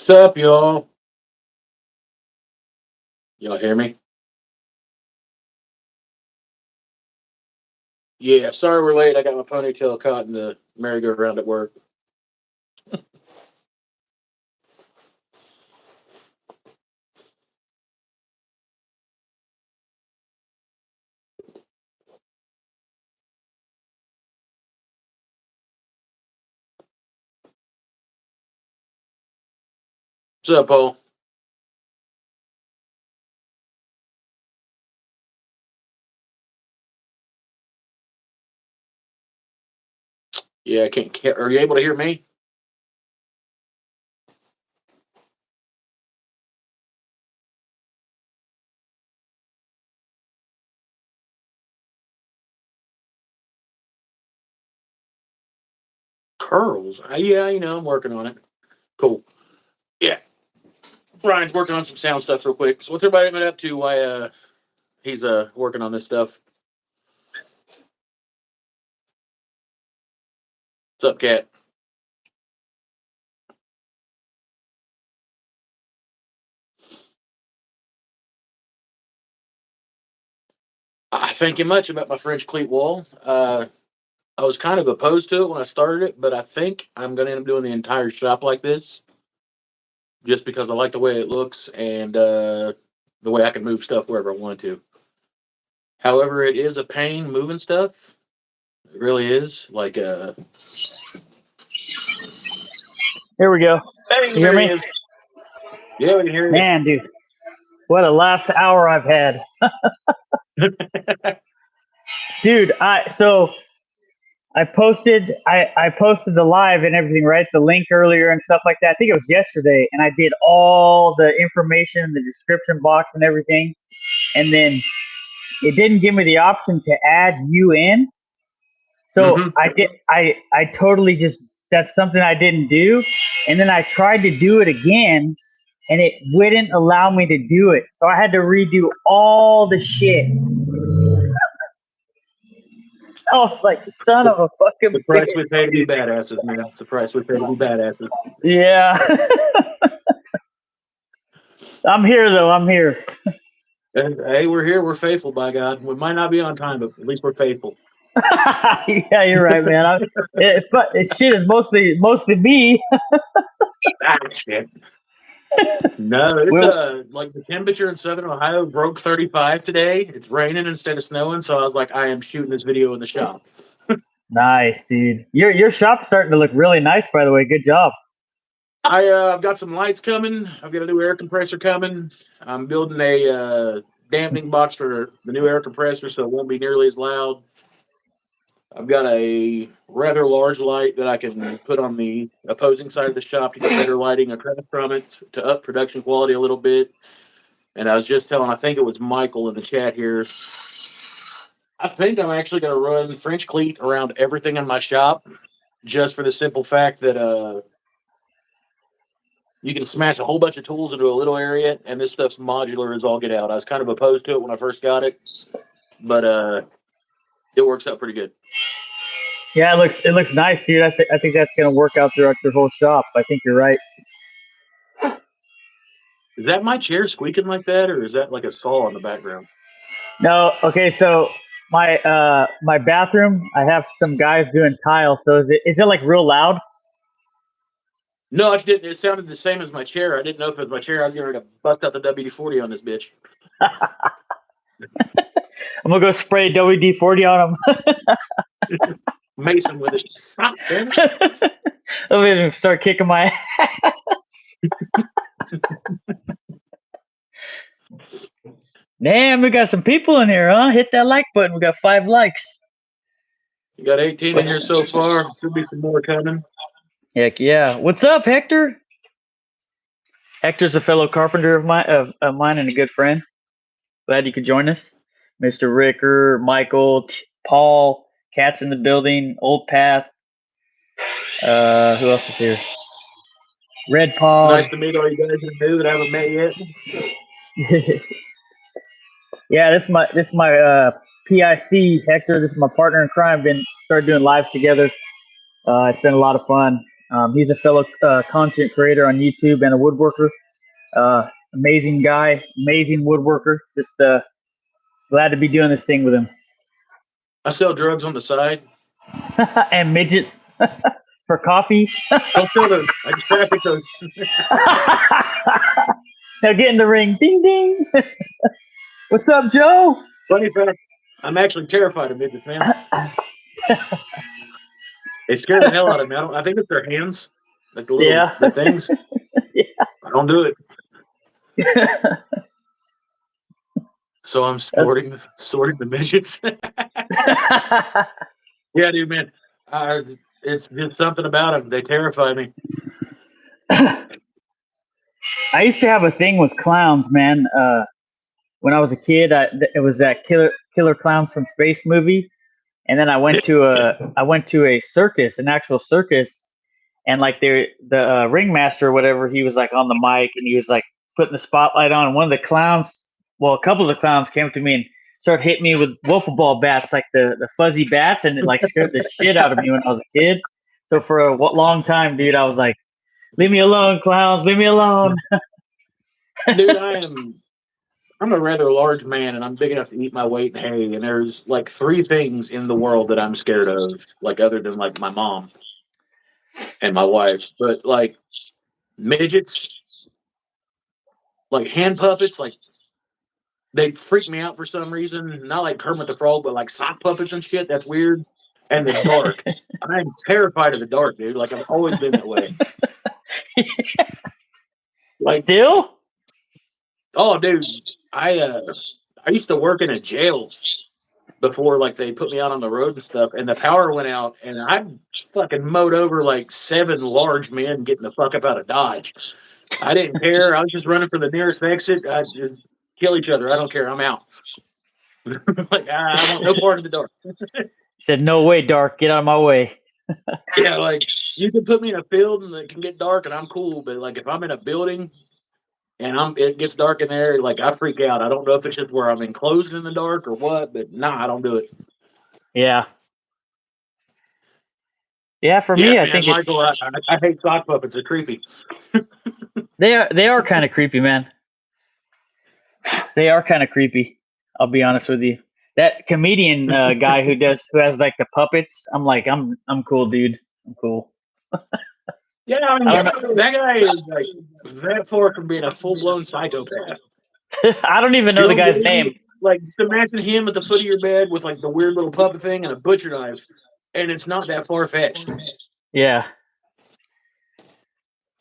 What's up, y'all? Y'all hear me? Yeah, sorry we're late. I got my ponytail caught in the merry-go-round at work. What's up, Paul? Yeah, I can't. Are you able to hear me? Curls. Yeah, I'm working on it. Cool. Yeah, Ryan's working on some sound stuff real quick. So what's everybody been up to while he's working on this stuff? What's up, Cat? I thank you much about my French cleat wall. I was kind of opposed to it when I started it, but I think I'm going to end up doing the entire shop like this, just because I like the way it looks and the way I can move stuff wherever I want to. However, it is a pain moving stuff. It really is. Like, Here we go. hey, You hear me? Yeah, we can hear you. Man, dude, what a last hour I've had. Dude, I posted the live and everything, right? The link earlier and stuff like that. I think it was yesterday, and I did all the information in the description box and everything. And then it didn't give me the option to add you in. So I totally just, that's something I didn't do. And then I tried to do it again and it wouldn't allow me to do it. So I had to redo all the shit. I was like, son of a fucking It's the price we pay to be badasses, man. It's the price we pay to be badasses. Yeah. I'm here, though. I'm here. And, hey, we're here. We're faithful, by God. We might not be on time, but at least we're faithful. Yeah, you're right, man. Shit is mostly me. Shit. No, it's like the temperature in Southern Ohio broke 35 today. It's raining instead of snowing, so I was like, I am shooting this video in the shop. Nice, dude. Your shop's starting to look really nice, by the way. Good job. I've got some lights coming. I've got a new air compressor coming. I'm building a dampening box for the new air compressor, so it won't be nearly as loud. I've got a rather large light that I can put on the opposing side of the shop to get better lighting across from it to up production quality a little bit. And I was just telling, I think it was Michael in the chat here, I think I'm actually going to run French cleat around everything in my shop, just for the simple fact that you can smash a whole bunch of tools into a little area, and this stuff's modular as all get out. I was kind of opposed to it when I first got it, but it works out pretty good. Yeah, it looks nice, dude. I think that's going to work out throughout your whole shop. I think you're right. Is that my chair squeaking like that, or is that like a saw in the background? No, okay. So my bathroom, I have some guys doing tile. So is it like real loud? No, it didn't. It sounded the same as my chair. I didn't know if it was my chair. I was going to bust out the WD-40 on this bitch. I'm gonna go spray WD-40 on them. Mason with it. Stop, damn it. I'm gonna start kicking my ass. Damn, we got some people in here, huh? Hit that like button. We got 5 likes. You got 18 in here so far. Should be some more coming. Heck yeah. What's up, Hector? Hector's a fellow carpenter of mine and a good friend. Glad you could join us. Mr. Ricker, Michael, Paul, Cat's in the building, Old Path. Who else is here? Red Paw. Nice to meet all you guys new that I haven't met yet. Yeah, this is my PIC, Hector. This is my partner in crime. Started doing lives together. It's been a lot of fun. He's a fellow content creator on YouTube and a woodworker. Amazing guy, amazing woodworker. Just glad to be doing this thing with him. I sell drugs on the side. And midgets for coffee. Don't sell those. I just traffic those. Now get in the ring. Ding ding. What's up, Joe? Funny fact, I'm actually terrified of midgets, man. They scare the hell out of me. I think it's their hands, like the things. Yeah. I don't do it. So I'm sorting the midgets. Yeah, dude, man. It's just something about them. They terrify me. I used to have a thing with clowns, man. When I was a kid, it was that Killer Clowns from Space movie, and then I went to a circus, an actual circus, and like the ringmaster or whatever, he was like on the mic and he was like putting the spotlight on. And one of the clowns, well, a couple of the clowns came to me and started hitting me with wiffle ball bats, like the fuzzy bats, and it like scared the shit out of me when I was a kid. So for a long time, dude, I was like, "Leave me alone, clowns! Leave me alone." Dude, I'm a rather large man, and I'm big enough to eat my weight in hay. And there's like 3 things in the world that I'm scared of, like other than like my mom and my wife. But like midgets, like hand puppets, like they freak me out for some reason. Not like Kermit the Frog, but like sock puppets and shit. That's weird. And the dark. I'm terrified of the dark, dude. Like I've always been that way. Like Still? Oh, dude, I used to work in a jail before, like they put me out on the road and stuff, and the power went out, and I fucking mowed over like 7 large men getting the fuck up out of Dodge. I didn't care. I was just running for the nearest exit. I just kill each other. I don't care. I'm out. Like I want no part of the dark. Said, "No way, dark. Get out of my way." Yeah, like you can put me in a field and it can get dark, and I'm cool. But like if I'm in a building and it gets dark in there, like I freak out. I don't know if it's just where I'm enclosed in the dark or what, but nah, I don't do it. Yeah. Yeah, for Yeah, me, I man, think Michael, I hate sock puppets. They're creepy. they are kind of creepy, man. They are kind of creepy. I'll be honest with you. That comedian guy who has like the puppets, I'm like, I'm cool, dude. I'm cool. Yeah, I mean, I don't know. that guy is like that far from being a full blown psychopath. I don't even You know the know, guy's name. like just imagine him at the foot of your bed with like the weird little puppet thing and a butcher knife, and it's not that far fetched. Yeah.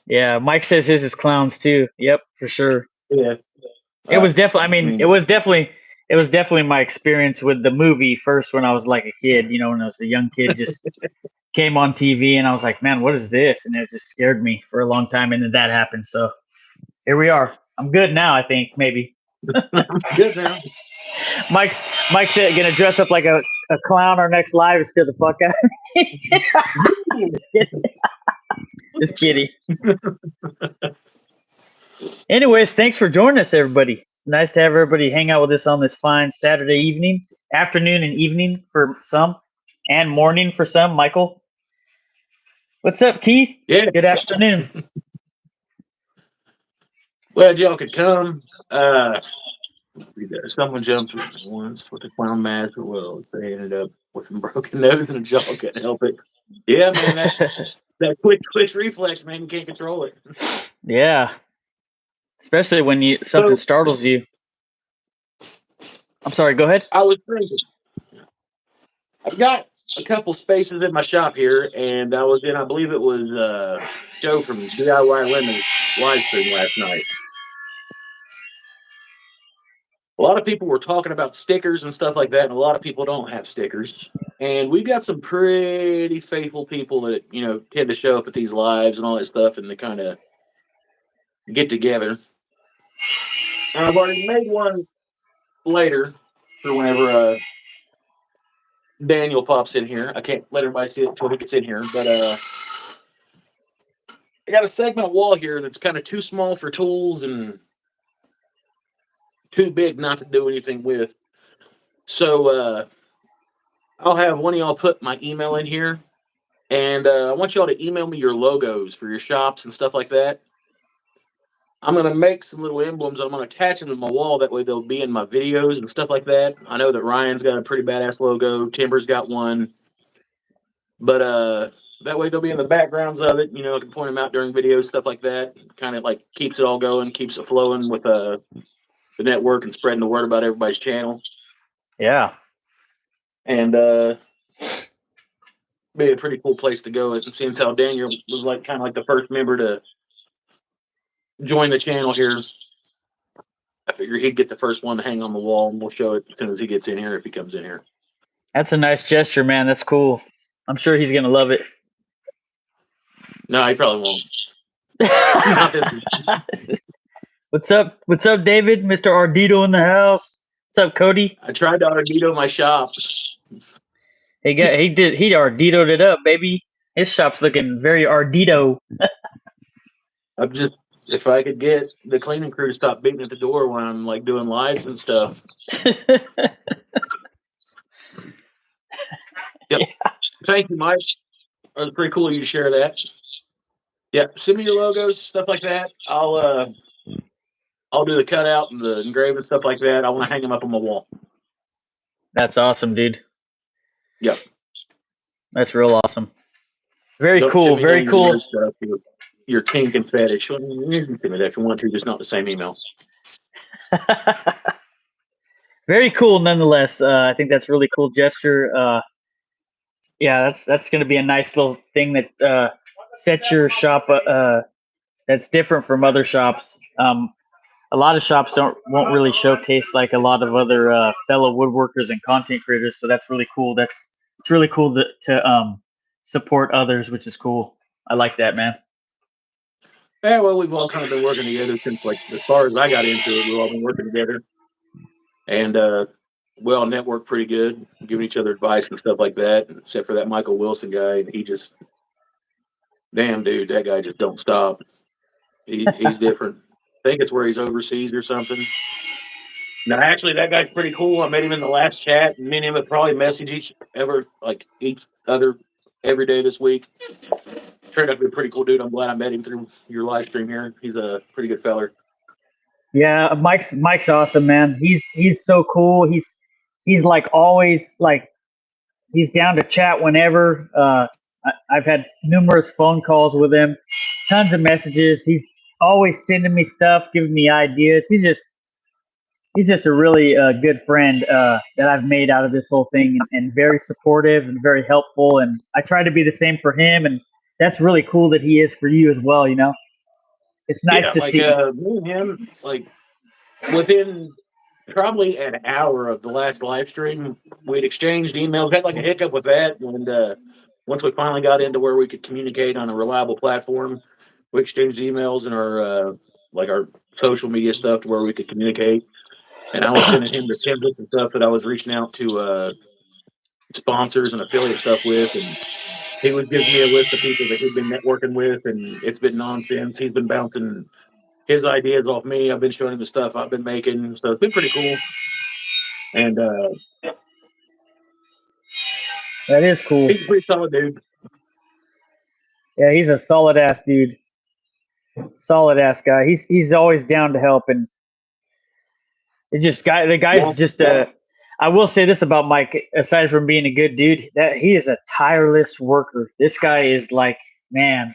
Yeah. Mike says his is clowns too. Yep, for sure. Yeah, It was definitely. I mean, it was definitely my experience with the movie first when I was like a kid. You know, when I was a young kid, just came on TV and I was like, man, what is this? And it just scared me for a long time. And then that happened. So here we are. I'm good now. I think maybe. good now. Mike's gonna dress up like a clown our next live and scare the fuck out of me. Just kidding. Anyways, thanks for joining us, everybody. Nice to have everybody hang out with us on this fine Saturday evening, afternoon and evening for some, and morning for some. Michael, what's up, Keith? Yeah. Good afternoon. Glad y'all could come. Someone jumped once with a clown mask. Well, they ended up with a broken nose and a jaw. Couldn't help it. Yeah, man, that quick twitch reflex, man, you can't control it. Yeah, especially when something startles you. I'm sorry. Go ahead. I was thinking, I've got a couple spaces in my shop here, and I believe it was Joe from DIY Lemons live stream last night. A lot of people were talking about stickers and stuff like that, and a lot of people don't have stickers. And we've got some pretty faithful people that, tend to show up at these lives and all that stuff, and they kind of get together. And I've already made one later for whenever Daniel pops in here. I can't let everybody see it until he gets in here, but I got a segment of wall here that's kind of too small for tools and too big not to do anything with. So I'll have one of y'all put my email in here, And I want y'all to email me your logos for your shops and stuff like that. I'm going to make some little emblems. I'm going to attach them to my wall. That way they'll be in my videos and stuff like that. I know that Ryan's got a pretty badass logo. Timber's got one. But that way they'll be in the backgrounds of it. I can point them out during videos, stuff like that. Kind of like keeps it all going, keeps it flowing with the network and spreading the word about everybody's channel. Yeah. And be a pretty cool place to go. And since how Daniel was like kind of like the first member to join the channel here, I figure he'd get the first one to hang on the wall, and we'll show it as soon as he gets in here, if he comes in here. That's a nice gesture, man. That's cool. I'm sure he's gonna love it. No, he probably won't. Not this one. What's up? What's up, David? Mr. Ardito in the house. What's up, Cody? I tried to Ardito my shop. He Ardito'd it up, baby. His shop's looking very Ardito. I'm just, if I could get the cleaning crew to stop beating at the door when I'm like doing lives and stuff. Yep. Yeah. Thank you, Mike. It was pretty cool of you to share that. Yeah, send me your logos, stuff like that. I'll do the cutout and the engraving stuff like that. I want to hang them up on my wall. That's awesome, dude. Yep. That's real awesome. Very cool. Very cool. Your kink and fetish. You can send me that if you want to, just not the same email. Very cool, nonetheless. I think that's a really cool gesture. Yeah, that's going to be a nice little thing that sets your shop. That's different from other shops. A lot of shops won't really showcase like a lot of other fellow woodworkers and content creators. So that's really cool. It's really cool to support others, which is cool. I like that, man. Yeah, well, we've all kind of been working together since like as far as I got into it. We've all been working together, and we all network pretty good, giving each other advice and stuff like that. Except for that Michael Wilson guy, and he just, damn dude, that guy just don't stop. He's different. I think it's where he's overseas or something. No, actually, that guy's pretty cool. I met him in the last chat, and me and him would probably message each other every day this week. Turned out to be a pretty cool dude. I'm glad I met him through your live stream here. He's a pretty good feller. Yeah, Mike's awesome, man. He's so cool. He's like always like he's down to chat whenever. I've had numerous phone calls with him, tons of messages. He's always sending me stuff, giving me ideas. He's just a really good friend that I've made out of this whole thing, and very supportive and very helpful. And I try to be the same for him, and that's really cool that he is for you as well. It's nice to see. Me and him, like within probably an hour of the last live stream, we'd exchanged emails. We had like a hiccup with that, and once we finally got into where we could communicate on a reliable platform, we exchanged emails and our social media stuff to where we could communicate. And I was sending him the templates and stuff that I was reaching out to sponsors and affiliate stuff with, and he would give me a list of people that he'd been networking with, and it's been nonsense. He's been bouncing his ideas off me. I've been showing him the stuff I've been making, so it's been pretty cool. And that is cool. He's a pretty solid dude. Yeah, he's a solid ass dude. Solid ass guy. He's always down to help, and the guy's just I will say this about Mike, aside from being a good dude, that he is a tireless worker. This guy is like, man,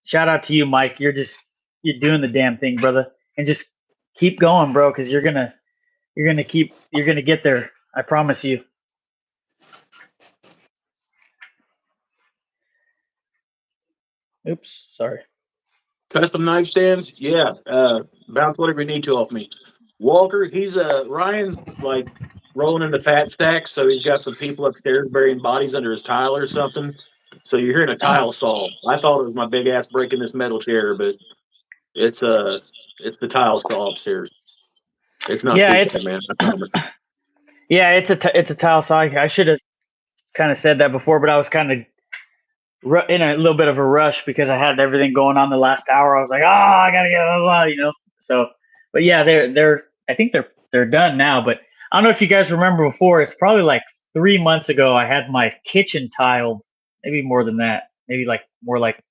shout out to you, Mike. You're doing the damn thing, brother. And just keep going, bro, because you're gonna get there. I promise you. Oops, sorry. Custom knife stands, yeah. Bounce whatever you need to off me. Walker, Ryan's like rolling in the fat stacks, so he's got some people upstairs burying bodies under his tile or something. So you're hearing a tile saw. I thought it was my big ass breaking this metal chair, but it's the tile saw upstairs. It's not secret, man. I promise. Yeah, it's a tile saw. I should have kind of said that before, but I was kind of in a little bit of a rush because I had everything going on the last hour. I was like, I gotta get blah. So, but yeah, I think they're done now. But I don't know if you guys remember before. It's probably like 3 months ago. I had my kitchen tiled, maybe more than that. maybe like more like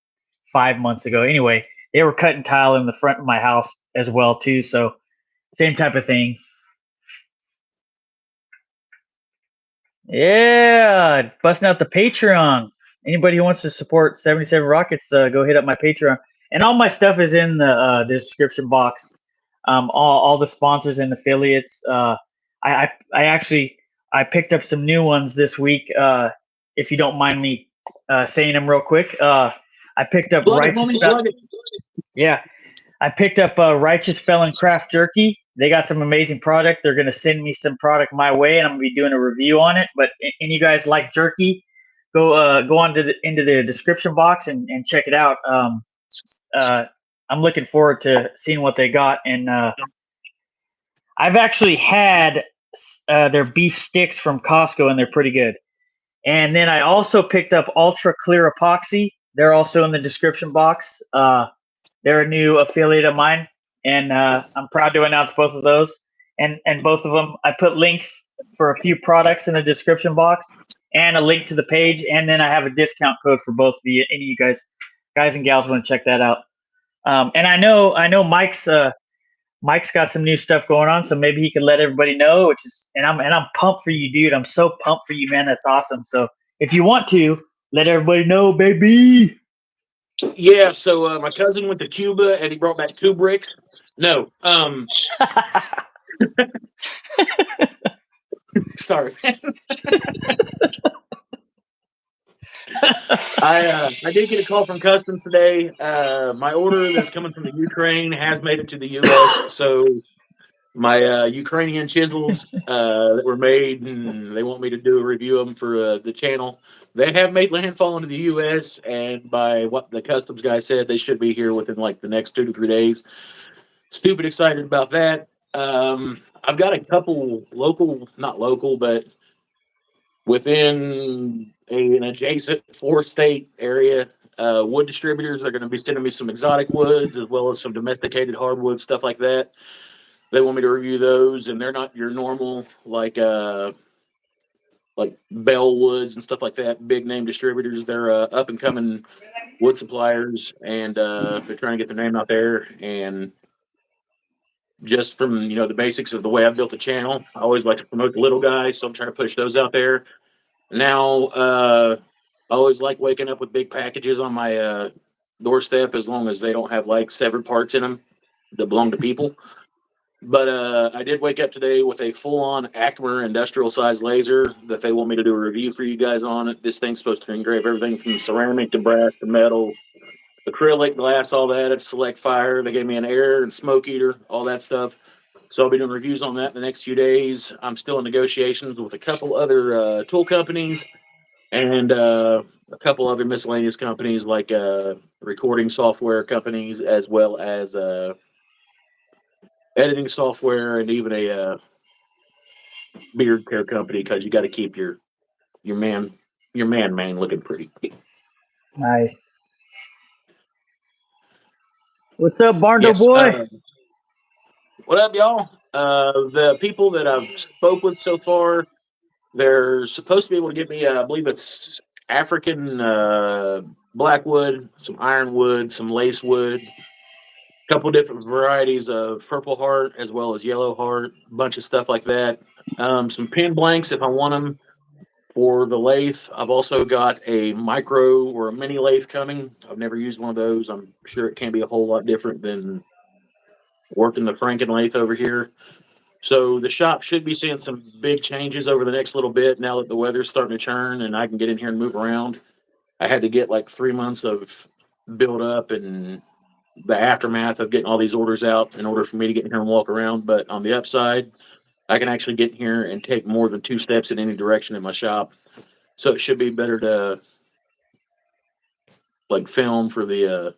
5 months ago. Anyway, they were cutting tile in the front of my house as well too. So same type of thing. Yeah, busting out the Patreon. Anybody who wants to support 77 Rockets, go hit up my Patreon. And all my stuff is in the description box. All the sponsors and affiliates. I actually I picked up some new ones this week. If you don't mind me saying them real quick, I picked up Plug it, homie. Plug it. Yeah, I picked up Righteous Felon Craft Jerky. They got some amazing product. They're going to send me some product my way, and I'm going to be doing a review on it. But and you guys like jerky, go on to into the description box and check it out. I'm looking forward to seeing what they got. And I've actually had their beef sticks from Costco, and they're pretty good. And then I also picked up Ultra Clear Epoxy. They're also in the description box. They're a new affiliate of mine, and I'm proud to announce both of those. And both of them, I put links for a few products in the description box and a link to the page, and then I have a discount code for both of you. Any of you guys and gals want to check that out. And I know Mike's got some new stuff going on, so maybe he could let everybody know. And I'm pumped for you, dude. I'm so pumped for you, man. That's awesome. So if you want to, let everybody know, baby. Yeah, so my cousin went to Cuba and he brought back 2 bricks. No, sorry, man. I did get a call from customs today. My order that's coming from the Ukraine has made it to the U.S. So my Ukrainian chisels that were made, and they want me to do a review of them for the channel. They have made landfall into the U.S. and by what the customs guy said, they should be here within like the next 2 to 3 days. Stupid excited about that. I've got a couple local, not local, but within an adjacent 4-state area. Wood distributors are going to be sending me some exotic woods as well as some domesticated hardwood, stuff like that. They want me to review those, and they're not your normal like Bell Woods and stuff like that. Big name distributors. They're up and coming wood suppliers, and they're trying to get their name out there. And just from the basics of the way I've built the channel, I always like to promote the little guys, so I'm trying to push those out there. Now, I always like waking up with big packages on my doorstep, as long as they don't have like severed parts in them that belong to people. But I did wake up today with a full-on Acmer industrial size laser that they want me to do a review for you guys on it. This thing's supposed to engrave everything from ceramic to brass to metal, acrylic, glass, all that. It's select fire. They gave me an air and smoke eater, all that stuff. So I'll be doing reviews on that in the next few days. I'm still in negotiations with a couple other tool companies and a couple other miscellaneous companies like recording software companies, as well as editing software, and even a beard care company, because you got to keep your man looking pretty. Nice. What's up, Barndo Yes. boy? What up, y'all? The people that I've spoke with so far, they're supposed to be able to get me, I believe it's African blackwood, some ironwood, some lacewood, a couple different varieties of Purple Heart as well as Yellow Heart, a bunch of stuff like that. Some pin blanks if I want them for the lathe. I've also got a micro or a mini lathe coming. I've never used one of those. I'm sure it can be a whole lot different than working the Franken lathe over here. So the shop should be seeing some big changes over the next little bit now that the weather's starting to churn and I can get in here and move around. I had to get like 3 months of build up and the aftermath of getting all these orders out in order for me to get in here and walk around. But on the upside, I can actually get in here and take more than 2 steps in any direction in my shop. So it should be better to like film for the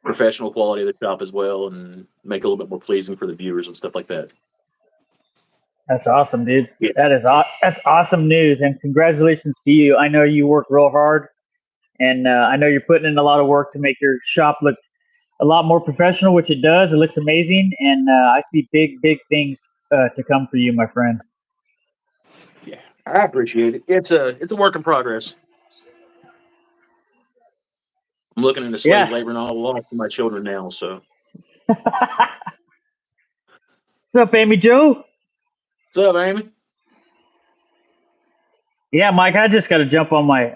professional quality of the shop as well, and make it a little bit more pleasing for the viewers and stuff like that. That's awesome, dude. Yeah. That's awesome news, and congratulations to you. I know you work real hard, and I know you're putting in a lot of work to make your shop look a lot more professional, which it does. It looks amazing, and I see big things to come for you, my friend. Yeah, I appreciate it. It's a work in progress. I'm looking into slave labor and all along for my children now. So, What's up, Amy Joe? what's up, Amy? Yeah, Mike, I just got to jump on my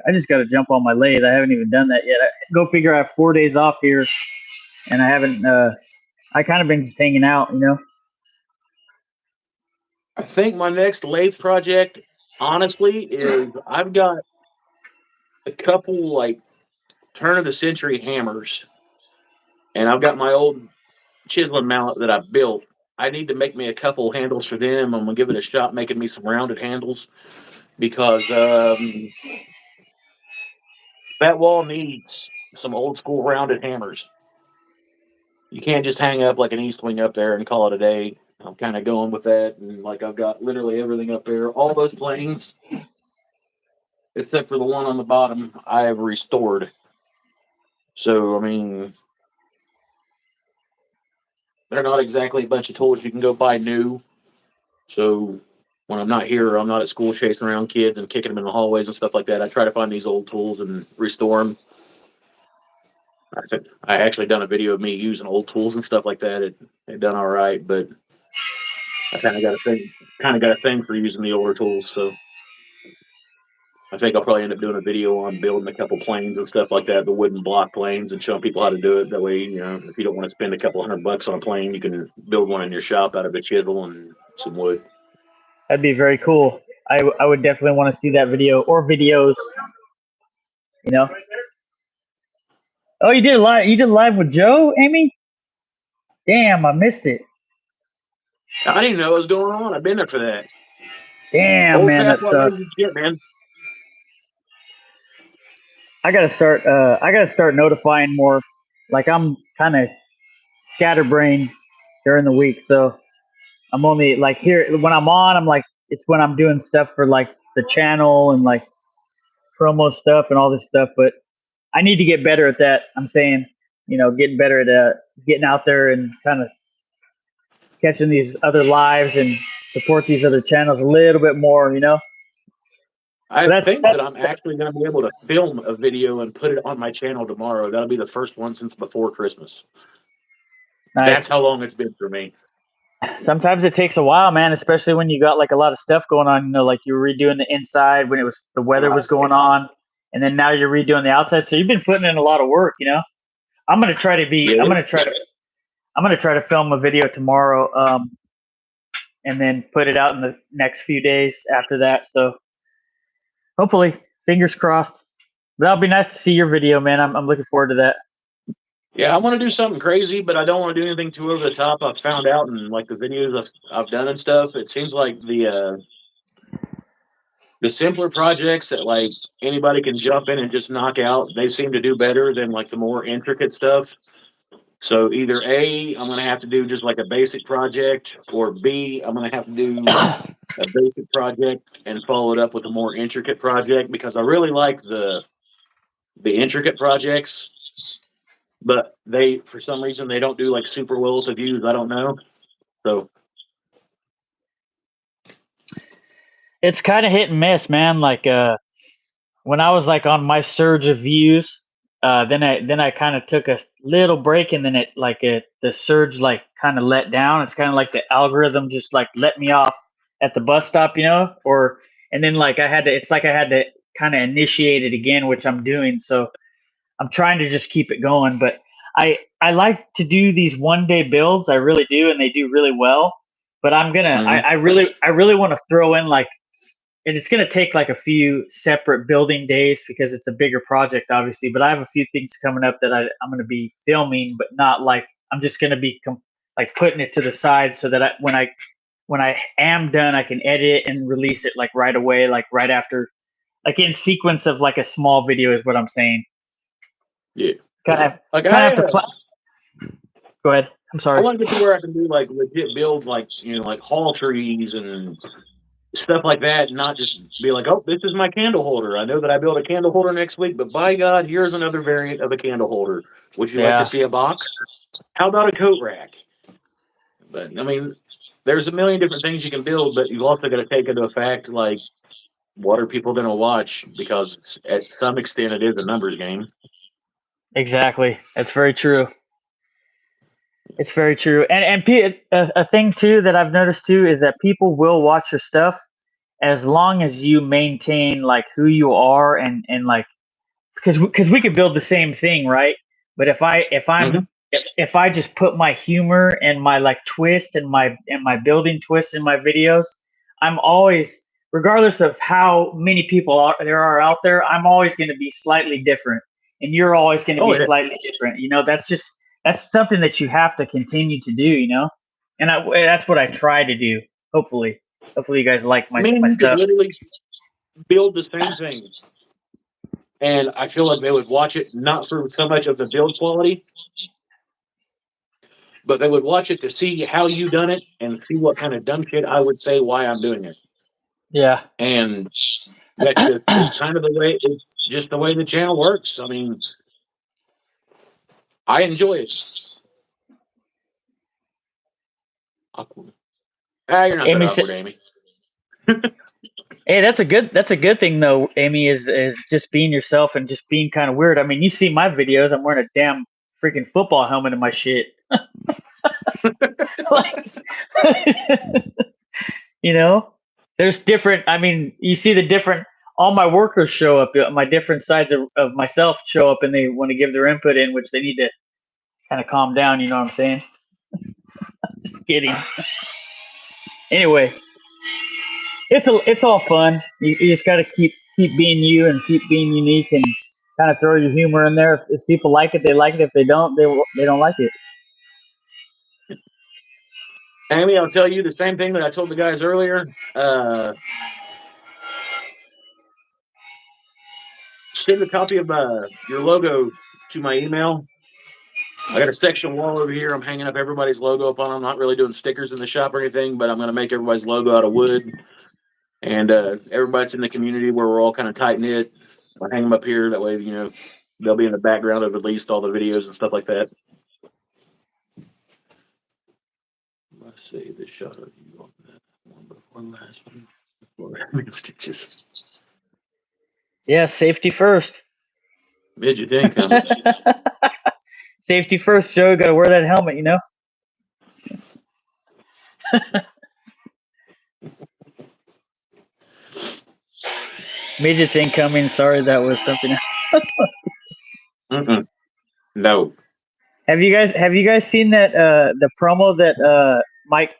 lathe. I haven't even done that yet. Go figure. I have 4 days off here, and I haven't. I kind of been just hanging out, you know. I think my next lathe project, honestly, is I've got a couple like turn of the century hammers, and I've got my old chiseling mallet that I built. I need to make me a couple handles for them. I'm gonna give it a shot making me some rounded handles because that wall needs some old school rounded hammers. You can't just hang up like an east wing up there and call it a day. I'm kind of going with that, and like I've got literally everything up there. All those planes, except for the one on the bottom, I have restored. So I mean, they're not exactly a bunch of tools you can go buy new. So when I'm not here, or I'm not at school chasing around kids and kicking them in the hallways and stuff like that, I try to find these old tools and restore them. I actually done a video of me using old tools and stuff like that. It done all right, but I kind of got a thing for using the older tools. So I think I'll probably end up doing a video on building a couple planes and stuff like that, the wooden block planes, and showing people how to do it. That way, you know, if you don't want to spend a couple $100 on a plane, you can build one in your shop out of a chisel and some wood. That'd be very cool. I would definitely want to see that video or videos. You know. Oh, you did live. You did live with Joe, Amy. Damn, I missed it. I didn't know what was going on. I've been there for that. Damn, Old man, that Papua sucks. lazy shit, man. I gotta start. I gotta start notifying more. Like I'm kind of scatterbrained during the week, so I'm only like here when I'm on. I'm like it's when I'm doing stuff for like the channel and like promo stuff and all this stuff. But I need to get better at that. I'm saying, you know, getting better at getting out there and kind of catching these other lives and support these other channels a little bit more. You know. I But think that I'm actually going to be able to film a video and put it on my channel tomorrow. That'll be the first one since before Christmas. nice. That's how long it's been for me. Sometimes it takes a while, man, especially when you got like a lot of stuff going on, you know, like you were redoing the inside when it was the weather was going on, and then now you're redoing the outside. So you've been putting in a lot of work, you know. I'm gonna try to be Yeah. I'm gonna try to film a video tomorrow, and then put it out in the next few days after that. So hopefully, fingers crossed. That'll be nice to see your video, man. I'm looking forward to that. Yeah, I want to do something crazy, but I don't want to do anything too over the top. I've found out in like the videos I've done and stuff. It seems like the simpler projects that like anybody can jump in and just knock out, they seem to do better than like the more intricate stuff. So either A, I'm gonna have to do just like a basic project, or B, I'm gonna have to do a basic project and follow it up with a more intricate project because I really like the intricate projects, but they for some reason they don't do like super well with the views. I don't know. So It's kind of hit and miss, man. Like when I was like on my surge of views, then I kind of took a little break, and then the surge like kind of let down. It's kind of like the algorithm just like let me off at the bus stop, you know, or and then like I had to. It's like I had to kind of initiate it again, which I'm doing. So I'm trying to just keep it going, but I like to do these 1 day builds. I really do, and they do really well. But I really want to throw in like and it's going to take like a few separate building days because it's a bigger project, obviously. But I have a few things coming up that I'm going to be filming, but not like I'm just going to be like putting it to the side so that when I am done, I can edit it and release it like right away, like right after, like in sequence of like a small video is what I'm saying. yeah, Kind of like have to. Go ahead. I'm I sorry. want to get to where I can do like legit builds, like like hall trees and stuff like that, and not just be like, oh, this is my candle holder. I know that I build a candle holder next week, but by God, here's another variant of a candle holder. Would you like to Yeah. see a box? How about a coat rack? But I mean, there's a million different things you can build, but you've also got to take into effect like what are people going to watch because at some extent it is a numbers game. Exactly. That's very true. It's very true. A thing too that I've noticed too is that people will watch your stuff as long as you maintain like who you are and like because we could build the same thing, right? But Mhm. if I just put my humor and my like twist and my building twist in my videos, I'm always, regardless of how many people there are out there, I'm always going to be slightly different, and you're always going to Oh be yeah, slightly different. That's something that you have to continue to do, and that's what I try to do. Hopefully, you guys like man, my you could stuff. literally build the same thing, and I feel like they would watch it not for so much of the build quality, but they would watch it to see how you done it and see what kind of dumb shit I would say why I'm doing it. Yeah. And that's just it's kind of the way it's just the way the channel works. I mean, I enjoy it. Awkward. Ah, you're not that Amy awkward, Amy. Hey, that's a good thing though, Amy, is just being yourself and just being kind of weird. I mean, you see my videos, I'm wearing a damn freaking football helmet in my shit. Like, you know, there's different. I mean, you see the different. All my workers show up. My different sides of myself show up, and they want to give their input in, which they need to kind of calm down. You know what I'm saying? Just kidding. Anyway, it's all fun. You just got to keep being you and keep being unique and kind of throw your humor in there. If people like it, they like it. If they don't, they don't like it. Amy, I'll tell you the same thing that I told the guys earlier. Send a copy of your logo to my email. I got a section wall over here. I'm hanging up everybody's logo up on. I'm not really doing stickers in the shop or anything, but I'm going to make everybody's logo out of wood. And everybody's in the community where we're all kind of tight knit. I hang them up here. That way, they'll be in the background of at least all the videos and stuff like that. Let's see the shot of you on that one before the last one. Before stitches. Yeah, safety first. Midget incoming. Safety first, Joe. Got to wear that helmet, you know. Midgets incoming. Sorry, that was something. No. Have you guys seen that the promo that Mike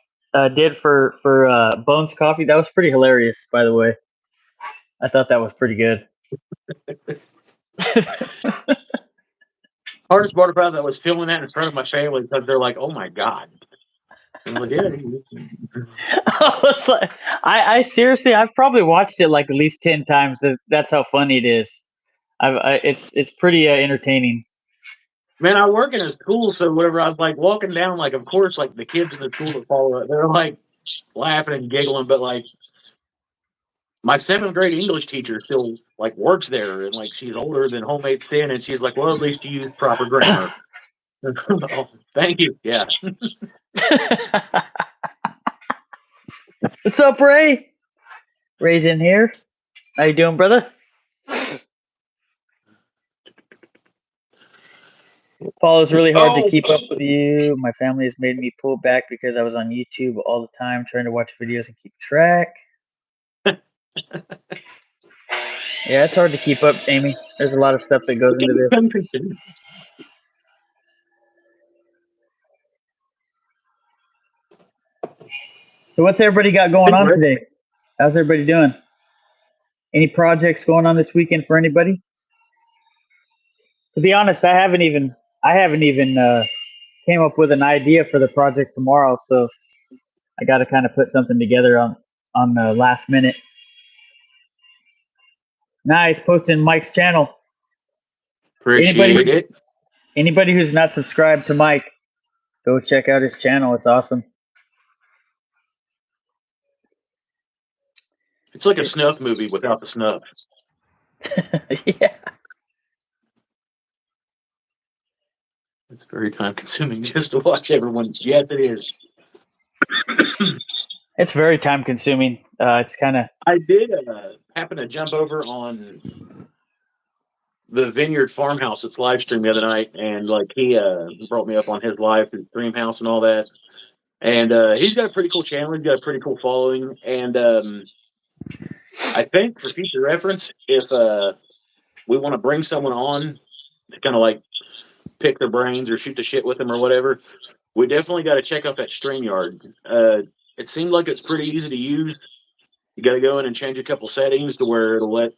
did for Bones Coffee? That was pretty hilarious, by the way. I thought that was pretty good. Hardest part about that was filming that in front of my family because they're like, "Oh my god!" I'm like, "Yeah." I seriously, I've probably watched it like at least 10 times. That's how funny it is. It's pretty entertaining. Man, I work in a school, so whenever I was like walking down, like of course, like the kids in the school that follow it, they're like laughing and giggling, but like my 7th grade English teacher still like works there, and like she's older than homemade Stan, and she's like, "Well, at least you use proper grammar." Oh, thank you. Yeah. What's up, Ray? Ray's in here. How you doing, brother? Paul, it's really hard to Oh, keep up with you. My family has made me pull back because I was on YouTube all the time trying to watch videos and keep track. Yeah, it's hard to keep up, Amy. There's a lot of stuff that goes into this. considered. So what's everybody got going on today? How's everybody doing? Any projects going on this weekend for anybody? To be honest, I haven't even came up with an idea for the project tomorrow, so I got to kind of put something together on the last minute. Nice, posting Mike's channel. Appreciate it. Anybody who's not subscribed to Mike, go check out his channel. It's awesome. It's like a snuff movie without the snuff. Yeah. It's very time consuming just to watch everyone. Yes, it is. It's very time consuming. It's kind of. I did happen to jump over on the Vineyard Farmhouse that's live streamed the other night, and like he brought me up on his live stream house and all that. And he's got a pretty cool channel. He's got a pretty cool following, and I think for future reference, if we want to bring someone on to kind of like pick their brains or shoot the shit with them or whatever, we definitely got to check out that StreamYard. It seemed like it's pretty easy to use. You got to go in and change a couple settings to where it'll let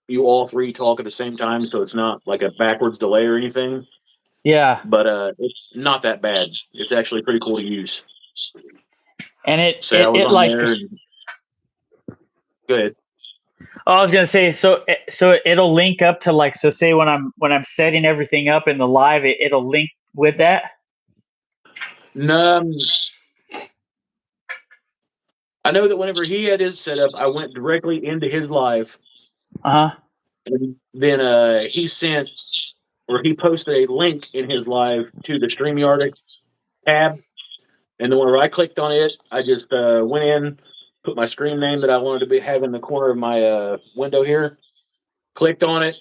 you all three talk at the same time, so it's not like a backwards delay or anything. Yeah. But it's not that bad. It's actually pretty cool to use. And it like. Go ahead. Oh, I was gonna say, so it'll link up to like, so say when I'm setting everything up in the live, it'll link with that. No, I know that whenever he had his set up, I went directly into his live. And then he sent, or he posted a link in his live to the StreamYard tab. And then whenever I clicked on it, I just went in, put my screen name that I wanted to have in the corner of my window here, clicked on it,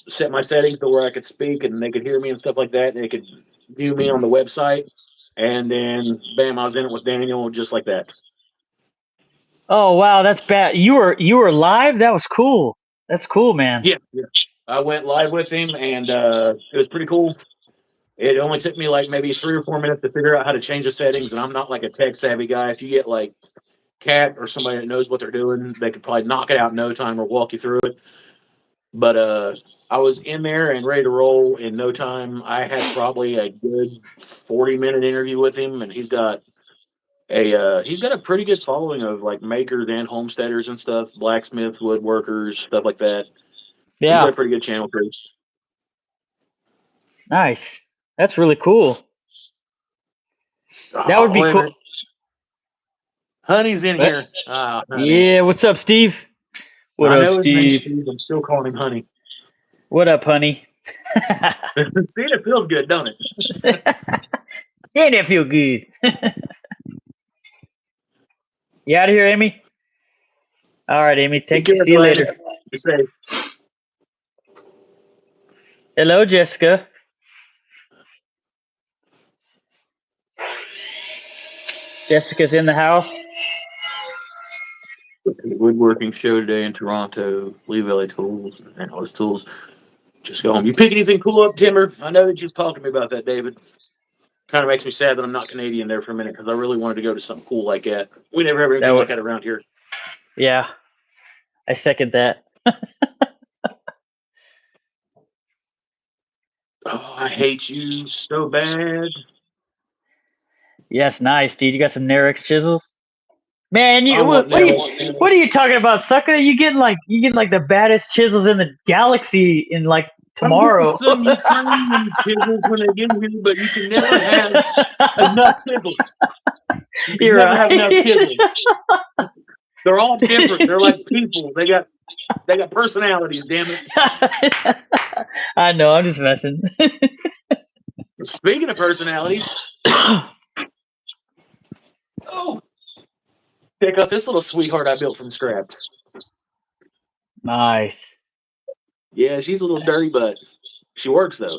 set my settings to where I could speak and they could hear me and stuff like that. And they could view me on the website. And then, bam, I was in it with Daniel just like that. Oh, wow, that's bad. You were live? That was cool. That's cool, man. Yeah. I went live with him, and it was pretty cool. It only took me like maybe 3 or 4 minutes to figure out how to change the settings, and I'm not like a tech-savvy guy. If you get like Kat or somebody that knows what they're doing, they could probably knock it out in no time or walk you through it. But I was in there and ready to roll in no time. I had probably a good 40-minute interview with him, and he's got a pretty good following of like makers and homesteaders and stuff, blacksmiths, woodworkers, stuff like that. Yeah, he's got a pretty good channel too. Nice. That's really cool. That would be cool. Honey's in here. Honey. Yeah, what's up, Steve? What I up, know Steve? His name's Steve. I'm still calling him Honey. What up, honey? See, it feels good, don't it? Ain't it feel good? You out of here, Amy? All right, Amy. See you later. Be safe. Hello, Jessica. Jessica's in the house. Woodworking show today in Toronto. Lee Valley Tools and all his tools. Just go home. You pick anything cool up, Timber? I know that you was talking to me about that, David. Kind of makes me sad that I'm not Canadian there for a minute because I really wanted to go to something cool like that. We never have anything like that around here. Yeah, I second that. Oh, I hate you so bad. Yes, nice, dude. You got some Nerex chisels? Man, what are you talking about, sucker? You get like the baddest chisels in the galaxy in like tomorrow. Some Ukrainian chisels when they get here, but you can never have enough chisels. You never have enough chisels. They're all different. They're like people. They got personalities. Damn it! I know. I'm just messing. Speaking of personalities. Oh, check out this little sweetheart I built from scraps. Nice. Yeah, she's a little dirty, but she works though.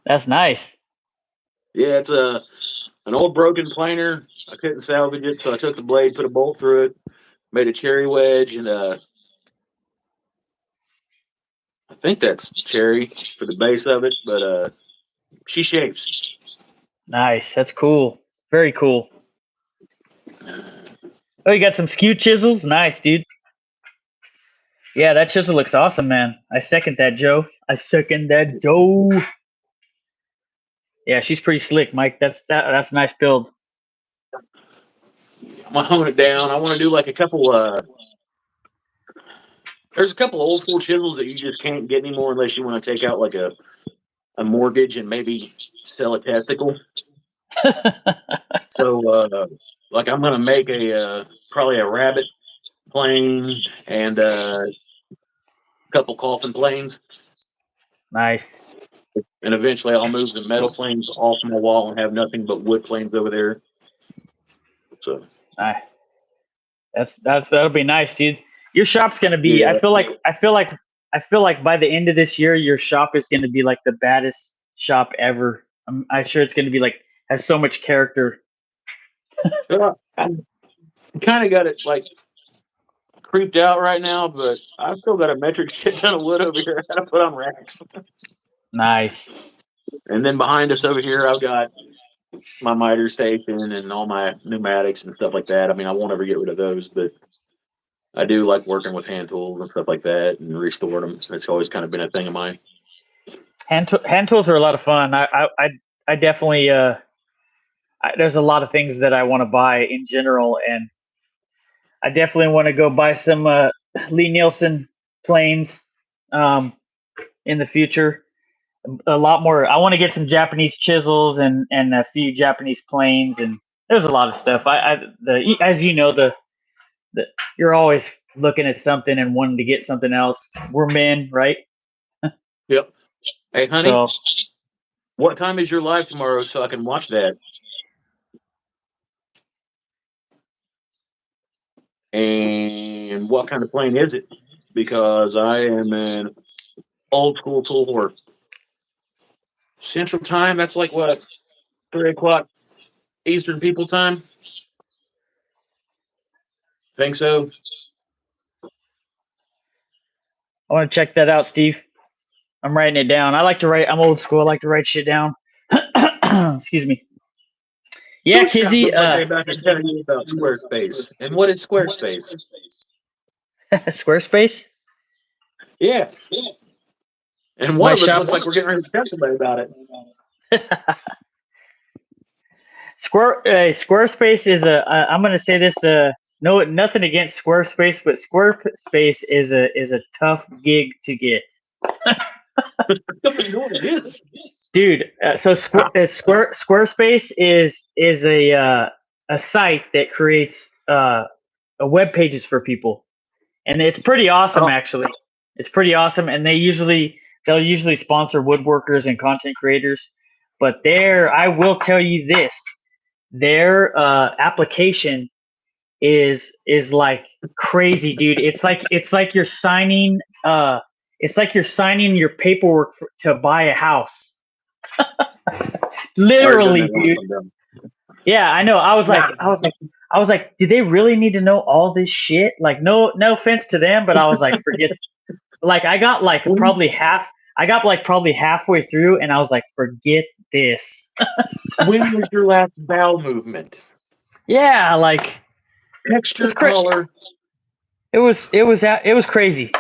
That's nice. Yeah, it's an old broken planer. I couldn't salvage it, so I took the blade, put a bolt through it, made a cherry wedge, and I think that's cherry for the base of it, but she shapes. Nice. That's cool. Very cool. Oh, you got some skew chisels? Nice, dude. Yeah, that chisel looks awesome, man. I second that, Joe. Yeah, she's pretty slick, Mike. That's a nice build. I'm gonna hone it down. I want to do like a couple. There's a couple old school chisels that you just can't get anymore unless you want to take out like a mortgage and maybe sell a testicle. So, like, I'm gonna make probably a rabbit plane and a couple coffin planes. Nice. And eventually, I'll move the metal planes off my wall and have nothing but wood planes over there. So, that'll be nice, dude. Your shop's gonna be. Yeah. I feel like I feel like by the end of this year, your shop is going to be like the baddest shop ever. I'm sure it's going to be like has so much character. I kind of got it like creeped out right now, but I've still got a metric shit ton of wood over here I gotta put on racks. Nice. And then behind us over here, I've got my miter station and all my pneumatics and stuff like that. I mean, I won't ever get rid of those, but I do like working with hand tools and stuff like that and restore them. It's always kind of been a thing of mine. Hand tools are a lot of fun. I definitely there's a lot of things that I want to buy in general, and I definitely want to go buy some Lee Nielsen planes in the future. A lot more. I want to get some Japanese chisels and a few Japanese planes, and there's a lot of stuff. As you know, the you're always looking at something and wanting to get something else. We're men, right? Yep. Hey, honey, So what time is your live tomorrow so I can watch that? And what kind of plane is it? Because I am an old school tool whore. Central time, that's like what, 3 o'clock Eastern People time? Think so. I want to check that out, Steve. I'm writing it down. I like to write. I'm old school. I like to write shit down. Excuse me. Yeah, Whose shop Kizzy. looks like they're about to tell you about Squarespace. And what is Squarespace? Squarespace. Yeah. And one My of us shop. looks like we're getting ready to tell somebody about it. Squarespace is a. I'm going to say this. No, nothing against Squarespace, but Squarespace is a tough gig to get. It is. Dude, so Squarespace is a site that creates a web pages for people, and it's pretty awesome. Actually, it's pretty awesome, and they'll usually sponsor woodworkers and content creators. But I will tell you this, their application is like crazy, dude. It's like you're signing your paperwork to buy a house. Literally, dude. Yeah, I know. I was like, did they really need to know all this shit? Like, no offense to them, but I was like, forget. Like, I got probably halfway through, and I was like, forget this. When was your last bowel movement? Yeah, like Texture, color. It was crazy.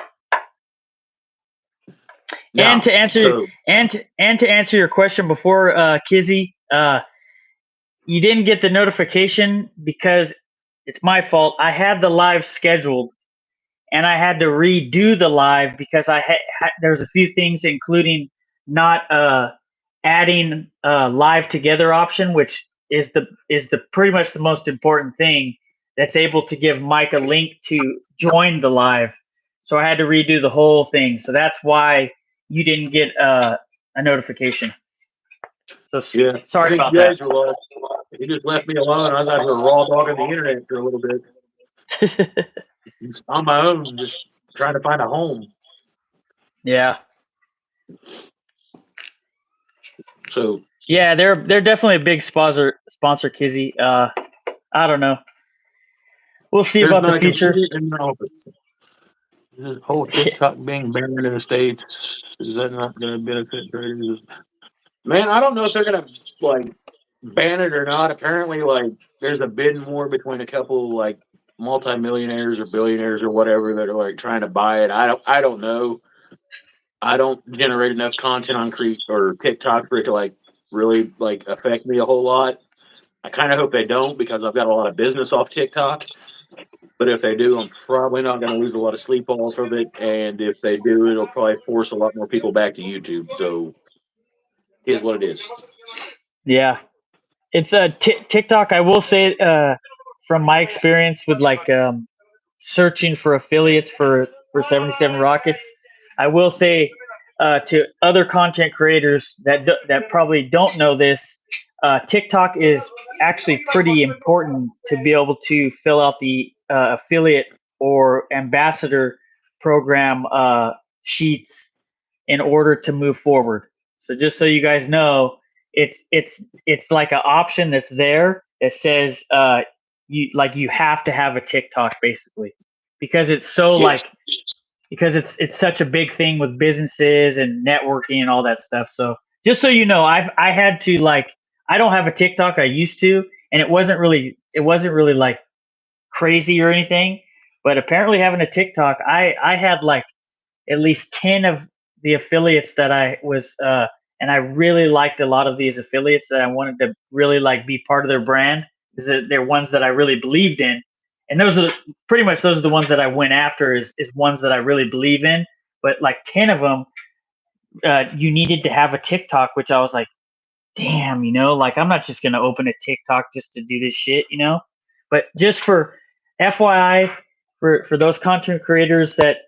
Now, and to answer your question before, Kizzy, you didn't get the notification because it's my fault. I had the live scheduled, and I had to redo the live because there's a few things, including not adding live together option, which is the pretty much the most important thing. That's able to give Mike a link to join the live. So I had to redo the whole thing. So that's why you didn't get a notification. So yeah, sorry about that. He just left me alone. I was out here raw dogging the internet for a little bit. Just on my own, just trying to find a home. Yeah. So yeah, they're definitely a big sponsor, Kizzy. I don't know. We'll see about the future. In the office. This whole TikTok being banned in the States, is that not going to benefit traders? Man, I don't know if they're going to like ban it or not. Apparently, like there's a bidding war between a couple like multimillionaires or billionaires or whatever that are like trying to buy it. I don't know. I don't generate enough content on or TikTok for it to like really like affect me a whole lot. I kind of hope they don't because I've got a lot of business off TikTok. But if they do, I'm probably not going to lose a lot of sleep off of it. And if they do, it'll probably force a lot more people back to YouTube. So here's what it is. Yeah, it's a TikTok. I will say, from my experience with like searching for affiliates for 77 Rockets, I will say to other content creators that probably don't know this, TikTok is actually pretty important to be able to fill out the affiliate or ambassador program sheets in order to move forward. So just so you guys know, it's like an option that's there that says you have to have a TikTok basically, because it's so Yes. because it's such a big thing with businesses and networking and all that stuff. So just so you know, I had to I don't have a TikTok. I used to, and it wasn't really like crazy or anything. But apparently having a TikTok, I had like at least 10 of the affiliates that I was and I really liked a lot of these affiliates that I wanted to really like be part of their brand, because they're ones that I really believed in. And those are pretty much those are the ones that I went after is ones that I really believe in. But like 10 of them, you needed to have a TikTok, which I was like, damn, like I'm not just gonna open a TikTok just to do this shit, But just for FYI, for those content creators that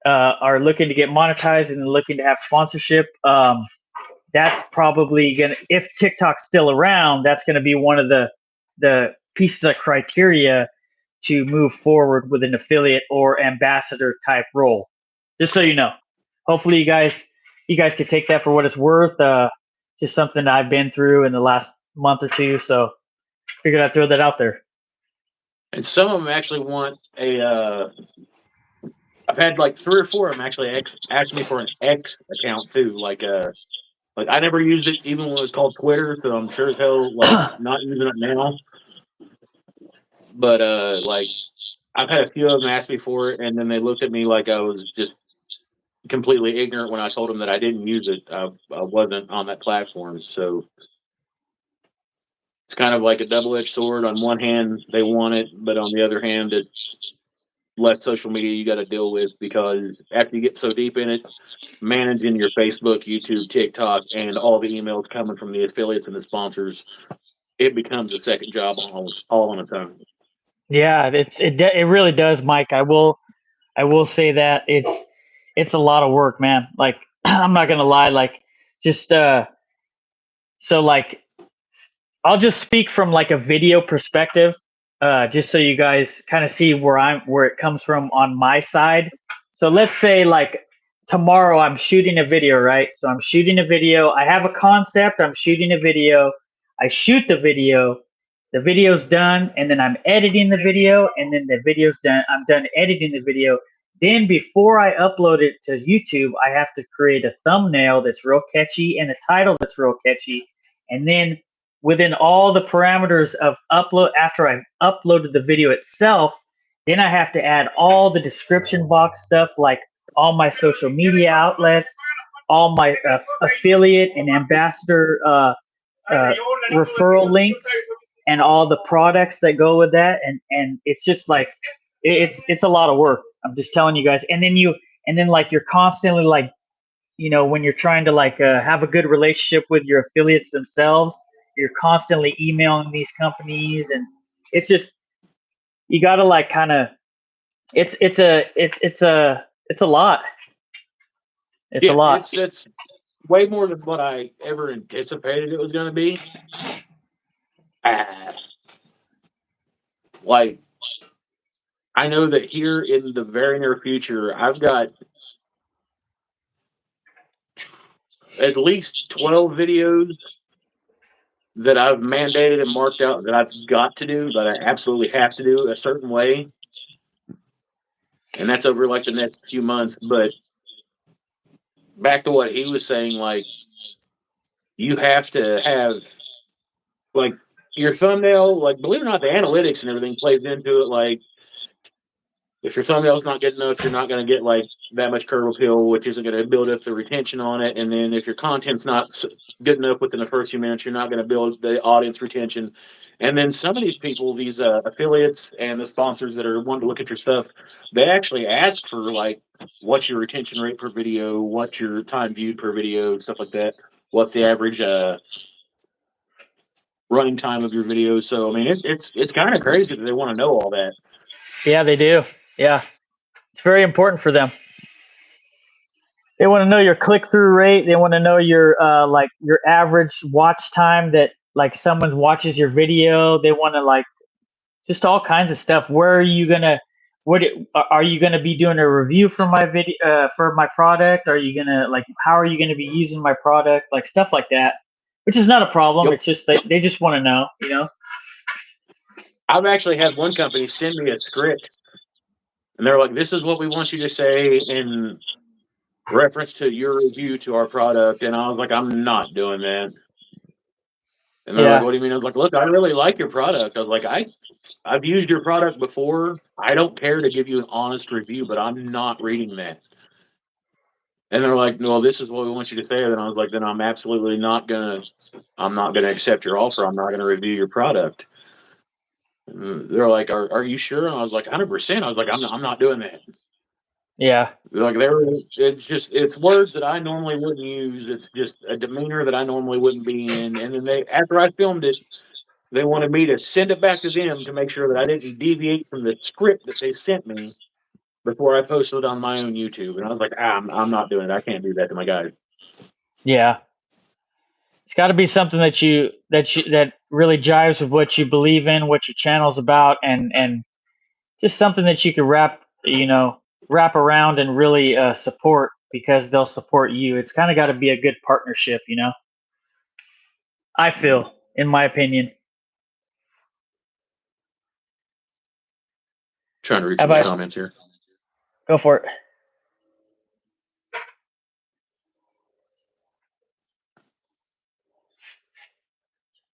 are looking to get monetized and looking to have sponsorship, that's probably gonna, if TikTok's still around, that's gonna be one of the pieces of criteria to move forward with an affiliate or ambassador type role. Just so you know. Hopefully you guys can take that for what it's worth. Just something that I've been through in the last month or two, so figured I'd throw that out there. And some of them actually want a. I've had like 3 or 4 of them actually ask me for an X account too. Like I never used it even when it was called Twitter, so I'm sure as hell like not using it now. But like I've had a few of them ask me for it, and then they looked at me like I was just completely ignorant when I told them that I didn't use it. I wasn't on that platform, so it's kind of like a double-edged sword. On one hand, they want it, but on the other hand, it's less social media you got to deal with, because after you get so deep in it, managing your Facebook, YouTube, TikTok, and all the emails coming from the affiliates and the sponsors, it becomes a second job all on its own. Yeah, it really does, Mike. I will say that it's a lot of work, man. Like I'm not gonna lie, like just so like I'll just speak from like a video perspective, just so you guys kind of see where it comes from on my side. So let's say like tomorrow I'm shooting a video, right? So I'm shooting a video. I have a concept. I'm shooting a video. I shoot the video. The video's done, and then I'm editing the video, and then the video's done. I'm done editing the video. Then before I upload it to YouTube, I have to create a thumbnail that's real catchy and a title that's real catchy. And then within all the parameters of upload, after I've uploaded the video itself, then I have to add all the description box stuff, like all my social media outlets, all my affiliate and ambassador referral links, and all the products that go with that. And it's just like it's a lot of work. I'm just telling you guys. And then like you're constantly like, when you're trying to like have a good relationship with your affiliates themselves, you're constantly emailing these companies, and it's just, you gotta like kind of, it's a lot. It's a lot. It's way more than what I ever anticipated it was going to be. Like, I know that here in the very near future, I've got at least 12 videos that I've mandated and marked out that I've got to do, that I absolutely have to do a certain way. And that's over like the next few months. But back to what he was saying, like, you have to have, like, your thumbnail, like, believe it or not, the analytics and everything plays into it. Like, if your thumbnail's not good enough, you're not going to get like that much curb appeal, which isn't going to build up the retention on it. And then if your content's not good enough within the first few minutes, you're not going to build the audience retention. And then some of these people, these affiliates and the sponsors that are wanting to look at your stuff, they actually ask for like, what's your retention rate per video? What's your time viewed per video? Stuff like that. What's the average running time of your videos? So, I mean, it's kind of crazy that they want to know all that. Yeah, they do. Yeah. It's very important for them. They want to know your click-through rate. They want to know your like your average watch time that like someone watches your video. They want to like just all kinds of stuff. Where are you gonna are you going to be doing a review for my video for my product? Are you going to how are you going to be using my product? Like stuff like that, which is not a problem. Yep. It's just they just want to know, you know. I've actually had one company send me a script, and they're like, "This is what we want you to say in reference to your review to our product." And I was like, "I'm not doing that." And they're like, Yeah. "What do you mean?" I was like, "Look, I really like your product." I was like, I've used your product before. I don't care to give you an honest review, but I'm not reading that." And they're like, "Well, this is what we want you to say." And I was like, "Then I'm absolutely not gonna. I'm not gonna accept your offer. I'm not gonna review your product." And they're like, "Are you sure?" And I was like, "100%." I was like, I'm not doing that." Yeah. Like it's words that I normally wouldn't use. It's just a demeanor that I normally wouldn't be in. And then after I filmed it, they wanted me to send it back to them to make sure that I didn't deviate from the script that they sent me before I posted it on my own YouTube. And I was like, I'm not doing it. I can't do that to my guys. Yeah. It's got to be something that really jives with what you believe in, what your channel's about, and just something that you can wrap around and really support, because they'll support you. It's kind of got to be a good partnership, you know. I feel, in my opinion. Trying to read some of the comments here. Go for it.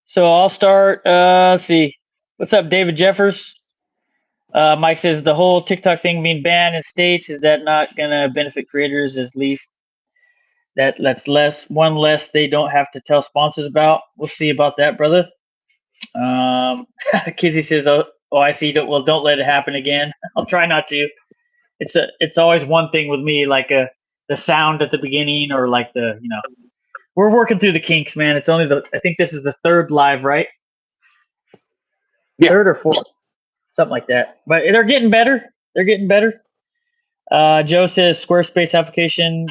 So I'll start. Let's see. What's up, David Jeffers? Mike says the whole TikTok thing being banned in states, is that not gonna benefit creators? At least that's one less they don't have to tell sponsors about. We'll see about that, brother. Kizzy says, "Oh, I see. Don't let it happen again." I'll try not to. It's always one thing with me, like the sound at the beginning, or like we're working through the kinks, man. It's only I think this is the third live, right? Yeah. Third or fourth, something like that. But they're getting better. They're getting better. Joe says Squarespace application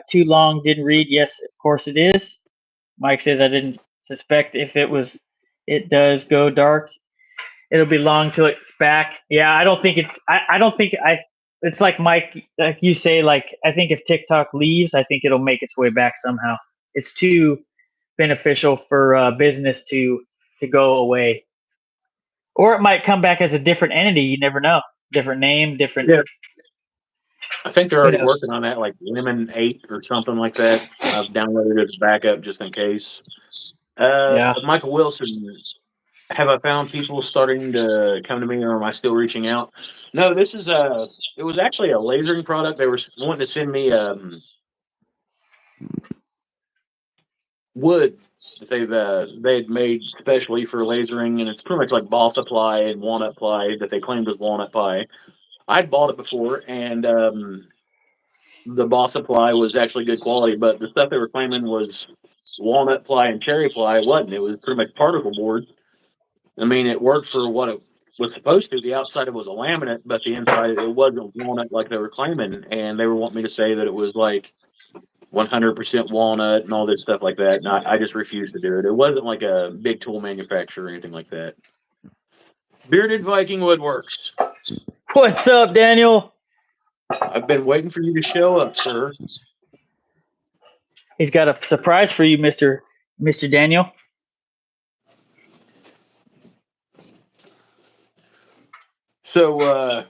too long, didn't read. Yes, of course it is. Mike says I didn't suspect if it does go dark, it'll be long till it's back. Yeah, I don't think it's like Mike, like you say, like I think if TikTok leaves, I think it'll make its way back somehow. It's too beneficial for business to go away. Or it might come back as a different entity. You never know. Different name, different. Yeah. I think they're already working on that, like Lemon 8 or something like that. I've downloaded it as backup just in case. Yeah. Michael Wilson, have I found people starting to come to me, or am I still reaching out? No, this is it was actually a lasering product. They were wanting to send me wood that they had made specially for lasering, and it's pretty much like balsa ply and walnut ply that they claimed was walnut ply. I'd bought it before, and the balsa ply was actually good quality, but the stuff they were claiming was walnut ply and cherry ply. It wasn't. It was pretty much particle board. I mean, it worked for what it was supposed to. The outside it was a laminate, but the inside it wasn't walnut like they were claiming, and they were wanting me to say that it was like 100% walnut and all this stuff like that. And I just refused to do it. It wasn't like a big tool manufacturer or anything like that. Bearded Viking Woodworks. What's up, Daniel? I've been waiting for you to show up, sir. He's got a surprise for you, Mr. Daniel. So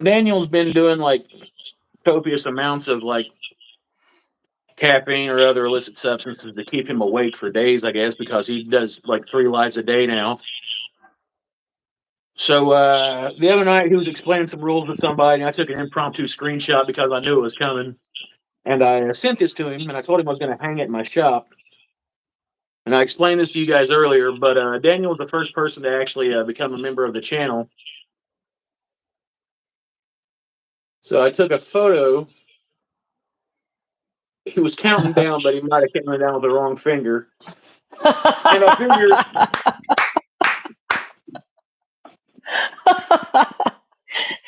Daniel's been doing like copious amounts of like caffeine or other illicit substances to keep him awake for days, I guess, because he does like 3 lives a day now. So the other night he was explaining some rules to somebody, and I took an impromptu screenshot because I knew it was coming. And I sent this to him, and I told him I was going to hang it in my shop. And I explained this to you guys earlier, but Daniel was the first person to actually become a member of the channel. So I took a photo. He was counting down, but he might have counted down with the wrong finger. And I figured...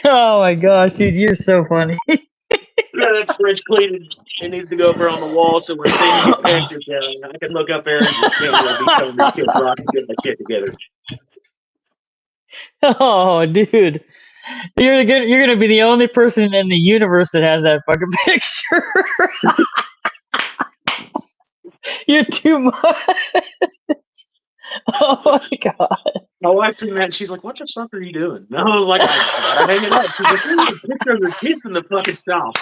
Oh my gosh, dude, you're so funny. That's French cleated. It needs to go up there on the wall so when things get hectic, I can look up there and just be telling me kids rock and get my shit together. Oh, dude, you're gonna be the only person in the universe that has that fucking picture. You're too much. Oh my god. My wife's in that, and she's like, "What the fuck are you doing?" And I was like, I gotta hang it up." She's like, "There's a picture of your kids in the fucking shop."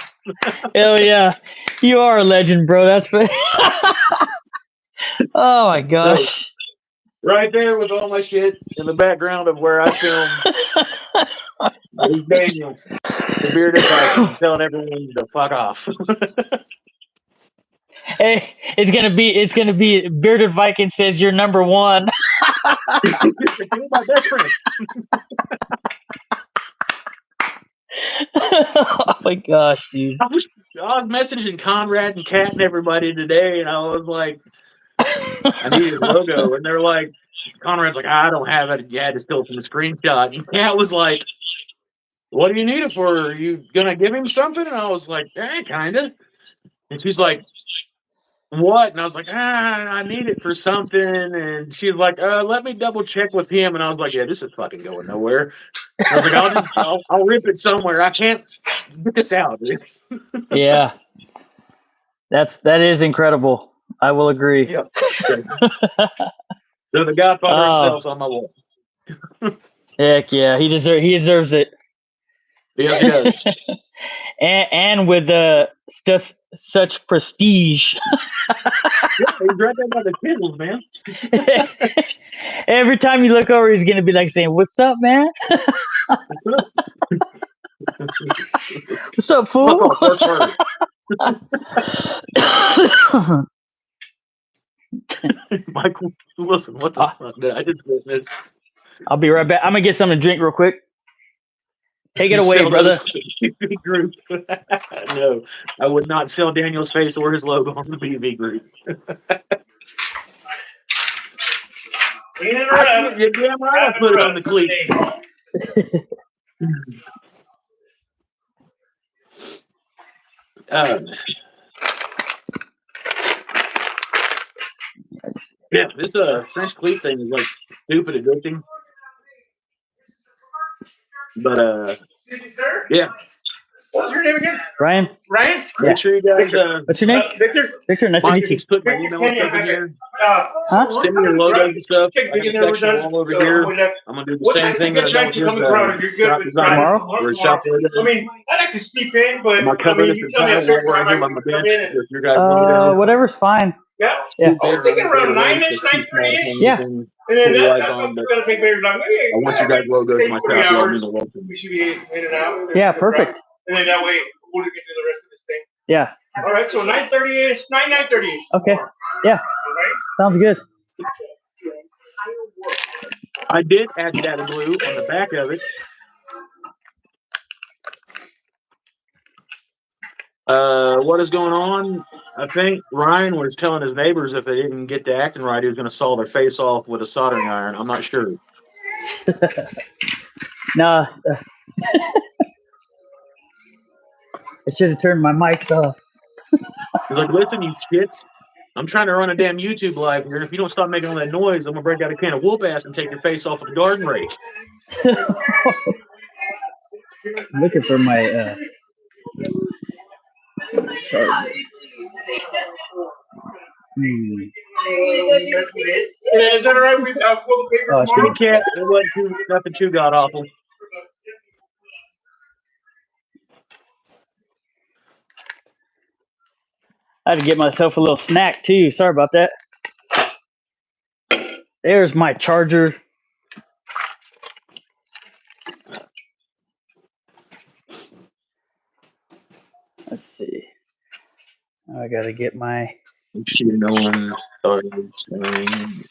Hell yeah, you are a legend, bro. That's oh my gosh. Right there with all my shit in the background of where I film. There's Daniel, the bearded Viking, telling everyone to fuck off. Hey, it's gonna be bearded Viking says you're number one. It's like, you're my best friend. Oh my gosh, dude. I was messaging Conrad and Kat and everybody today, and I was like, I need a logo, and they're like, Conrad's like, I don't have it. You had to steal it from the screenshot. And Kat was like, what do you need it for? Are you gonna give him something? And I was like, kinda. And she's like, what? And I was like, I need it for something. And she's like, let me double check with him. And I was like, yeah, this is fucking going nowhere. I was like, I'll rip it somewhere. I can't get this out. Yeah, that is incredible. I will agree. Yeah. So the Godfather himself's on my wall. Heck yeah, he deserves it. Yes, he does. and with such prestige. Yeah, he's right there by the tables, man. Every time you look over, he's gonna be like saying, "What's up, man? What's up, fool?" Michael, listen, what the fuck did I just witness? I'll be right back. I'm gonna get something to drink real quick. Take it away, brother. Group. No, I would not sell Daniel's face or his logo on the BV group. You're damn right I put it on the cleat. Yeah, this French cleat thing is like stupid addicting. But yeah. What's your name again? Ryan. Ryan? Make sure you guys. What's your name? Victor. Victor, nice to meet you. Just put my email and stuff in here. Huh? Send me your logos and stuff. I got a section all over here. I'm gonna do the same thing that I've done with your shop design Tomorrow? or shop logo. I mean, I'd like to sleep in, but My cover this entire wall where I do my bench. If your guys whatever's fine. Yeah. Yeah. I was thinking around 9-ish, 9:30-ish. Yeah. And then that's what's going to take maybe like, I want you guys logos in my shop. Y'all need the logo. We should be in and out. Yeah, perfect. And then that way, we'll get to the rest of this thing. Yeah. All right, so 9:30-ish, 9:30-ish. Okay. Yeah. Sounds good. I did add data blue on the back of it. What is going on? I think Ryan was telling his neighbors if they didn't get to acting right, he was going to saw their face off with a soldering iron. I'm not sure. Nah. I should have turned my mics off. He's like, listen, you shits. I'm trying to run a damn YouTube live here. If you don't stop making all that noise, I'm going to break out a can of whoop ass and take your face off with a garden rake. I'm looking for my chart. Is that all right? We pull the paper tomorrow? Cat, it wasn't nothing too god awful. I had to get myself a little snack too. Sorry about that. There's my charger. Let's see. I gotta get my. Make sure no one started saying.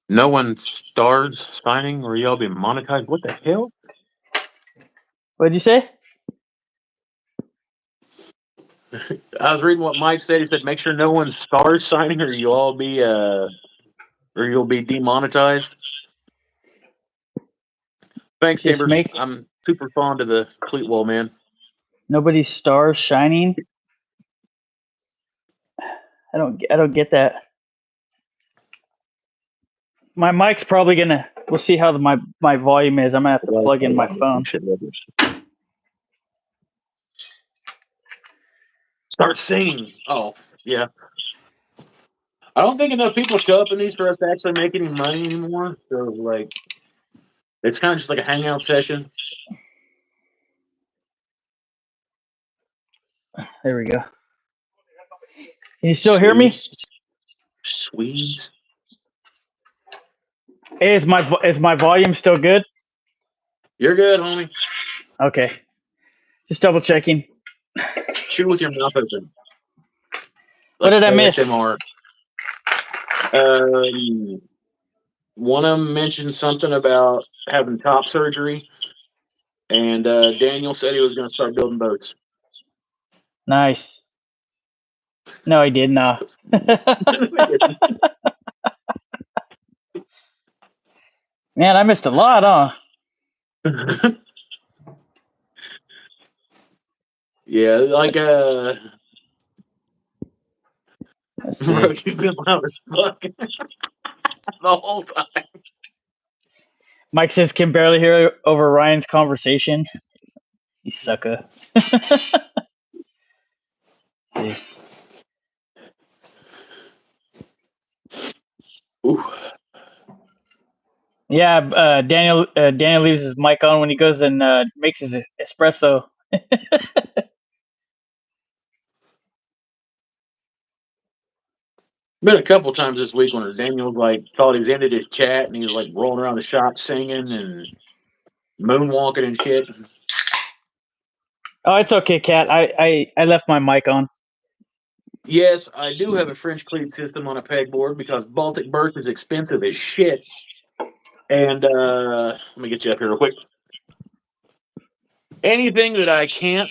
No one stars signing or y'all be monetized. What the hell? What'd you say? I was reading what Mike said. He said, "Make sure no one stars signing, or you'll be demonetized." Thanks, Timber. I'm super fond of the cleat wall, man. Nobody's stars shining. I don't get that. My mic's probably gonna. We'll see how my volume is. I'm gonna have to plug in my phone. Start singing. Oh, yeah. I don't think enough people show up in these for us to actually make any money anymore. So, like, it's kind of just like a hangout session. There we go. Can you still hear me? Swedes. Hey, is my volume still good? You're good, homie. Okay. Just double checking. Chew with your mouth open. What did I miss? ASMR. One of them mentioned something about having top surgery, and Daniel said he was going to start building boats. Nice. No, he did not. Man, I missed a lot, huh? Yeah, like Let's bro, see. you've been loud as fuck the whole time. Mike says can barely hear over Ryan's conversation. You sucker. See. Ooh. Yeah, Daniel leaves his mic on when he goes and makes his espresso. Been a couple times this week when Daniel like thought he's ended his chat and he was like rolling around the shop singing and moonwalking and shit. Oh, it's okay, Kat. I left my mic on. Yes, I do have a French cleat system on a pegboard because Baltic birch is expensive as shit. And let me get you up here real quick. Anything that I can't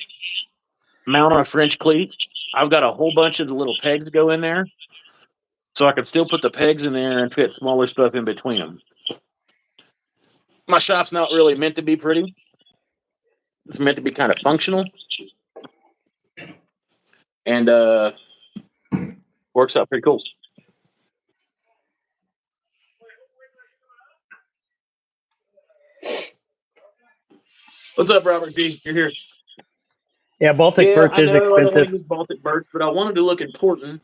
mount on a French cleat, I've got a whole bunch of the little pegs to go in there. So I can still put the pegs in there and fit smaller stuff in between them. My shop's not really meant to be pretty. It's meant to be kind of functional. And works out pretty cool. What's up, Robert G? You're here. Yeah, Baltic birch is I know I don't want expensive. to use Baltic birch, but I wanted to look important.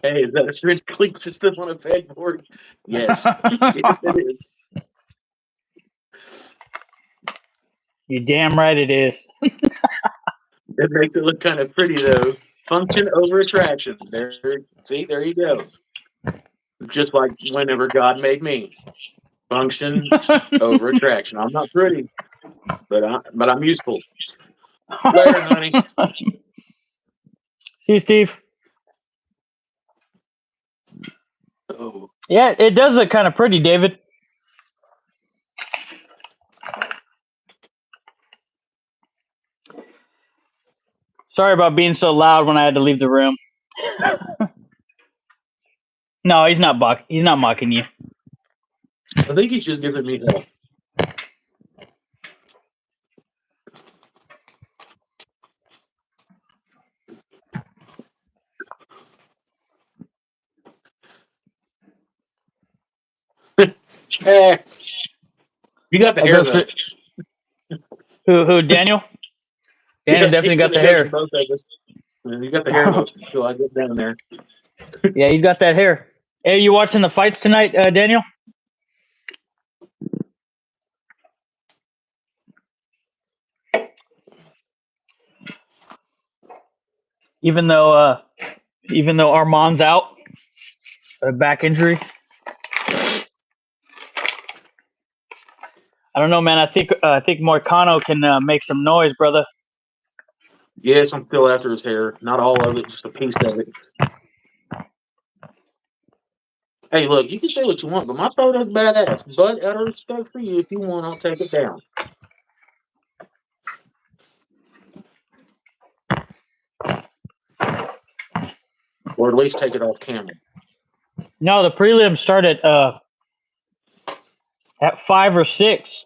Hey, is that a French cleat system on a pegboard? Yes. Yes, it is. You damn right it is. It makes it look kind of pretty, though. Function over attraction. There you go. Just like whenever God made me. Function over attraction. I'm not pretty, but I'm useful. Later, honey. See you, Steve. Oh. Yeah, it does look kind of pretty, David. Sorry about being so loud when I had to leave the room. No, he's not mocking you. I think he's just giving me hell. You got the hair, though. Who, Daniel? Daniel definitely got the hair. Both of us. You got the hair, though, until I get down there. Yeah, he's got that hair. Hey, you watching the fights tonight, Daniel? Even though Armand's out, a back injury. I don't know, man. I think Moicano can make some noise, brother. Yes, I'm still after his hair. Not all of it, just a piece of it. Hey, look, you can say what you want, but my photo's badass. But out of respect for you, if you want, I'll take it down. Or at least take it off camera. No, the prelims start at 5 or 6.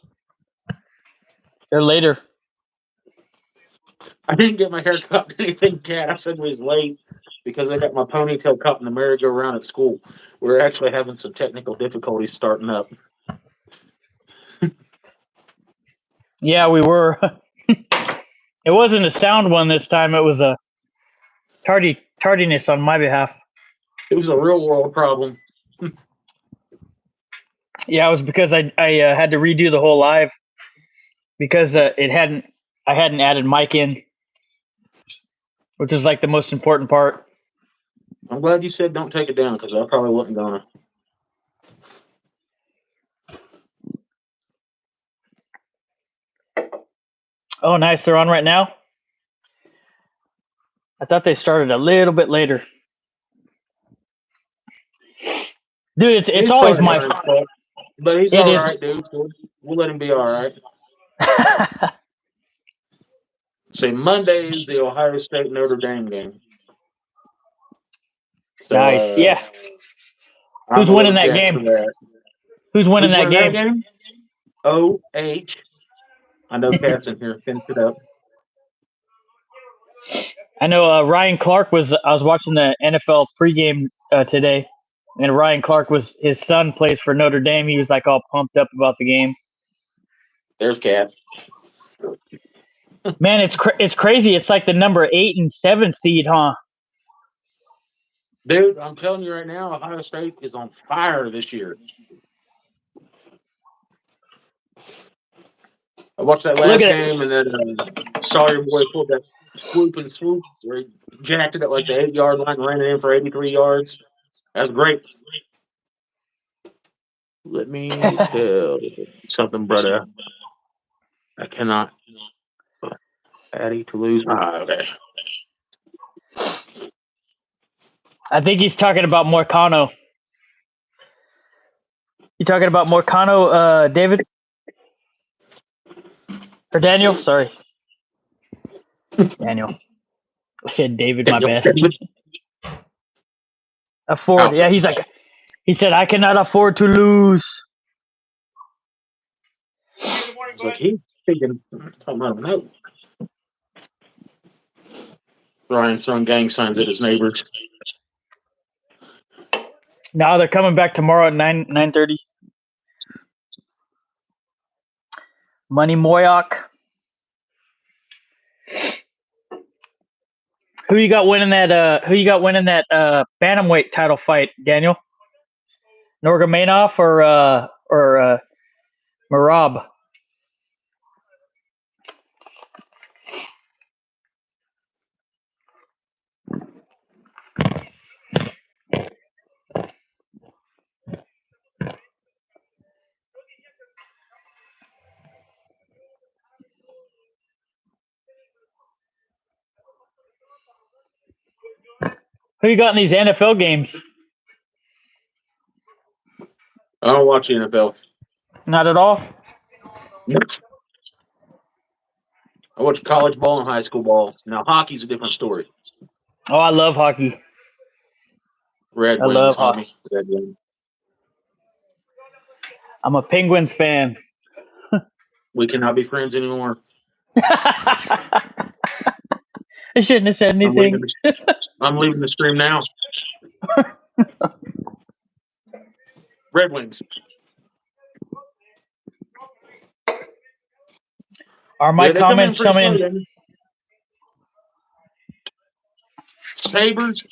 They're later. I didn't get my hair cut anything, Cat. I said it was late because I got my ponytail cut in the merry-go-round at school. We're actually having some technical difficulties starting up. Yeah, we were. It wasn't a sound one this time. It was a tardiness on my behalf. It was a real-world problem. Yeah, it was because I had to redo the whole live because I hadn't added mic in, which is like the most important part. I'm glad you said don't take it down because I probably wasn't gonna. Oh, nice. They're on right now? I thought they started a little bit later. Dude, it's always my fault. But he's It all is. right, dude. So we'll let him be all right. Say Monday is the Ohio State Notre Dame game. So, nice. Yeah. I'm Who's winning that game? Who's winning that game? OH. I know Cat's in here. Finish it up. I know Ryan Clark was. I was watching the NFL pregame today, and Ryan Clark was. His son plays for Notre Dame. He was like all pumped up about the game. There's Cat. Man, it's crazy. It's like the number 8 and 7 seed, huh? Dude, I'm telling you right now, Ohio State is on fire this year. I watched that last game and then saw your boy pull that swoop where he jacked it at like the 8-yard line and ran it in for 83 yards. That's great. Let me tell you something, brother. I cannot. Patty to lose. Okay. I think he's talking about Morcano. You talking about Morcano, David? Or Daniel? Sorry. Daniel. I said David, my bad. Afford. Yeah, he said, I cannot afford to lose. It's like he's thinking something I don't know. Ryan's throwing gang signs at his neighbors. No, they're coming back tomorrow at 9:30. Money Moyoc. Who you got winning that bantamweight title fight, Daniel? Nurmagomedov or Merab? Who you got in these NFL games? I don't watch the NFL. Not at all? I watch college ball and high school ball. Now, hockey's a different story. Oh, I love hockey. Red Wings, homie. Red Wings. I'm a Penguins fan. We cannot be friends anymore. I shouldn't have said anything. I'm leaving the stream now. Red Wings. Are my comments coming in? Sabres.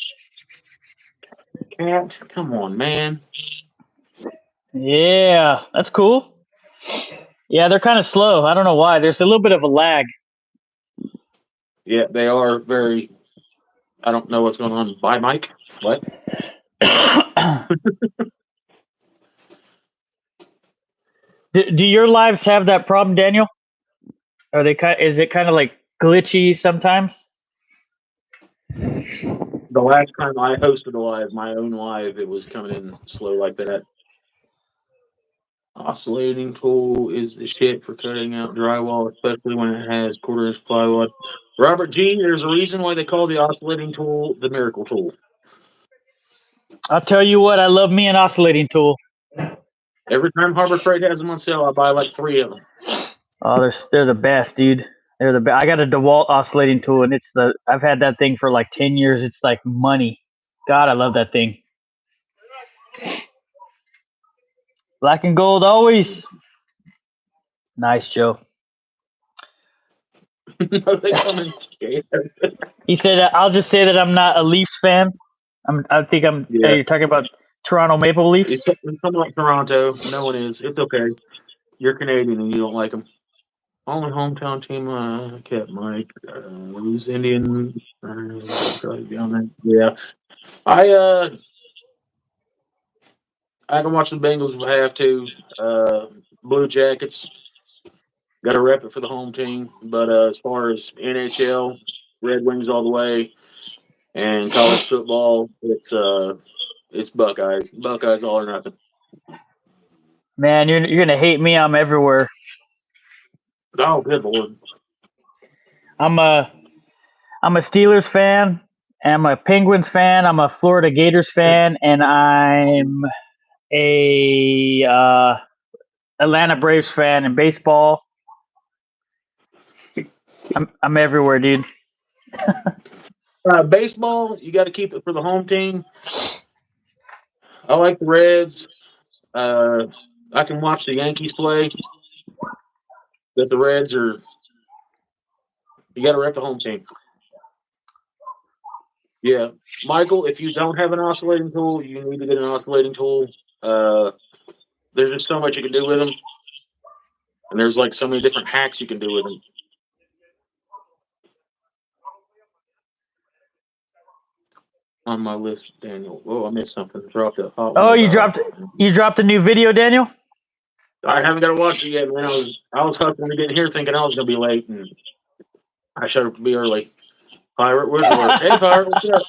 Cat, come on, man. Yeah, that's cool. Yeah, they're kind of slow. I don't know why. There's a little bit of a lag. Yeah, they are very. I don't know what's going on. Bye, Mike. What? Do your lives have that problem, Daniel? Are they? Is it kind of like glitchy sometimes? The last time I hosted a live, my own live, it was coming in slow like that. Oscillating tool is the shit for cutting out drywall, especially when it has quarter-inch plywood. Robert G., there's a reason why they call the oscillating tool the miracle tool. I'll tell you what, I love me an oscillating tool. Every time Harbor Freight has them on sale, I buy like 3 of them. Oh, they're the best, dude. They're the I got a DeWalt oscillating tool, and I've had that thing for like 10 years. It's like money. God, I love that thing. Black and gold always. Nice, Joe. They come in. He said, "I'll just say that I'm not a Leafs fan. I think I'm. Yeah. You're talking about Toronto Maple Leafs." It's something like Toronto. No one is. It's okay. You're Canadian and you don't like them. Only hometown team kept Mike. Who's Indian? Down there. Yeah. I can watch the Bengals if I have to. Blue Jackets. Got to rep it for the home team. But as far as NHL, Red Wings all the way, and college football, it's Buckeyes. Buckeyes all or nothing. Man, you're gonna hate me. I'm everywhere. Oh, good Lord. I'm a Steelers fan. I'm a Penguins fan. I'm a Florida Gators fan, and I'm a Atlanta Braves fan in baseball. I'm everywhere, dude. Baseball, you got to keep it for the home team. I like the Reds. I can watch the Yankees play. But the Reds are, you got to rep the home team. Yeah. Michael, if you don't have an oscillating tool, you need to get an oscillating tool. There's just so much you can do with them. And there's like so many different hacks you can do with them. On my list, Daniel. Oh, I missed something. Dropped a hot. Oh, you dropped a new video, Daniel? I haven't got to watch it yet, man. I was hustling to get in here thinking I was going to be late, and I showed up to be early. Pirate Woodwork. Hey, Pirate, what's up?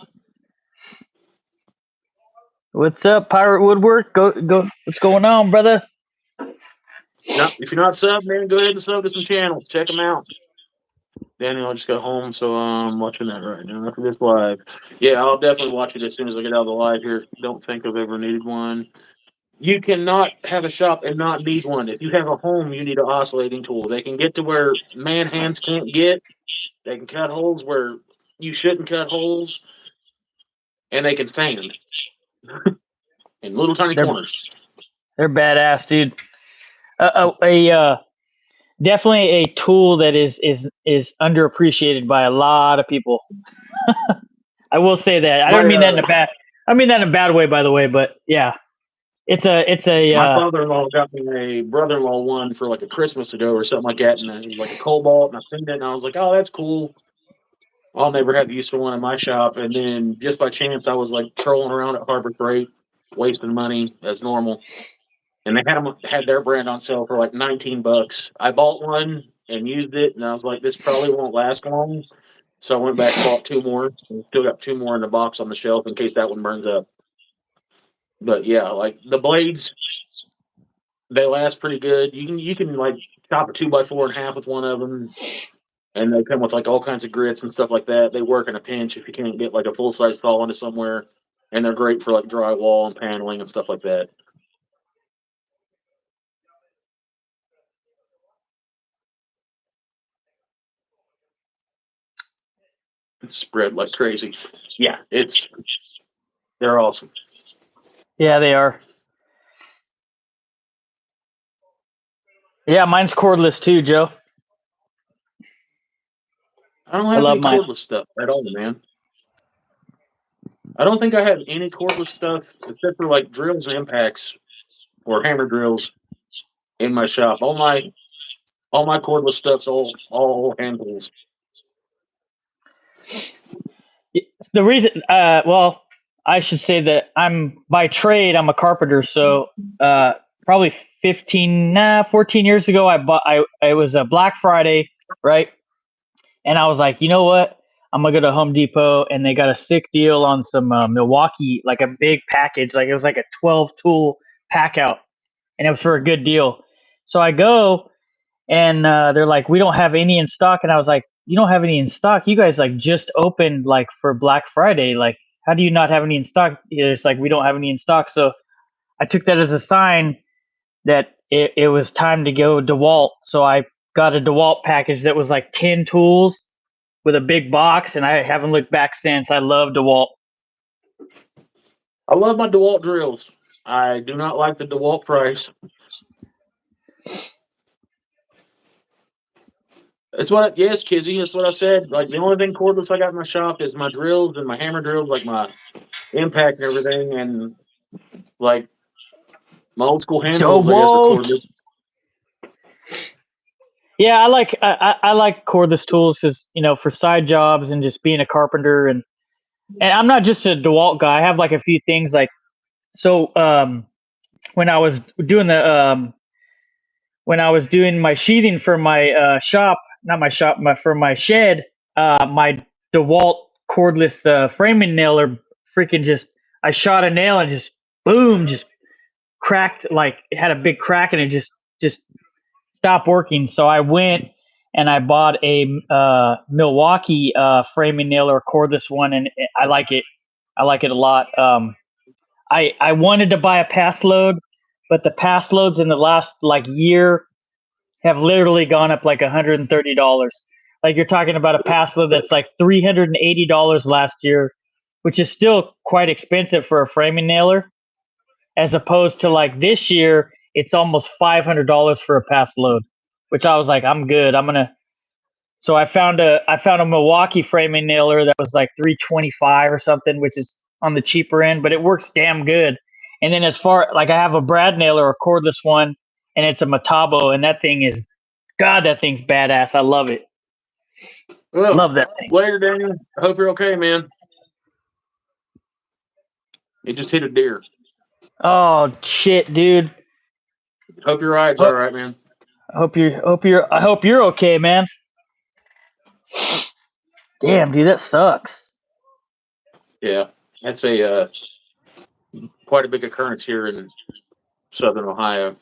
What's up, Pirate Woodwork? Go. What's going on, brother? No, if you're not subbed, man, go ahead and sub to some channels. Check them out. Daniel, I just got home, so I'm watching that right now after this live. Yeah, I'll definitely watch it as soon as I get out of the live here. Don't think I've ever needed one. You cannot have a shop and not need one. If you have a home, you need an oscillating tool. They can get to where man hands can't get. They can cut holes where you shouldn't cut holes. And they can sand in little tiny corners. They're badass, dude. Definitely a tool that is underappreciated by a lot of people. I will say that. I don't mean that in a bad. I mean that in a bad way, by the way. But yeah, it's a. My father-in-law got me a brother-in-law one for like a Christmas ago or something like that, and it was like a cobalt, and I seen it, and I was like, "Oh, that's cool." I'll never have use for one in my shop. And then just by chance, I was like trolling around at Harbor Freight, wasting money as normal. And they had their brand on sale for like $19. I bought one and used it, and I was like, this probably won't last long. So I went back and bought two more, and still got two more in the box on the shelf in case that one burns up. But yeah, like the blades, they last pretty good. You can like chop a 2x4 in half with one of them, and they come with like all kinds of grits and stuff like that. They work in a pinch if you can't get like a full size saw into somewhere, and they're great for like drywall and paneling and stuff like that. It's spread like crazy. Yeah, they're awesome. Yeah, they are. Yeah, mine's cordless too, Joe. I don't have any cordless stuff at all, man. I don't think I have any cordless stuff except for like drills and impacts or hammer drills in my shop. All my cordless stuff's all hand tools. The reason, well, I should say that by trade, I'm a carpenter. So probably 14 years ago, it was a Black Friday, right? And I was like, you know what? I'm gonna go to Home Depot, and they got a sick deal on some Milwaukee, like a big package, like it was like a 12 tool pack out, and it was for a good deal. So I go, and they're like, we don't have any in stock, and I was like, you don't have any in stock? You guys like just opened like for Black Friday, like how do you not have any in stock? It's like we don't have any in stock. So I took that as a sign that it was time to go DeWalt. So I got a DeWalt package that was like 10 tools with a big box, and I haven't looked back since. I love DeWalt. I love my DeWalt drills. I do not like the DeWalt price. That's what, yes, Kizzy, that's what I said. Like, the only thing cordless I got in my shop is my drills and my hammer drills, like my impact and everything, and like my old school hand tools, I guess, are DeWalt. cordless. Yeah, I like cordless tools because, you know, for side jobs and just being a carpenter, and I'm not just a DeWalt guy. I have like a few things like, so when I was doing my sheathing for my shop, not my shop, for my shed, my DeWalt cordless framing nailer freaking just, I shot a nail and just boom, just cracked, like it had a big crack, and it just stopped working. So I went and I bought a Milwaukee framing nailer, cordless one, and I like it. I like it a lot. I wanted to buy a pass load, but the pass loads in the last like year have literally gone up like $130. Like, you're talking about a pass load that's like $380 last year, which is still quite expensive for a framing nailer, as opposed to like this year, it's almost $500 for a pass load, which I was like, I'm good. So I found a Milwaukee framing nailer that was like $325 or something, which is on the cheaper end, but it works damn good. And then, as far like, I have a brad nailer, a cordless one, and it's a Metabo, and that thing's badass. I love it. Well, love that thing. Later, Daniel. I hope you're okay, man. It just hit a deer. Oh shit, dude. Hope your ride's all right, man. I hope you're okay, man. Damn, dude, that sucks. Yeah, that's a quite a big occurrence here in Southern Ohio.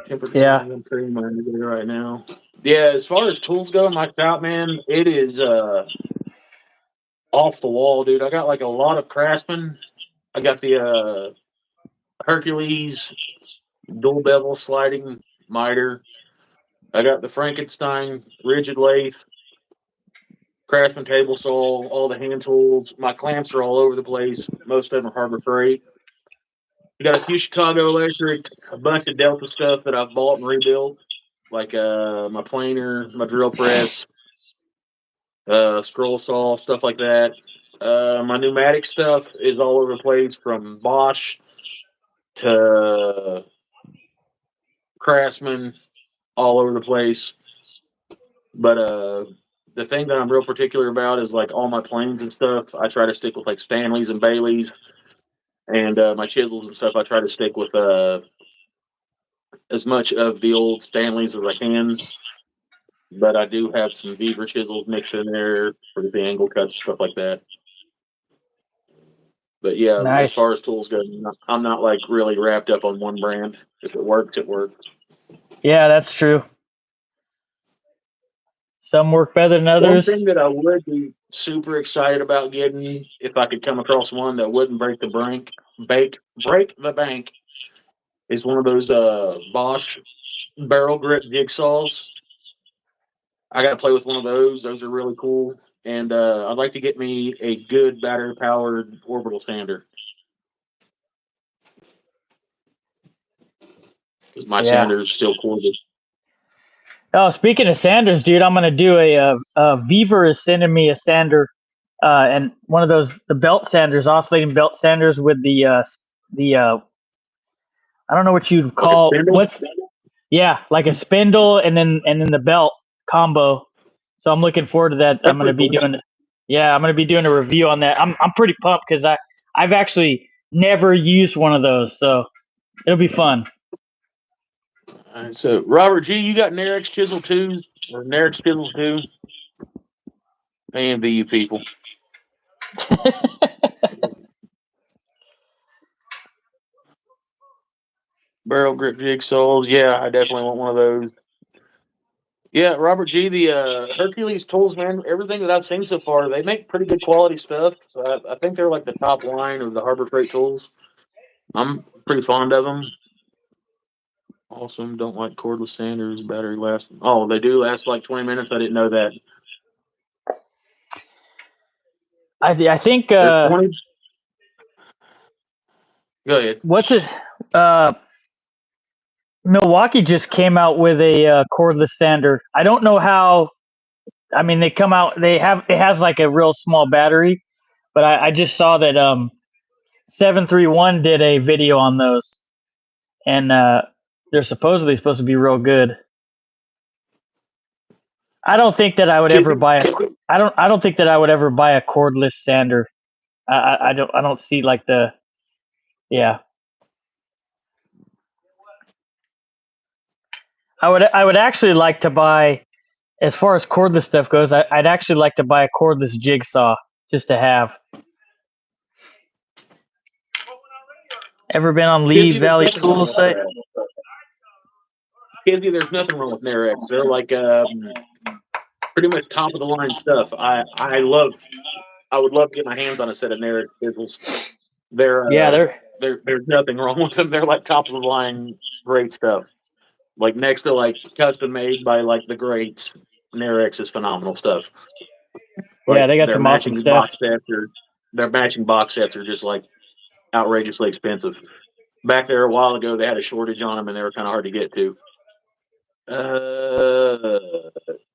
Temperatures I'm pretty minded right now. Yeah, as far as tools go in my shop, man, it is off the wall, dude. I got like a lot of Craftsman. I got the Hercules dual bevel sliding miter. I got the Frankenstein rigid lathe, Craftsman table saw, all the hand tools. My clamps are all over the place. Most of them are Harbor Freight. We got a few Chicago Electric, a bunch of Delta stuff that I've bought and rebuilt, like my planer, my drill press, scroll saw, stuff like that. My pneumatic stuff is all over the place, from Bosch to Craftsman, all over the place. But the thing that I'm real particular about is like all my planes and stuff. I try to stick with like Stanleys and Baileys, and my chisels and stuff. I try to stick with as much of the old Stanleys as I can. But I do have some Beaver chisels mixed in there for the angle cuts, stuff like that. But yeah, Nice. As far as tools go, I'm not like really wrapped up on one brand. If it works, it works. Yeah, that's true. Some work better than others. One thing that I would be super excited about getting, if I could come across one that wouldn't break the bank, is one of those Bosch barrel grip jigsaws. I got to play with one of those. Those are really cool. And I'd like to get me a good battery-powered orbital sander. Because my sander is still corded. Oh, speaking of sanders, dude, I'm gonna do a Beaver is sending me a sander, and one of those, the belt sanders, oscillating belt sanders with the I don't know what you'd call like a spindle and then the belt combo. So I'm looking forward to that. I'm gonna be doing a review on that. I'm pretty pumped because I've actually never used one of those, so it'll be fun. All right, so Robert G, you got Narex chisel too, or Narex chisels too? And you people. Barrel grip jigsaws. Yeah, I definitely want one of those. Yeah, Robert G, the Hercules tools, man, everything that I've seen so far, they make pretty good quality stuff. I think they're like the top line of the Harbor Freight tools. I'm pretty fond of them. Awesome. Don't like cordless sanders. Battery lasts. Oh, they do last like 20 minutes. I didn't know that. I think 20. Go ahead. what's it? Milwaukee just came out with a cordless sander. I don't know how. I mean, they come out. It has like a real small battery, but I just saw that 731 did a video on those, and they're supposedly supposed to be real good. I don't think that I would ever buy a. I don't think that I would ever buy a cordless sander. I don't see like the. Yeah. I would actually like to buy, as far as cordless stuff goes, I'd actually like to buy a cordless jigsaw just to have. Ever been on Lee Valley Tool site? Kizzy, there's nothing wrong with Narex. They're like pretty much top of the line stuff. I would love to get my hands on a set of Narex chisels. There's nothing wrong with them. They're like top of the line, great stuff. Like next to like custom made by like the greats, Narex is phenomenal stuff. Like, yeah, they got some awesome stuff. Their matching box sets are just like outrageously expensive. Back there a while ago, they had a shortage on them, and they were kind of hard to get to.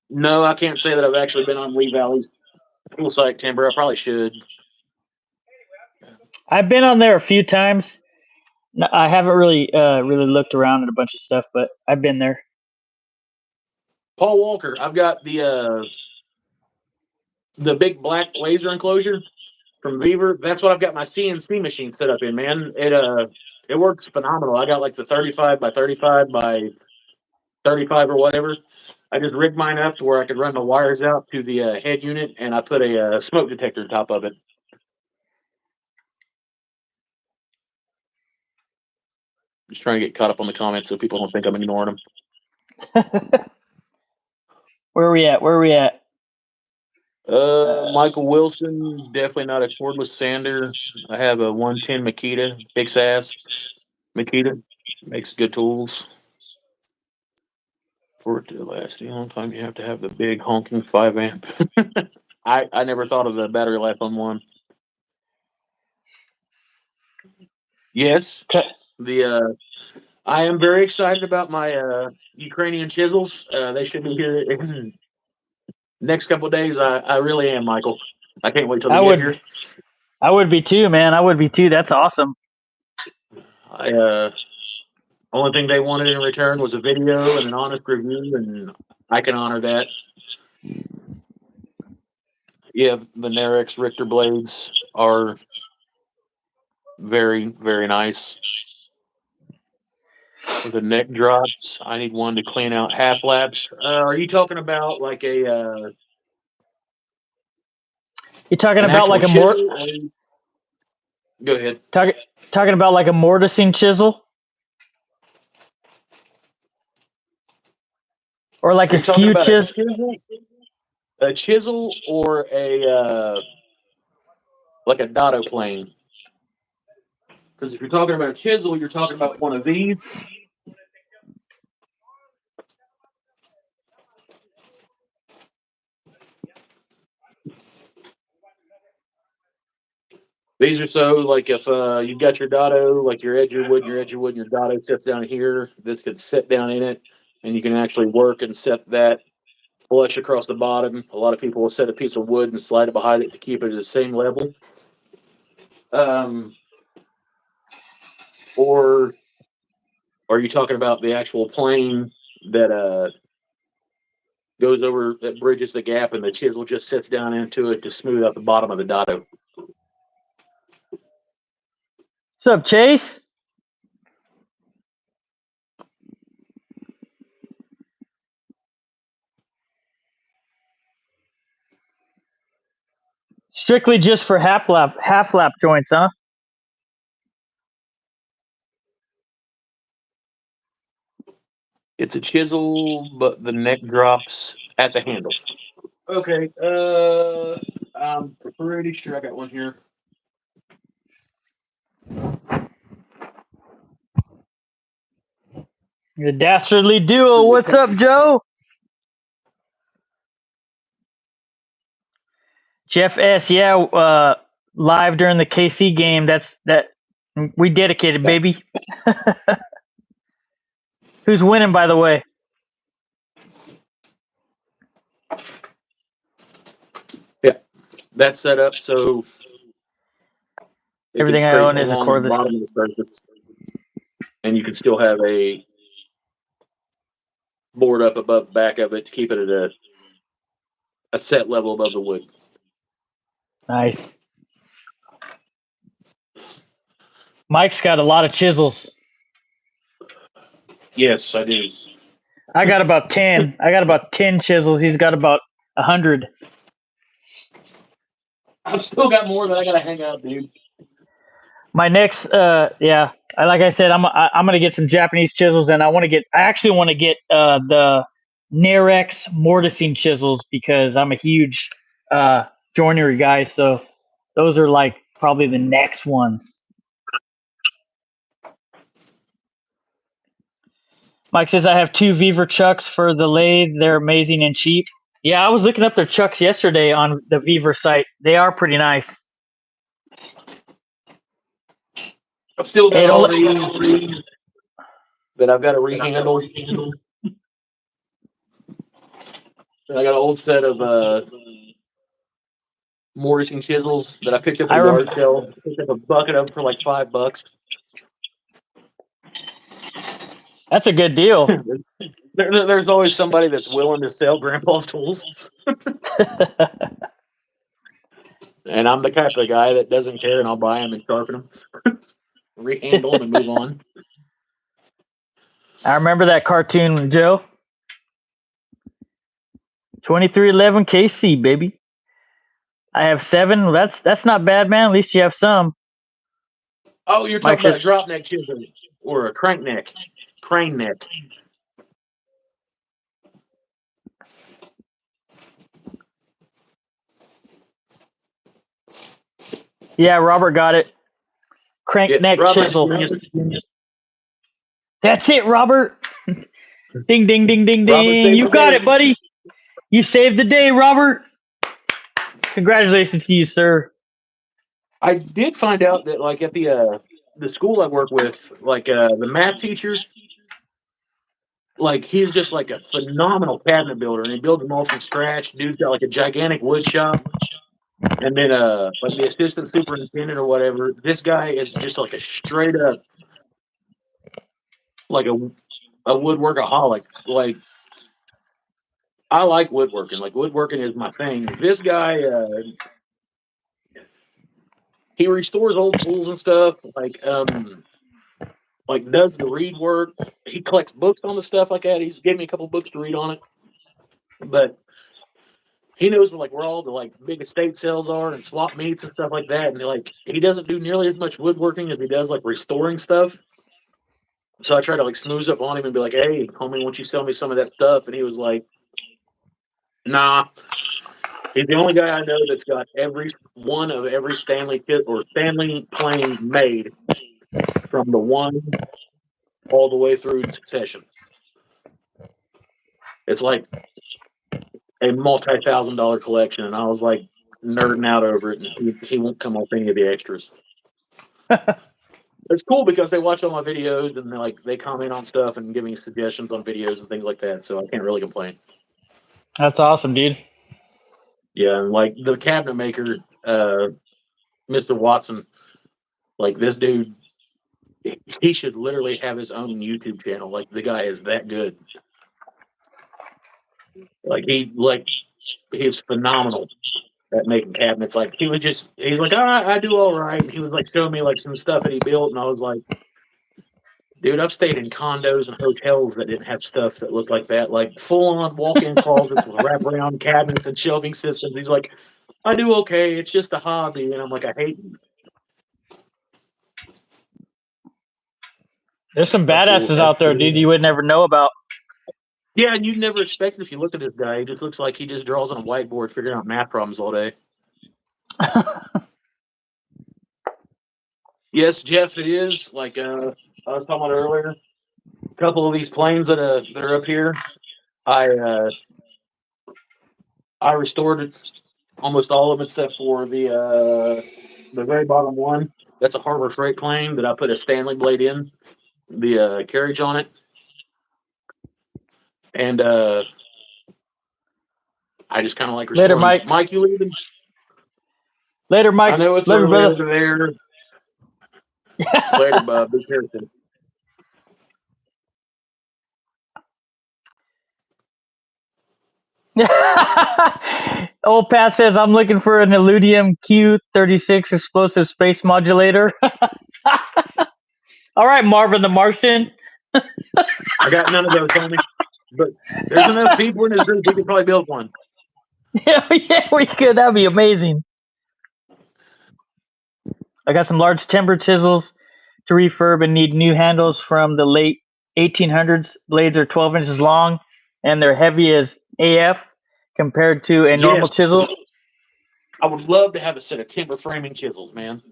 No, I can't say that I've actually been on Lee Valley's tool site, Timber. I probably should. I've been on there a few times. I haven't really looked around at a bunch of stuff, but I've been there. Paul Walker, I've got the big black laser enclosure from Beaver. That's what I've got my CNC machine set up in, man. It works phenomenal. I got like the 35 by 35 by 35 or whatever. I just rigged mine up to where I could run the wires out to the head unit, and I put a smoke detector on top of it. Just trying to get caught up on the comments so people don't think I'm ignoring them. Where are we at? Michael Wilson, definitely not a cordless sander. I have a 110 Makita, big ass Makita. Makes good tools. For it to last a long time, you have to have the big honking 5 amp. I never thought of the battery life on one. Yes, I am very excited about my Ukrainian chisels. They should be here in next couple of days. I really am, Michael. I can't wait till they get here. I would be too, man. I would be too. That's awesome. Only thing they wanted in return was a video and an honest review, and I can honor that. Yeah, the Narex Richter blades are very, very nice. For the neck drops, I need one to clean out half laps. Are you talking about like a? You're talking about like a Go ahead. Talking about like a mortising chisel, or like a skew chisel. A chisel or a like a dado plane. Because if you're talking about a chisel, you're talking about one of these. These are so like if you've got your dado, like your edge of wood, and your dado sets down here. This could sit down in it, and you can actually work and set that flush across the bottom. A lot of people will set a piece of wood and slide it behind it to keep it at the same level. Or are you talking about the actual plane that goes over, that bridges the gap, and the chisel just sits down into it to smooth out the bottom of the dado? What's up, Chase? Strictly just for half lap joints, huh? It's a chisel, but the neck drops at the handle. Okay. I'm pretty sure I got one here. The dastardly duo. What's up, Joe? Jeff S. Yeah, live during the KC game. That we dedicated, baby. Who's winning, by the way? Yeah, that's set up so Everything I own is a along the cordless. bottom of the surface, and you can still have a board up above the back of it to keep it at a set level above the wood. Nice. Mike's got a lot of chisels. Yes, I do. I got about 10. I got about 10 chisels. He's got about 100. I've still got more that I gotta hang out, dude. My next, yeah, like I said, I'm gonna get some Japanese chisels, and I actually want to get the Narex mortising chisels because I'm a huge joinery guy. So those are like probably the next ones. Mike says I have 2 Beaver chucks for the lathe. They're amazing and cheap. Yeah, I was looking up their chucks yesterday on the Beaver site. They are pretty nice. I've still got all these that I've got to rehandle. And I got an old set of mortising chisels that I picked up at a yard sale. I picked up a bucket of them for like $5. That's a good deal. There's always somebody that's willing to sell Grandpa's tools. And I'm the type of guy that doesn't care, and I'll buy them and sharpen them, rehandle them, and move on. I remember that cartoon, Joe. 2311 KC, baby. I have 7. That's not bad, man. At least you have some. Oh, you're talking about a drop neck chisel or a crank neck, crane neck. Yeah, Robert got it. Crank neck chisel. That's it, Robert. Ding, ding, ding, ding, ding. You got it, buddy. You saved the day, Robert. Congratulations to you, sir. I did find out that, like, at the school I work with, like, the math teacher, like, he's just like a phenomenal cabinet builder, and he builds them all from scratch. Dude's got like a gigantic wood shop. And then, like the assistant superintendent or whatever, this guy is just like a straight up, like a woodworkaholic. Like, I like woodworking. Like, woodworking is my thing. This guy, he restores old tools and stuff. Like does the read work. He collects books on the stuff like that. He's gave me a couple books to read on it. But he knows where all the like big estate sales are and swap meets and stuff like that. And like he doesn't do nearly as much woodworking as he does like restoring stuff. So I try to like snooze up on him and be like, "Hey, homie, won't you sell me some of that stuff?" And he was like, "Nah." He's the only guy I know that's got every one of every Stanley kit or Stanley plane made from the one all the way through in succession. It's like a multi-$1,000 collection, and I was like nerding out over it, and he won't come off any of the extras. It's cool because they watch all my videos and they comment on stuff and give me suggestions on videos and things like that, so I can't really complain. That's awesome, dude. Yeah, and like the cabinet maker, Mr. Watson, like this dude, he should literally have his own YouTube channel. Like the guy is that good. He's phenomenal at making cabinets. Like he's like, I do all right. And he was like showing me like some stuff that he built, and I was like, dude, I've stayed in condos and hotels that didn't have stuff that looked like that, like full-on walk-in closets with wraparound cabinets and shelving systems. He's like, I do okay. It's just a hobby, and I'm like, I hate you. There's some badasses out there, dude, you would never know about. Yeah, and you'd never expect it if you look at this guy. He just looks like he just draws on a whiteboard figuring out math problems all day. Yes, Jeff, it is. Like I was talking about earlier, couple of these planes that are up here, I restored it, almost all of them except for the very bottom one. That's a Harbor Freight plane that I put a Stanley blade in the carriage on it, and I just kind of like Later, restoring. Mike. Mike, you leaving? Later, Mike. I know it's Love you, early brother. over there. Later, bub. Be careful. Old Pat says, I'm looking for an Illudium Q36 explosive space modulator. All right, Marvin the Martian. I got none of those, homie. But there's enough people in this group, we could probably build one. Yeah, we could. That'd be amazing. I got some large timber chisels to refurb and need new handles from the late 1800s. Blades are 12 inches long, and they're heavy as AF compared to a normal Yes, chisel. I would love to have a set of timber framing chisels, man.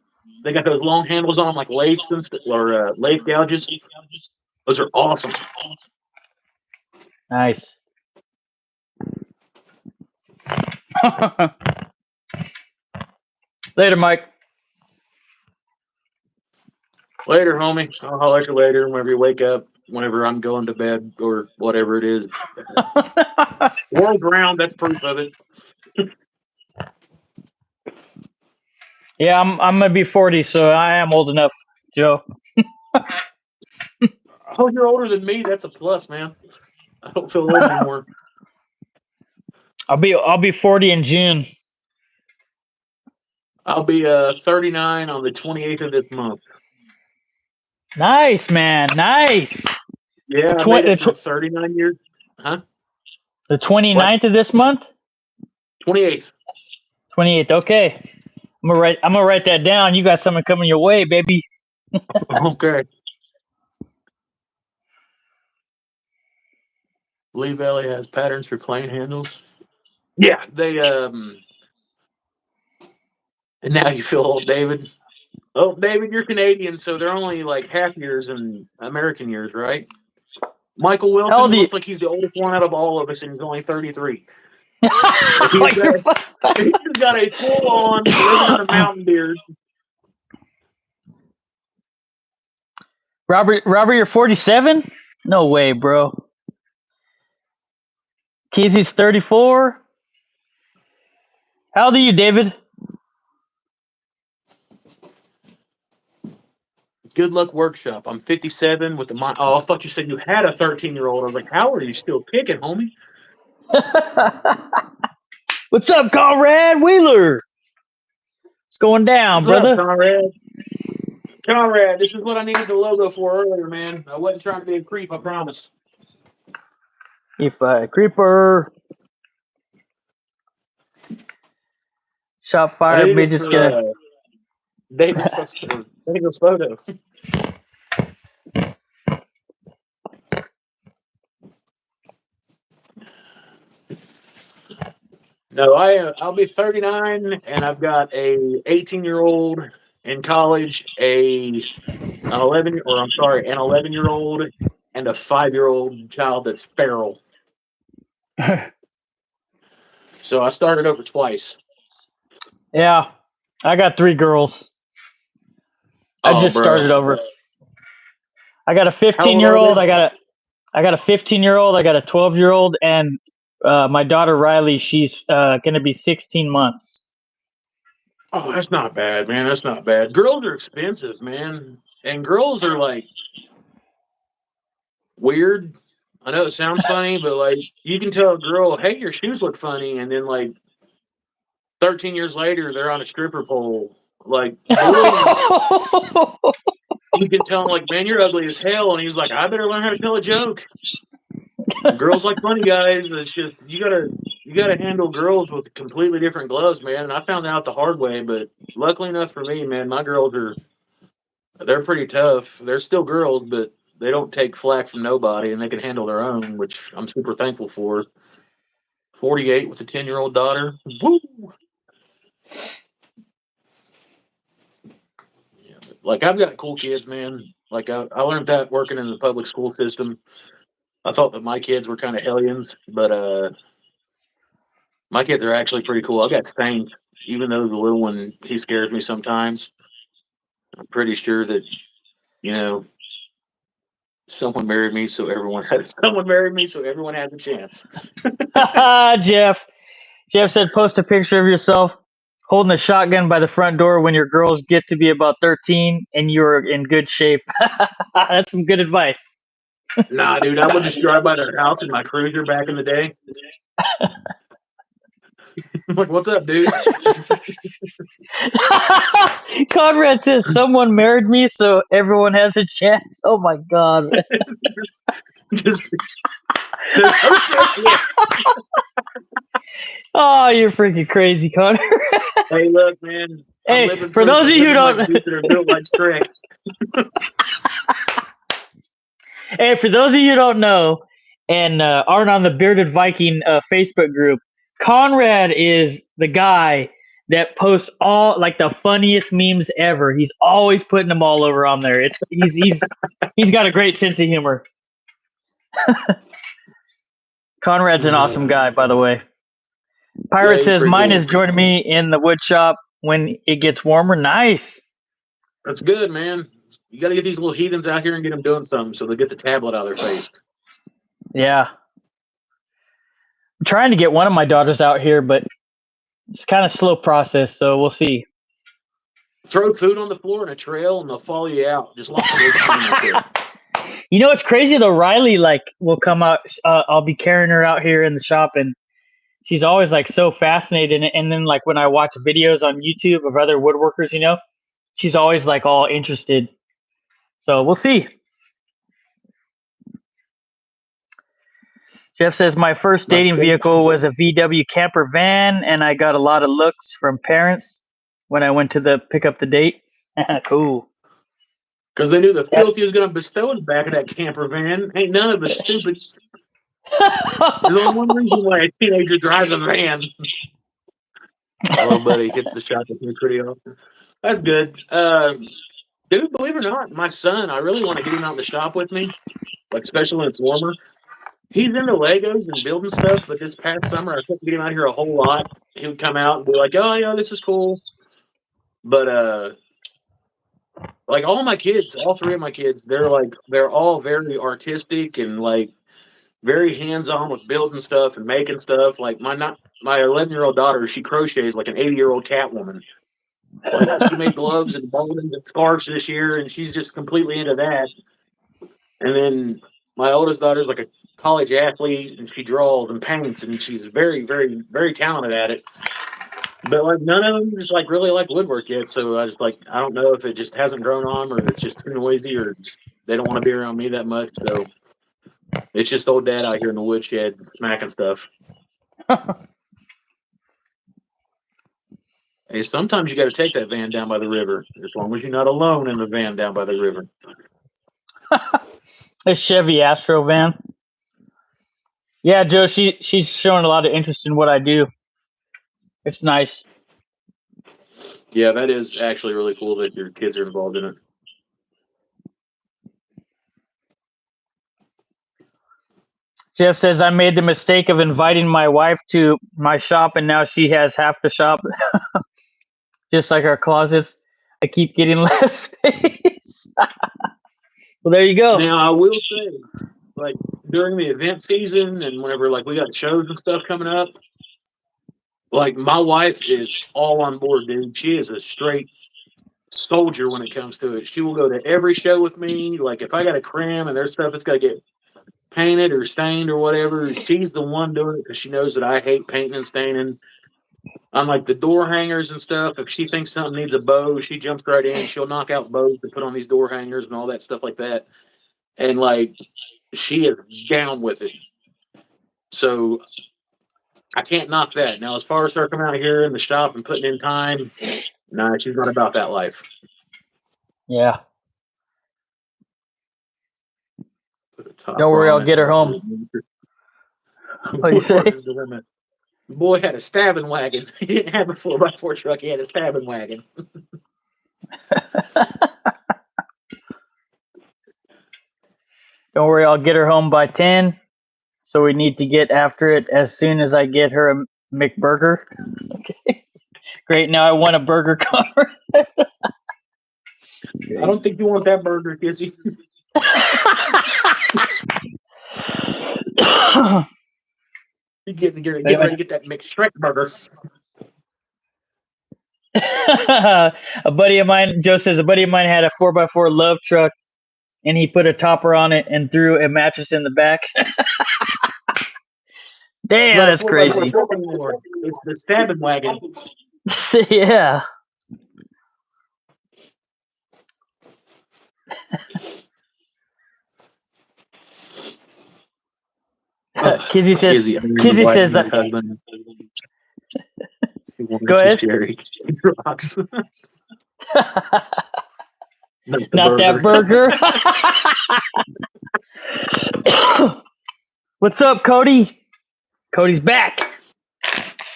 They got those long handles on them, like lathes or lathe gouges. Those are awesome. Nice. Later, Mike. Later, homie. I'll holler at you later whenever you wake up, whenever I'm going to bed or whatever it is. World's round, that's proof of it. Yeah, I'm gonna be 40, so I am old enough, Joe. Oh, you're older than me. That's a plus, man. I don't feel old anymore. I'll be 40 in June. I'll be 39 on the 28th of this month. Nice, man. Nice. Yeah, I made it through 39 years. Huh? The 29th of this month? 28th. 28th. Okay. I'm gonna write that down. You got something coming your way, baby. Okay. Lee Valley has patterns for plane handles. Yeah, they and now you feel old, David. Oh, David, you're Canadian, so they're only like half years in American years, right? Michael How Wilson old are you? looks like he's the oldest one out of all of us, and he's only 33. Oh, He's got a full-on living in a mountain beard. Robert, you're 47? No way, bro. Casey's 34. How old are you, David? Good Luck Workshop. I'm 57 with the mind. Oh, I thought you said you had a 13-year-old. I was like, how are you still kicking, homie? What's up, Conrad Wheeler? What's going down, What's brother? up, Conrad? Conrad, this is what I needed the logo for earlier, man. I wasn't trying to be a creep, I promise. If a creeper. Shot fire, bitches get. David's photo. No, I'll be 39, and I've got a 18-year-old in college, an 11-year-old, and a 5-year-old child that's feral. So I started over twice. Yeah, I got 3 girls. I just started over. I got a 15-year-old. I got a 15-year-old. I got a 12-year-old, and my daughter Riley. She's gonna be 16 months. Oh, that's not bad, man. That's not bad. Girls are expensive, man, and girls are like weird. I know it sounds funny, but like you can tell a girl, "Hey, your shoes look funny," and then like 13 years later, they're on a stripper pole. Like boys, you can tell them like, "Man, you're ugly as hell," and he's like, "I better learn how to tell a joke." Girls like funny guys. It's just you gotta handle girls with completely different gloves, man. And I found out the hard way, but luckily enough for me, man, my girls they're pretty tough. They're still girls, but they don't take flack from nobody, and they can handle their own, which I'm super thankful for. 48 with a 10-year-old daughter. Woo! Yeah, like I've got cool kids, man. Like I learned that working in the public school system. I thought that my kids were kind of hellions, but my kids are actually pretty cool. I got Saint, even though the little one, he scares me sometimes. I'm pretty sure that, you know, someone married me, so everyone had a chance. Jeff said, post a picture of yourself holding a shotgun by the front door when your girls get to be about 13 and you're in good shape. That's some good advice. Nah, dude, I would just drive by their house in my Cruiser back in the day. I'm like, what's up, dude? Conrad says, someone married me, so everyone has a chance. Oh my God. There's hope for us yet. Oh, you're freaking crazy, Connor. Hey, look, man. Hey, for those of you who don't, that are built like Strick. Hey, for those of you who don't know and aren't on the Bearded Viking Facebook group, Conrad is the guy that posts all like the funniest memes ever. He's always putting them all over on there. He's got a great sense of humor. Conrad's an awesome guy, by the way. Pirate says mine is joining me in the wood shop when it gets warmer. Nice. That's good, man. You got to get these little heathens out here and get them doing something so they get the tablet out of their face. Yeah. I'm trying to get one of my daughters out here, but it's kind of slow process, so we'll see. Throw food on the floor in a trail and they'll follow you out. Just lock the door. You know, it's crazy though. Riley will come out. I'll be carrying her out here in the shop, and she's always so fascinated. And then when I watch videos on YouTube of other woodworkers, she's always all interested. So we'll see. Jeff says my first dating vehicle was a VW camper van, and I got a lot of looks from parents when I went to pick up the date. Cool. Because they knew the filthy was going to bestow in the back of that camper van. Ain't none of us stupid. There's only one reason why a teenager drives a van. Oh, buddy, hits the shot with me pretty often. That's good. Dude, believe it or not, my son, I really want to get him out in the shop with me, especially when it's warmer. He's into Legos and building stuff, but this past summer, I couldn't get him out here a whole lot. He would come out and be like, oh, yeah, this is cool. But, all my kids, all three of my kids, they're all very artistic and, very hands-on with building stuff and making stuff. My 11-year-old daughter, she crochets like an 80-year-old Catwoman. She made gloves and buttons and scarves this year, and she's just completely into that. And then my oldest daughter's like a college athlete, and she draws and paints, and she's very, very, very talented at it. But none of them just really like woodwork yet. So I just I don't know if it just hasn't grown on, or it's just too noisy, or they don't want to be around me that much. So it's just old dad out here in the woodshed smacking stuff. Hey, sometimes you got to take that van down by the river, as long as you're not alone in the van down by the river. A Chevy Astro van. Yeah, Joe, she's showing a lot of interest in what I do. It's nice. Yeah, that is actually really cool that your kids are involved in it. Jeff says, I made the mistake of inviting my wife to my shop, and now she has half the shop. Just like our closets. I keep getting less space. Well, there you go. Now, I will say, during the event season and whenever, we got shows and stuff coming up, my wife is all on board, dude. She is a straight soldier when it comes to it. She will go to every show with me. If I got to cram and there's stuff that's got to get painted or stained or whatever, she's the one doing it because she knows that I hate painting and staining. On the door hangers and stuff, if she thinks something needs a bow, she jumps right in. She'll knock out bows to put on these door hangers and all that stuff like that. And she is down with it. So I can't knock that. Now, as far as her coming out here in the shop and putting in time, nah, she's not about that life. Yeah. Don't worry, I'll get her home. What do you say? The boy had a stabbing wagon. He didn't have a 4x4 truck. He had a stabbing wagon. I'll get her home by 10. So we need to get after it as soon as I get her a McBurger. Okay. Great. Now I want a burger car. I don't think you want that burger, Kissy. You get ready to get that McShrek burger. A buddy of mine, Joe says, a buddy of mine had a 4x4 love truck, and he put a topper on it and threw a mattress in the back. Damn, that's crazy. It's the stabbing wagon. Yeah. Kizzy says. Go ahead. Jerry. It rocks. Not that burger. What's up, Cody? Cody's back.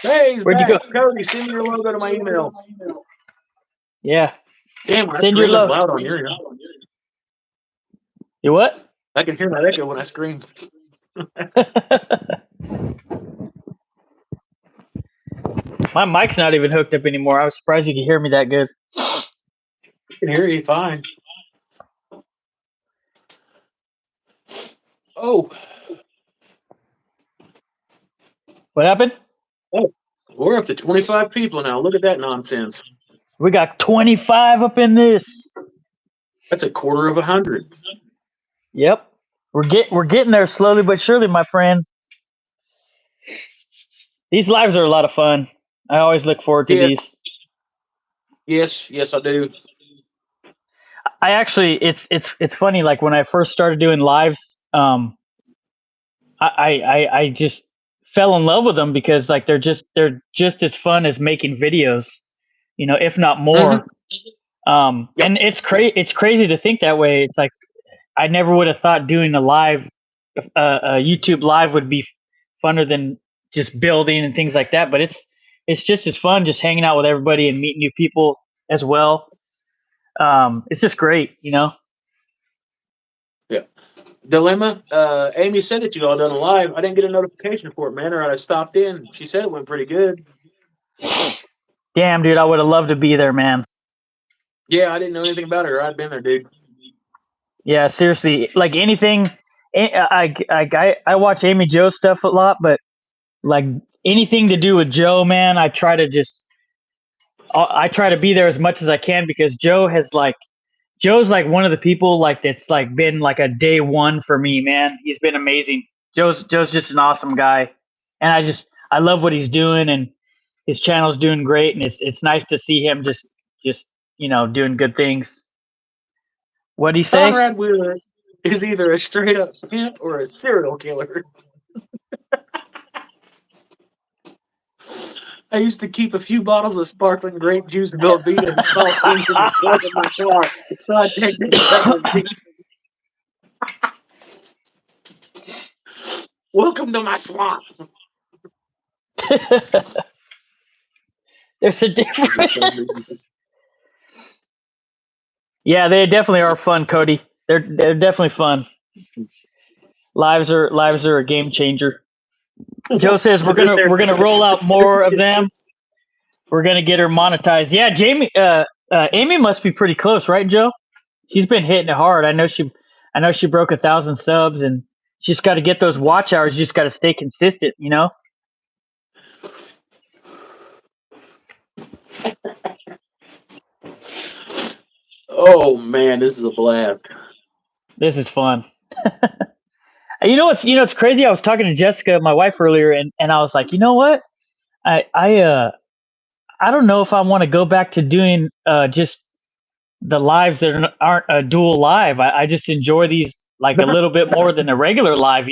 Hey, he's Where'd back. you go? Cody, send me your logo to my email. Yeah. Damn, my Send your scream is logo. loud on your ear. You what? I can hear my echo when I scream. My mic's not even hooked up anymore. I was surprised you could hear me that good. I can hear you fine. Oh. What happened? Oh, we're up to 25 people now. Look at that nonsense. We got 25 up in this. That's a quarter of 100. Yep. We're getting there slowly but surely, my friend. These lives are a lot of fun. I always look forward to these. Yes, I do. I actually, it's funny. Like when I first started doing lives, I just fell in love with them because like they're just as fun as making videos, if not more. Mm-hmm. Yep. And it's crazy to think that way. It's like I never would have thought doing a live, a YouTube live would be funner than just building and things like that. But it's just as fun, just hanging out with everybody and meeting new people as well. It's just great, Yeah. Dilemma. Amy said that you all done a live. I didn't get a notification for it, man, or I stopped in. She said it went pretty good. Damn, dude, I would have loved to be there, man. Yeah, I didn't know anything about it, or I'd been there, dude. Yeah, seriously, like anything. I watch Amy Joe's stuff a lot, but like anything to do with Joe, man, I try to be there as much as I can because Joe's like one of the people like that's like been like a day one for me, man. He's been amazing. Joe's just an awesome guy, and I love what he's doing, and his channel's doing great, and it's nice to see him just doing good things. What'd he say? Conrad Wheeler is either a straight up pimp or a serial killer. I used to keep a few bottles of sparkling grape juice, Velveeta, and saltines in the trunk of my car. So I take Welcome to my swamp. There's a difference. Yeah, they definitely are fun, Cody. They're definitely fun. Lives are a game changer. Joe says we're gonna roll out more of them. We're gonna get her monetized. Yeah, Amy must be pretty close, right, Joe? She's been hitting it hard. I know she broke 1,000 subs, and she's got to get those watch hours. You just got to stay consistent, Oh man, this is a blast. This is fun. It's crazy. I was talking to Jessica, my wife, earlier, and I was like, you know what? I don't know if I want to go back to doing just the lives that aren't a dual live. I just enjoy these like a little bit more than a regular live,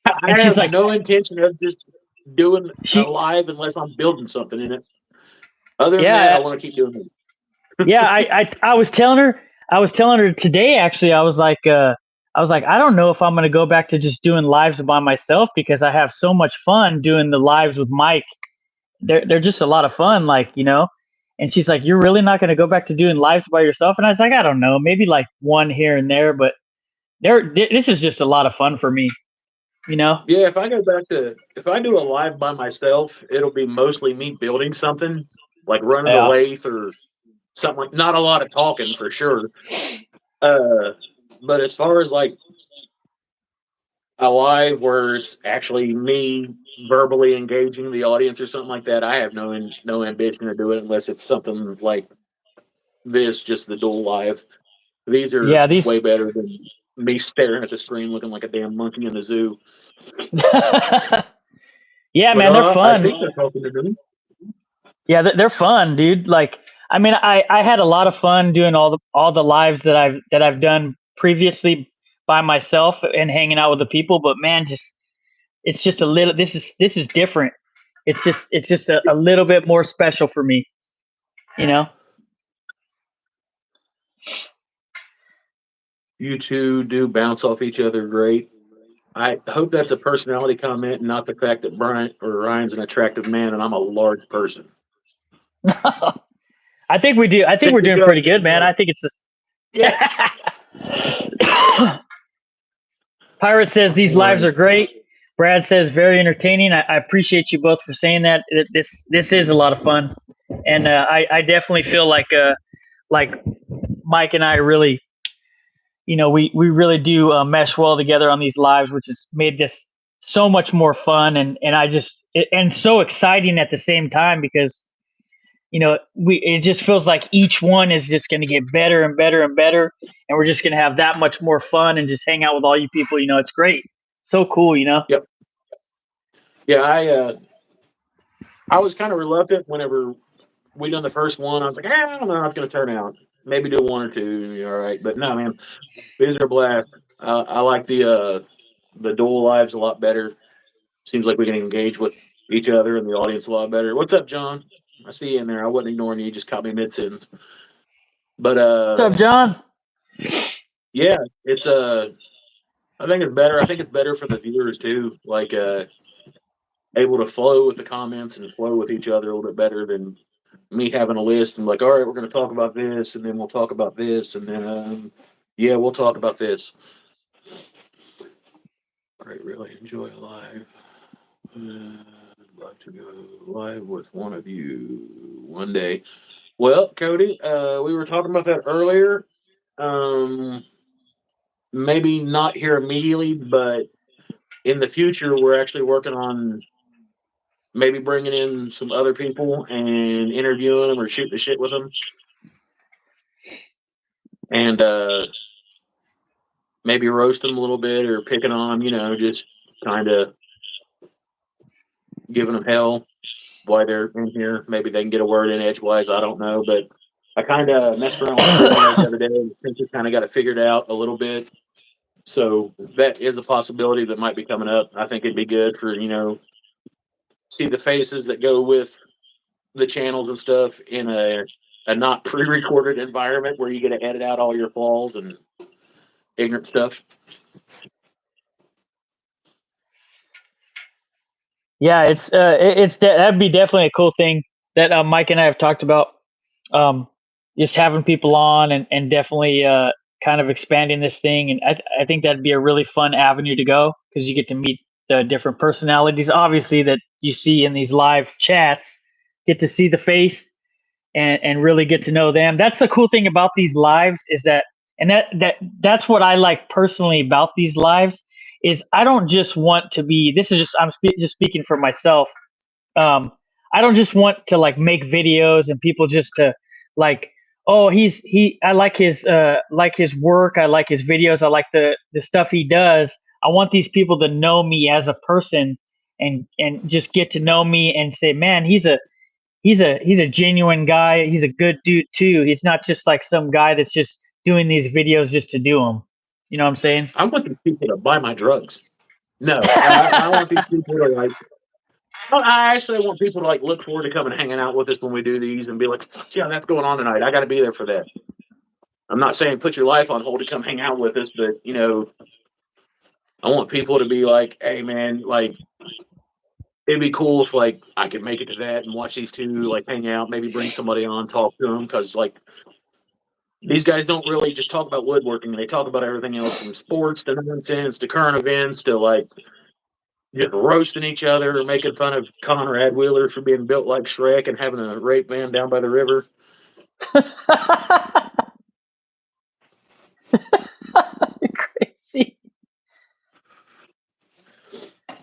I have like, no intention of just doing a live unless I'm building something in it. Other than that, I want to keep doing it. Yeah, I was telling her today, actually. I was like, I don't know if I'm going to go back to just doing lives by myself because I have so much fun doing the lives with Mike. They're just a lot of fun, and she's like, you're really not going to go back to doing lives by yourself? And I was like, I don't know, maybe like one here and there, but This is just a lot of fun for me. You know? Yeah, if I do a live by myself, it'll be mostly me building something, like running a Yeah. lathe or something like. Not a lot of talking for sure. But as far as like a live where it's actually me verbally engaging the audience or something like that, I have no ambition to do it unless it's something like this, just the dual live. These are Yeah, way better than me staring at the screen looking like a damn monkey in the zoo. Yeah, But man, they're I fun. think they're talking to me. Yeah, they're fun, dude. Like, I mean, I had a lot of fun doing all the lives that I've done previously by myself and hanging out with the people. But man, it's just a little. This is different. It's just a little bit more special for me. You know. You two do bounce off each other great. I hope that's a personality comment and not the fact that Brian or Ryan's an attractive man and I'm a large person. I think we do. I think we're doing pretty good, man. I think it's just. Yeah. Pirate says these lives are great. Brad says very entertaining. I appreciate you both for saying that. This is a lot of fun, and I definitely feel like Mike and I really, we really do mesh well together on these lives, which has made this so much more fun and and so exciting at the same time because it just feels like each one is just going to get better and better and better, and we're just going to have that much more fun and just hang out with all you people. It's great, so cool. Yep. Yeah, I was kind of reluctant whenever we done the first one. I was like, I don't know how it's going to turn out. Maybe do one or two, all right. But no, man, these are a blast. I like the dual lives a lot better. Seems like we can engage with each other and the audience a lot better. What's up, John? I see you in there. I wasn't ignoring you. You just caught me mid sentence. But What's up, John? yeah, it's I think it's better. I think it's better for the viewers too. Like able to flow with the comments and flow with each other a little bit better than me having a list and like, all right, we're going to talk about this, and then we'll talk about this, and then yeah, we'll talk about this. All right, really enjoy a live. I'd love to go live with one of you one day. Well, Cody, we were talking about that earlier. Maybe not here immediately, but in the future, we're actually working on maybe bringing in some other people and interviewing them or shooting the shit with them. And maybe roast them a little bit or picking on them, just kind of giving them hell while they're in here. Maybe they can get a word in edgewise. I don't know. But I kind of messed around with StreamYard the other day and think we kind of got it figured out a little bit. So that is a possibility that might be coming up. I think it'd be good for, see the faces that go with the channels and stuff in a not pre-recorded environment where you get to edit out all your flaws and ignorant stuff. Yeah, that'd be definitely a cool thing that Mike and I have talked about. Just having people on and definitely kind of expanding this thing, and I think that'd be a really fun avenue to go because you get to meet the different personalities, obviously that you see in these live chats. Get to see the face and really get to know them. That's the cool thing about these lives is that's what I like personally about these lives is I don't just want to be. This is just just speaking for myself. I don't just want to like make videos and people just to like, oh, I like his work, I like his videos, I like the stuff he does. I want these people to know me as a person and just get to know me and say, man, he's a genuine guy. He's a good dude too. He's not just like some guy that's just doing these videos just to do them. You know what I'm saying? I want these people to buy my drugs. No, I want these people to like. I actually want people to like look forward to coming hanging out with us when we do these and be like, "Fuck yeah, that's going on tonight. I got to be there for that." I'm not saying put your life on hold to come hang out with us, but I want people to be like, "Hey, man, like." It'd be cool if like I could make it to that and watch these two like hang out, maybe bring somebody on, talk to them, because like these guys don't really just talk about woodworking. They talk about everything else, from sports to nonsense to current events to like just roasting each other or making fun of Conrad Wheeler for being built like Shrek and having a rape van down by the river. Crazy.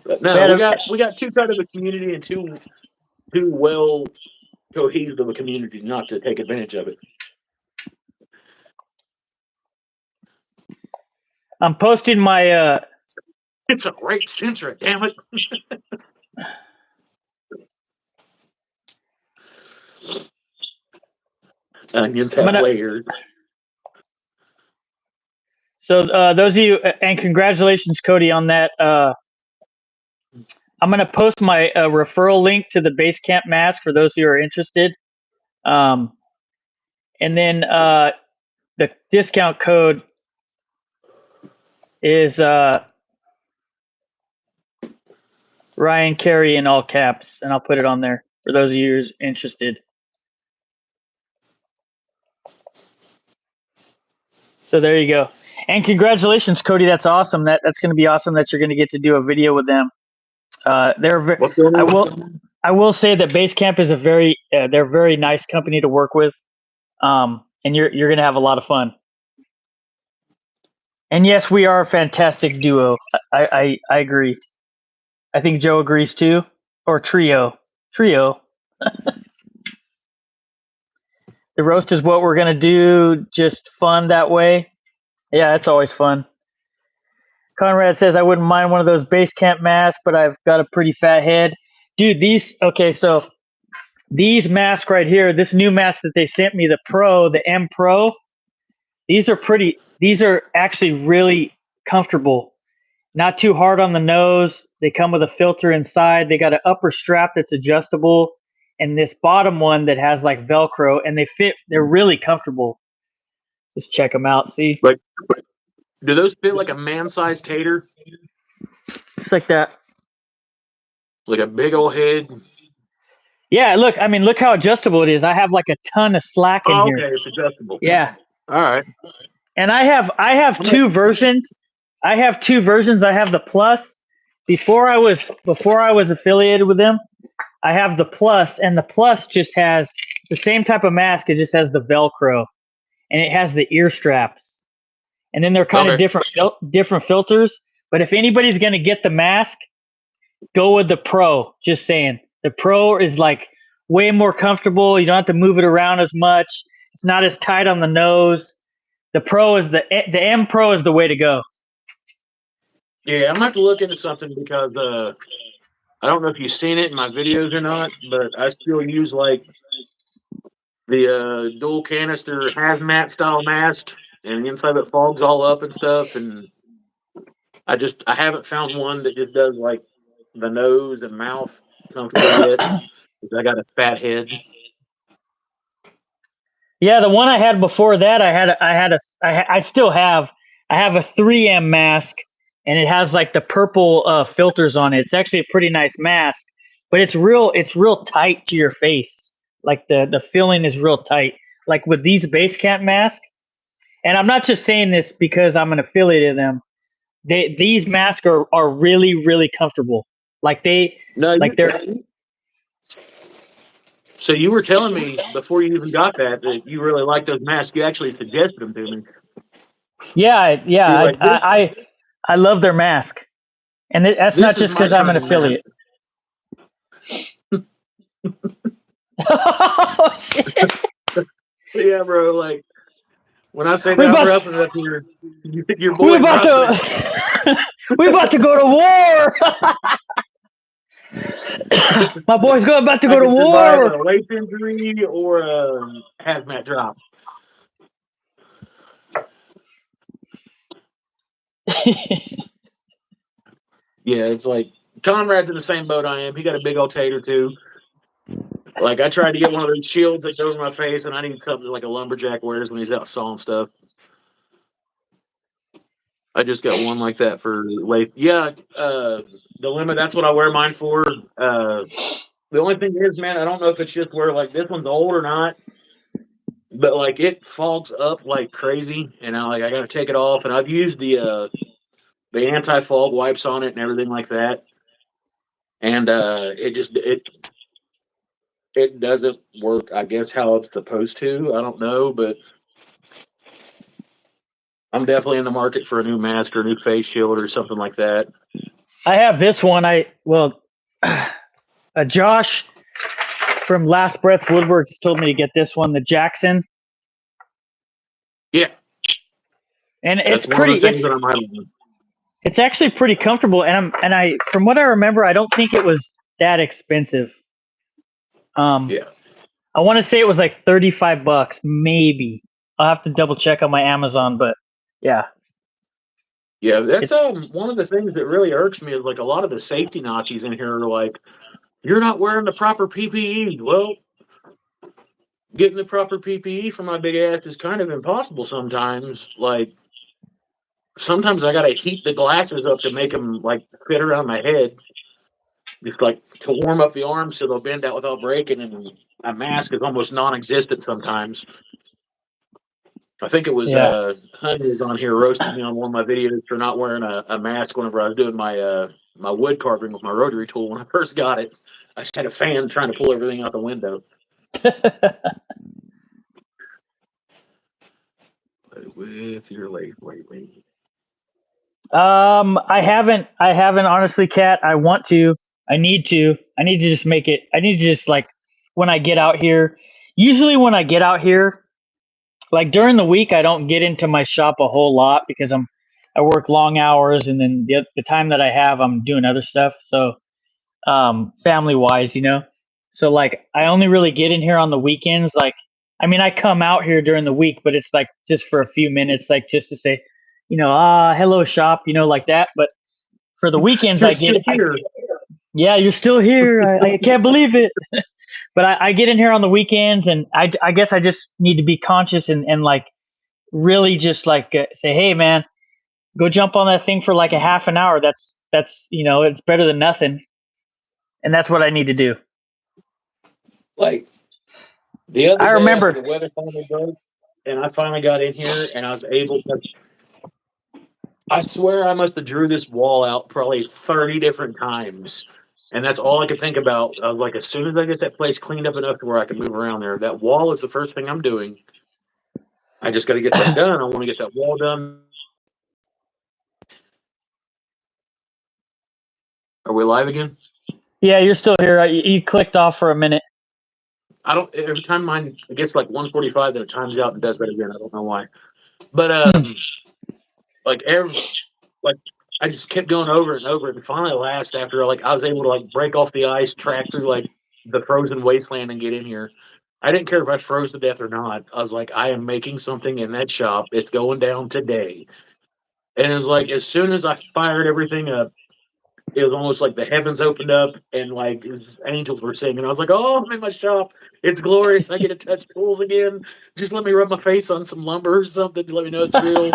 But no, we got two sides of the community and too well cohesive of a community not to take advantage of it. I'm posting my It's a rape centric, damn it. Onions have layers. So those of you, and congratulations, Cody, on that. I'm going to post my referral link to the Basecamp mask for those who are interested. And then the discount code is Ryan Carey in all caps, and I'll put it on there for those of you who are interested. So there you go. And congratulations, Cody. That's awesome. That's going to be awesome that you're going to get to do a video with them. I will say that Basecamp is they're a very nice company to work with. And you're going to have a lot of fun. And yes, we are a fantastic duo. I agree. I think Joe agrees too. Or trio. The roast is what we're going to do. Just fun that way. Yeah, it's always fun. Conrad says, I wouldn't mind one of those Basecamp masks, but I've got a pretty fat head. Dude, so these masks right here, this new mask that they sent me, the M Pro, these are actually really comfortable. Not too hard on the nose. They come with a filter inside. They got an upper strap that's adjustable, and this bottom one that has like Velcro, and they're really comfortable. Just check them out, see? Like, do those fit like a man-sized tater? Just like that. Like a big old head? Yeah, look how adjustable it is. I have like a ton of slack in here. Okay, it's adjustable. Yeah. All right. And I have two versions. I have the Plus. Before I was affiliated with them, I have the Plus, and the Plus just has the same type of mask. It just has the Velcro, and it has the ear straps. And then they're kind of different filters. But if anybody's going to get the mask, go with the Pro. Just saying. The Pro is like way more comfortable. You don't have to move it around as much. It's not as tight on the nose. The Pro is the M Pro is the way to go. Yeah, I'm going to have to look into something because I don't know if you've seen it in my videos or not, but I still use like the dual canister hazmat style mask, and the inside of it fogs all up and stuff. And I haven't found one that just does like the nose and mouth comfortably yet. I got a fat head. Yeah, the one I had before that, I still have. I have a 3M mask, and it has like the purple filters on it. It's actually a pretty nice mask, but it's real tight to your face. Like the filling is real tight. Like with these Basecamp masks, and I'm not just saying this because I'm an affiliate of them. These masks are really, really comfortable. Like they're. So you were telling me before you even got that you really like those masks. You actually suggested them to me. Yeah. I love their mask, and that's not just because I'm an affiliate. Oh shit! Yeah, bro. Like when I say that, I'm roughing it up here. Your boy. We're about to go to war. My boy's about to go to war. A waist injury or a hazmat drop. Yeah, it's like Conrad's in the same boat I am. He got a big old tater too. Like I tried to get one of those shields that go over my face, and I need something like a lumberjack wears when he's out sawing stuff. I just got one like that for weight. Yeah, the limit. That's what I wear mine for. The only thing is, man, I don't know if it's just where like this one's old or not, but like it fogs up like crazy, and I got to take it off. And I've used the anti-fog wipes on it and everything like that, and it doesn't work. I guess how it's supposed to. I don't know, but I'm definitely in the market for a new mask or a new face shield or something like that. I have this one. Josh from Last Breath Woodworks told me to get this one, the Jackson. Yeah, and that's it's one pretty. of the things that I'm having. It's actually pretty comfortable, and from what I remember, I don't think it was that expensive. Yeah. I want to say it was like $35, maybe. I'll have to double check on my Amazon, but yeah. Yeah, that's one of the things that really irks me is like a lot of the safety Nazis in here are like, you're not wearing the proper PPE. Well, getting the proper PPE for my big ass is kind of impossible sometimes. Like, sometimes I gotta heat the glasses up to make them like fit around my head, just like to warm up the arms so they'll bend out without breaking. And a mask is almost non-existent sometimes. I think it was Honey was on here roasting me on one of my videos for not wearing a mask whenever I was doing my my wood carving with my rotary tool when I first got it. I just had a fan trying to pull everything out the window. With your lathe lately. I haven't honestly, Kat. I want to. I need to just make it. I need to just like when I get out here. Usually when I get out here, like during the week, I don't get into my shop a whole lot because I work long hours, and then the time that I have, I'm doing other stuff. So, family wise, so like I only really get in here on the weekends. Like, I mean, I come out here during the week, but it's like just for a few minutes, like just to say, hello shop, like that. But for the weekends, You're still here. Yeah, you're still here. I can't believe it. But I get in here on the weekends, and I guess I just need to be conscious and like really just like say, hey man, go jump on that thing for like a half an hour. That's it's better than nothing, and that's what I need to do. Like the other I day remember after the weather finally broke, and I finally got in here, and I was able to. I swear I must have drew this wall out probably 30 different times. And that's all I could think about. I was like, as soon as I get that place cleaned up enough to where I can move around there, that wall is the first thing I'm doing. I just got to get that done. I want to get that wall done. Are we live again? Yeah, you're still here. You clicked off for a minute. I don't. Every time mine it gets like 145, then it times out and does that again. I don't know why. But like I just kept going over and over, and finally, last after like I was able to like break off the ice, track through like the frozen wasteland, and get in here. I didn't care if I froze to death or not. I was like, I am making something in that shop. It's going down today. And it was like as soon as I fired everything up, it was almost like the heavens opened up and like angels were singing. I was like, oh, I'm in my shop. It's glorious. I get to touch tools again. Just let me rub my face on some lumber or something to let me know it's real.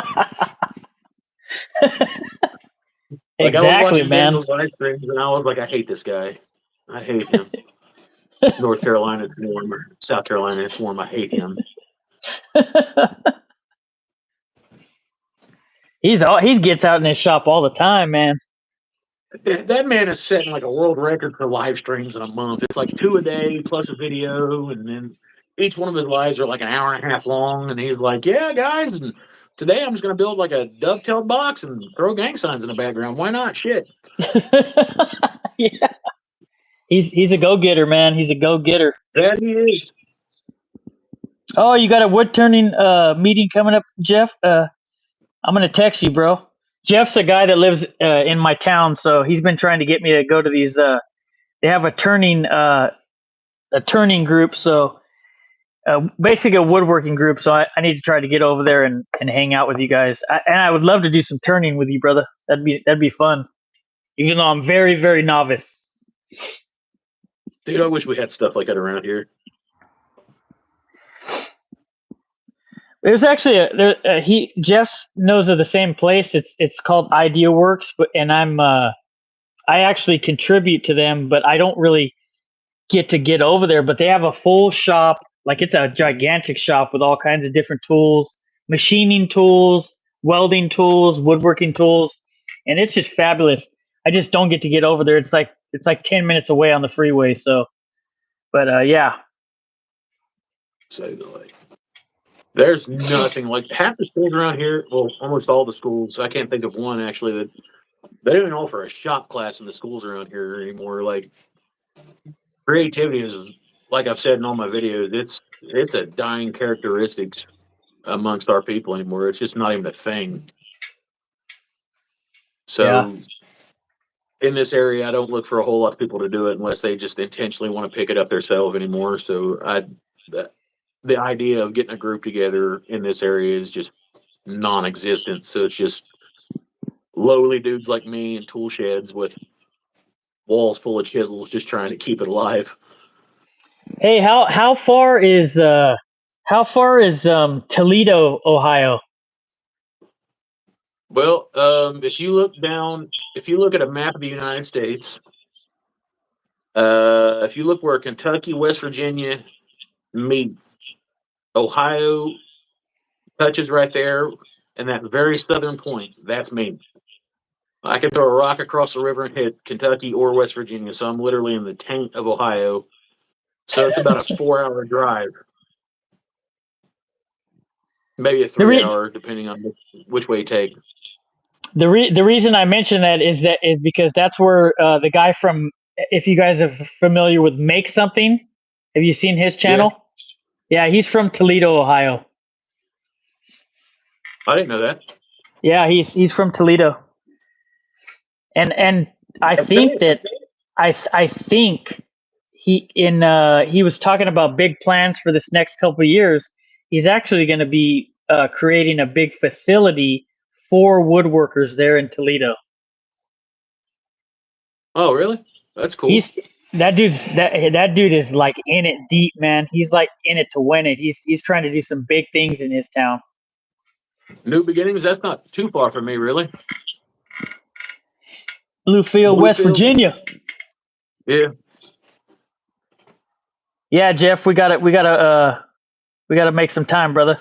Like I was watching man. live streams and I was like, I hate this guy. I hate him. It's North Carolina, it's warm. Or South Carolina, it's warm. I hate him. He gets out in his shop all the time, man. That man is setting like a world record for live streams in a month. It's like 2 a day plus a video, and then each one of his lives are like an hour and a half long. And he's like, "Yeah, guys, and today I'm just going to build like a dovetailed box and throw gang signs in the background. Why not? Shit." Yeah, he's a go getter, man. He's a go getter. That he is. Oh, you got a wood turning meeting coming up, Jeff? I'm gonna text you, bro. Jeff's a guy that lives in my town, so he's been trying to get me to go to these. They have a turning group, so basically a woodworking group. So I need to try to get over there and hang out with you guys. And I would love to do some turning with you, brother. That'd be fun. Even though I'm very, very novice. Dude, I wish we had stuff like that around here. There's actually Jeff knows of the same place. It's called Idea Works, and I actually contribute to them, but I don't really get over there. But they have a full shop Like it's a gigantic shop with all kinds of different tools, machining tools, welding tools, woodworking tools, and it's just fabulous. I just don't get over there. It's like 10 minutes away on the freeway. So, but yeah. Say the way. There's nothing like half the schools around here. Well, almost all the schools. I can't think of one actually that they don't even offer a shop class in the schools around here anymore. Like creativity is, like I've said in all my videos, it's a dying characteristics amongst our people anymore. It's just not even a thing. So in this area, I don't look for a whole lot of people to do it unless they just intentionally want to pick it up themselves anymore. So the idea of getting a group together in this area is just non-existent. So it's just lowly dudes like me in tool sheds with walls full of chisels just trying to keep it alive. Hey, how far is Toledo, Ohio? Well, if you look at a map of the United States, if you look where Kentucky, West Virginia meet, Ohio touches right there, and that very southern point, that's me. I can throw a rock across the river and hit Kentucky or West Virginia, so I'm literally in the taint of Ohio. So it's about a 4-hour drive, maybe a 3-hour, depending on which way you take. The reason I mention that is because that's where the guy from, if you guys are familiar with Make Something, have you seen his channel? Yeah, he's from Toledo, Ohio. I didn't know that. Yeah, he's from Toledo, and I think he was talking about big plans for this next couple of years. He's actually going to be creating a big facility for woodworkers there in Toledo. Oh, really? That's cool. That dude is like in it deep, man. He's like in it to win it. He's trying to do some big things in his town. New Beginnings, that's not too far from me, really. Bluefield, West Virginia. Yeah. Yeah, Jeff, we gotta make some time, brother.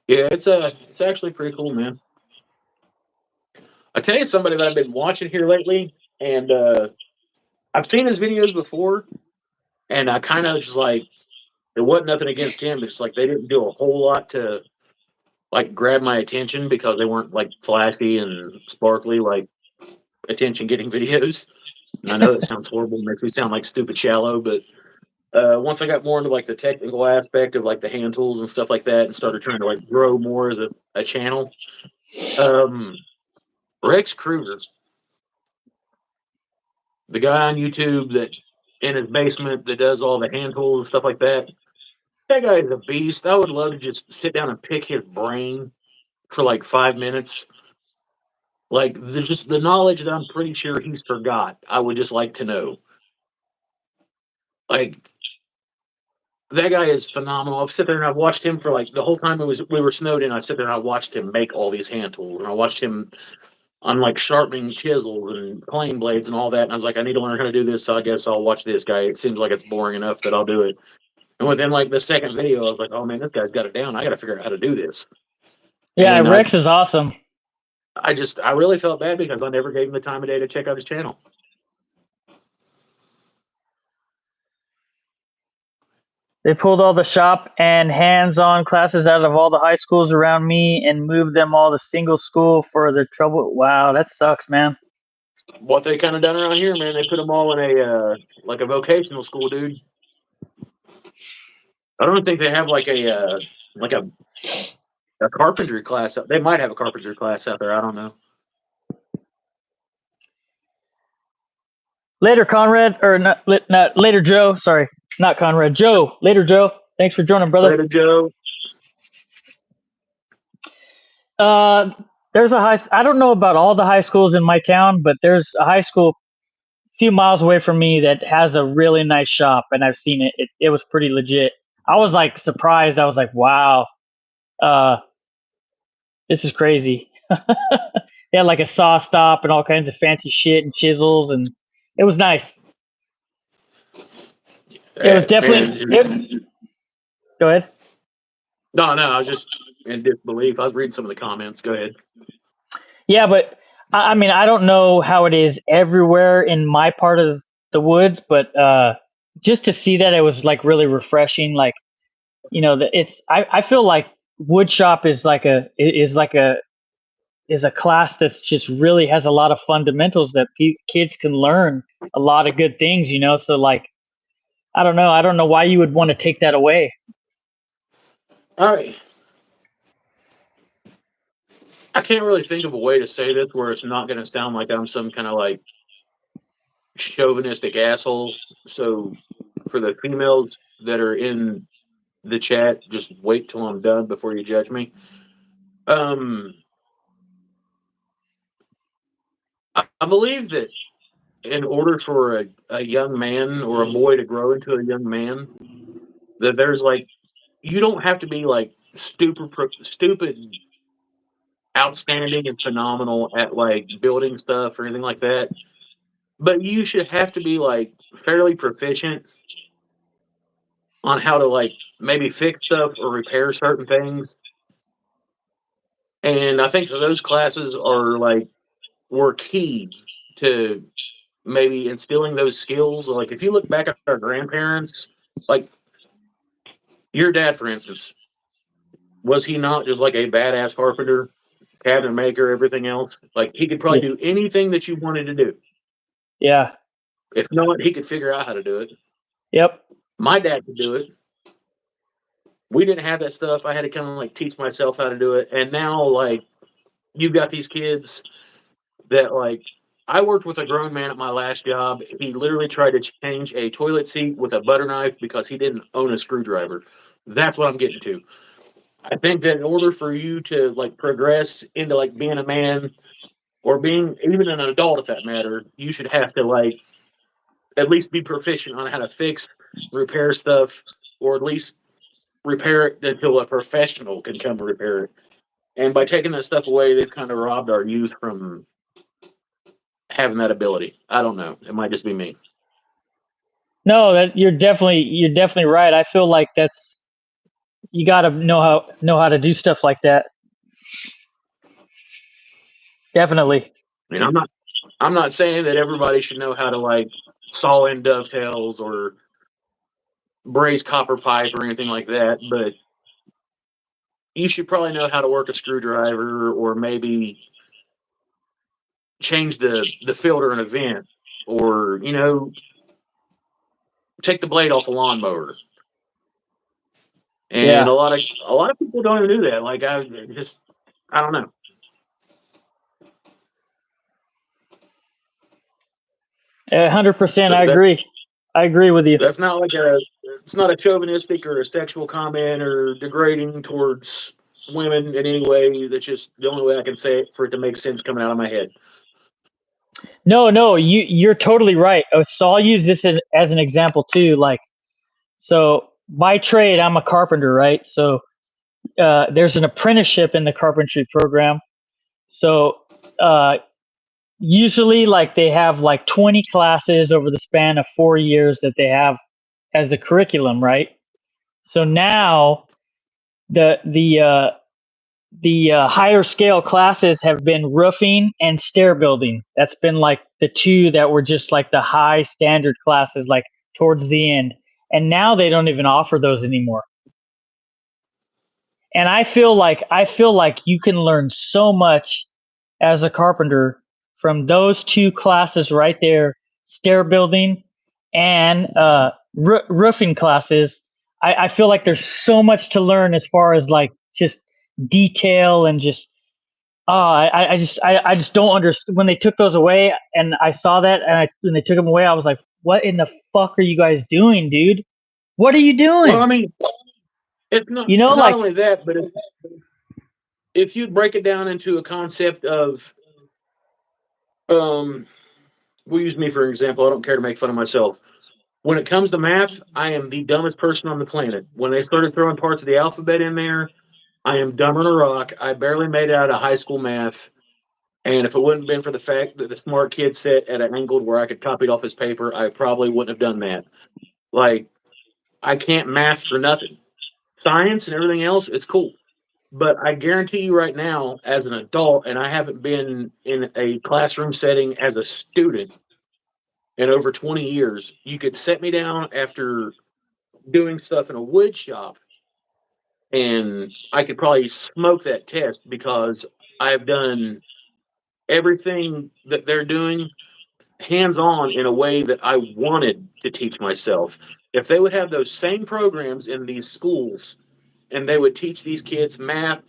Yeah, it's actually pretty cool, man. I tell you, somebody that I've been watching here lately, and I've seen his videos before, and I kind of just like, it wasn't nothing against him. It's like they didn't do a whole lot to like grab my attention because they weren't like flashy and sparkly like attention getting videos. And I know it sounds horrible, makes me sound like stupid shallow, but once I got more into like the technical aspect of like the hand tools and stuff like that, and started trying to like grow more as a channel, Rex Kruger, the guy on YouTube that in his basement that does all the hand tools and stuff like that. That guy is a beast. I would love to just sit down and pick his brain for like 5 minutes. Like there's just the knowledge that I'm pretty sure he's forgot. I would just like to know. Like that guy is phenomenal. I've sit there and I've watched him for like the whole time we were snowed in. I sit there and I watched him make all these hand tools, and I watched him on like sharpening chisels and plane blades and all that. And I was like, I need to learn how to do this, so I guess I'll watch this guy. It seems like it's boring enough that I'll do it. And within like the second video, I was like, oh man, this guy's got it down. I got to figure out how to do this. Yeah, and Rex is awesome. I really felt bad because I never gave him the time of day to check out his channel. They pulled all the shop and hands-on classes out of all the high schools around me and moved them all to single school for the trouble. Wow, that sucks, man. What they kind of done around here, man, they put them all in a like a vocational school, dude. I don't think they have like a carpentry class. They might have a carpentry class out there. I don't know. Later, Conrad, or not later, Joe. Sorry, not Conrad. Joe. Later, Joe. Thanks for joining, brother. Later, Joe. There's I don't know about all the high schools in my town, but there's a high school a few miles away from me that has a really nice shop, and I've seen it. It was pretty legit. I was like surprised. I was like, wow, this is crazy. They had like a saw stop and all kinds of fancy shit and chisels, and it was nice. It was definitely. Go ahead. No, I was just in disbelief. I was reading some of the comments. Go ahead. Yeah, but I mean, I don't know how it is everywhere in my part of the woods, but just to see that, it was like really refreshing. Like, you know, I feel like wood shop is like a class that's just really has a lot of fundamentals that kids can learn a lot of good things, you know. So like, I don't know why you would want to take that away. All right. I can't really think of a way to say this where it's not going to sound like I'm some kind of like chauvinistic asshole. So for the females that are in the chat, just wait till I'm done before you judge me. I believe that in order for a young man or a boy to grow into a young man, that there's like, you don't have to be like stupid, outstanding and phenomenal at like building stuff or anything like that. But you should have to be like fairly proficient on how to like maybe fix stuff or repair certain things. And I think those classes were key to maybe instilling those skills. Like if you look back at our grandparents, like your dad, for instance, was he not just like a badass carpenter, cabinet maker, everything else? Like he could probably do anything that you wanted to do. Yeah. If not, he could figure out how to do it. Yep. My dad could do it. We didn't have that stuff. I had to kind of like teach myself how to do it. And now, like, you've got these kids that, like, I worked with a grown man at my last job. He literally tried to change a toilet seat with a butter knife because he didn't own a screwdriver. That's what I'm getting to. I think that in order for you to, like, progress into, like, being a man or being even an adult, if that matter, you should have to, like, at least be proficient on how to fix, repair stuff, or at least repair it until a professional can come and repair it. And by taking that stuff away, they've kind of robbed our youth from having that ability. I don't know. It might just be me. No, that you're definitely right. I feel like you got to know how to do stuff like that. Definitely. I mean, I'm not saying that everybody should know how to like saw in dovetails or braze copper pipe or anything like that, but you should probably know how to work a screwdriver or maybe change the filter in a vent or, you know, take the blade off a lawnmower. And a lot of people don't even do that. Like I don't know. 100%. I agree. I agree with you. That's not like it's not a chauvinistic or a sexual comment or degrading towards women in any way. That's just the only way I can say it for it to make sense coming out of my head. No, you're totally right. So I'll use this as an example too. Like, so by trade, I'm a carpenter, right? So there's an apprenticeship in the carpentry program. So usually, like, they have like 20 classes over the span of 4 years that they have as a curriculum, right? So now the higher scale classes have been roofing and stair building. That's been like the two that were just like the high standard classes, like towards the end. And now they don't even offer those anymore. And I feel like you can learn so much as a carpenter from those two classes right there, stair building and roofing classes. I feel like there's so much to learn as far as like just detail and just I just don't understand when they took those away. And I saw that, and when they took them away, I was like, what in the fuck are you guys doing, dude? What are you doing? Well, I mean, it's not, you know, not like, only that, but if you break it down into a concept of, we'll use me for example. I don't care to make fun of myself. When it comes to math, I am the dumbest person on the planet. When they started throwing parts of the alphabet in there, I am dumber than a rock. I barely made it out of high school math. And if it wouldn't have been for the fact that the smart kid sat at an angle where I could copy it off his paper, I probably wouldn't have done that. Like, I can't math for nothing. Science and everything else, it's cool. But I guarantee you right now, as an adult, and I haven't been in a classroom setting as a student in over 20 years, you could set me down after doing stuff in a wood shop and I could probably smoke that test because I've done everything that they're doing hands on in a way that I wanted to teach myself. If they would have those same programs in these schools and they would teach these kids math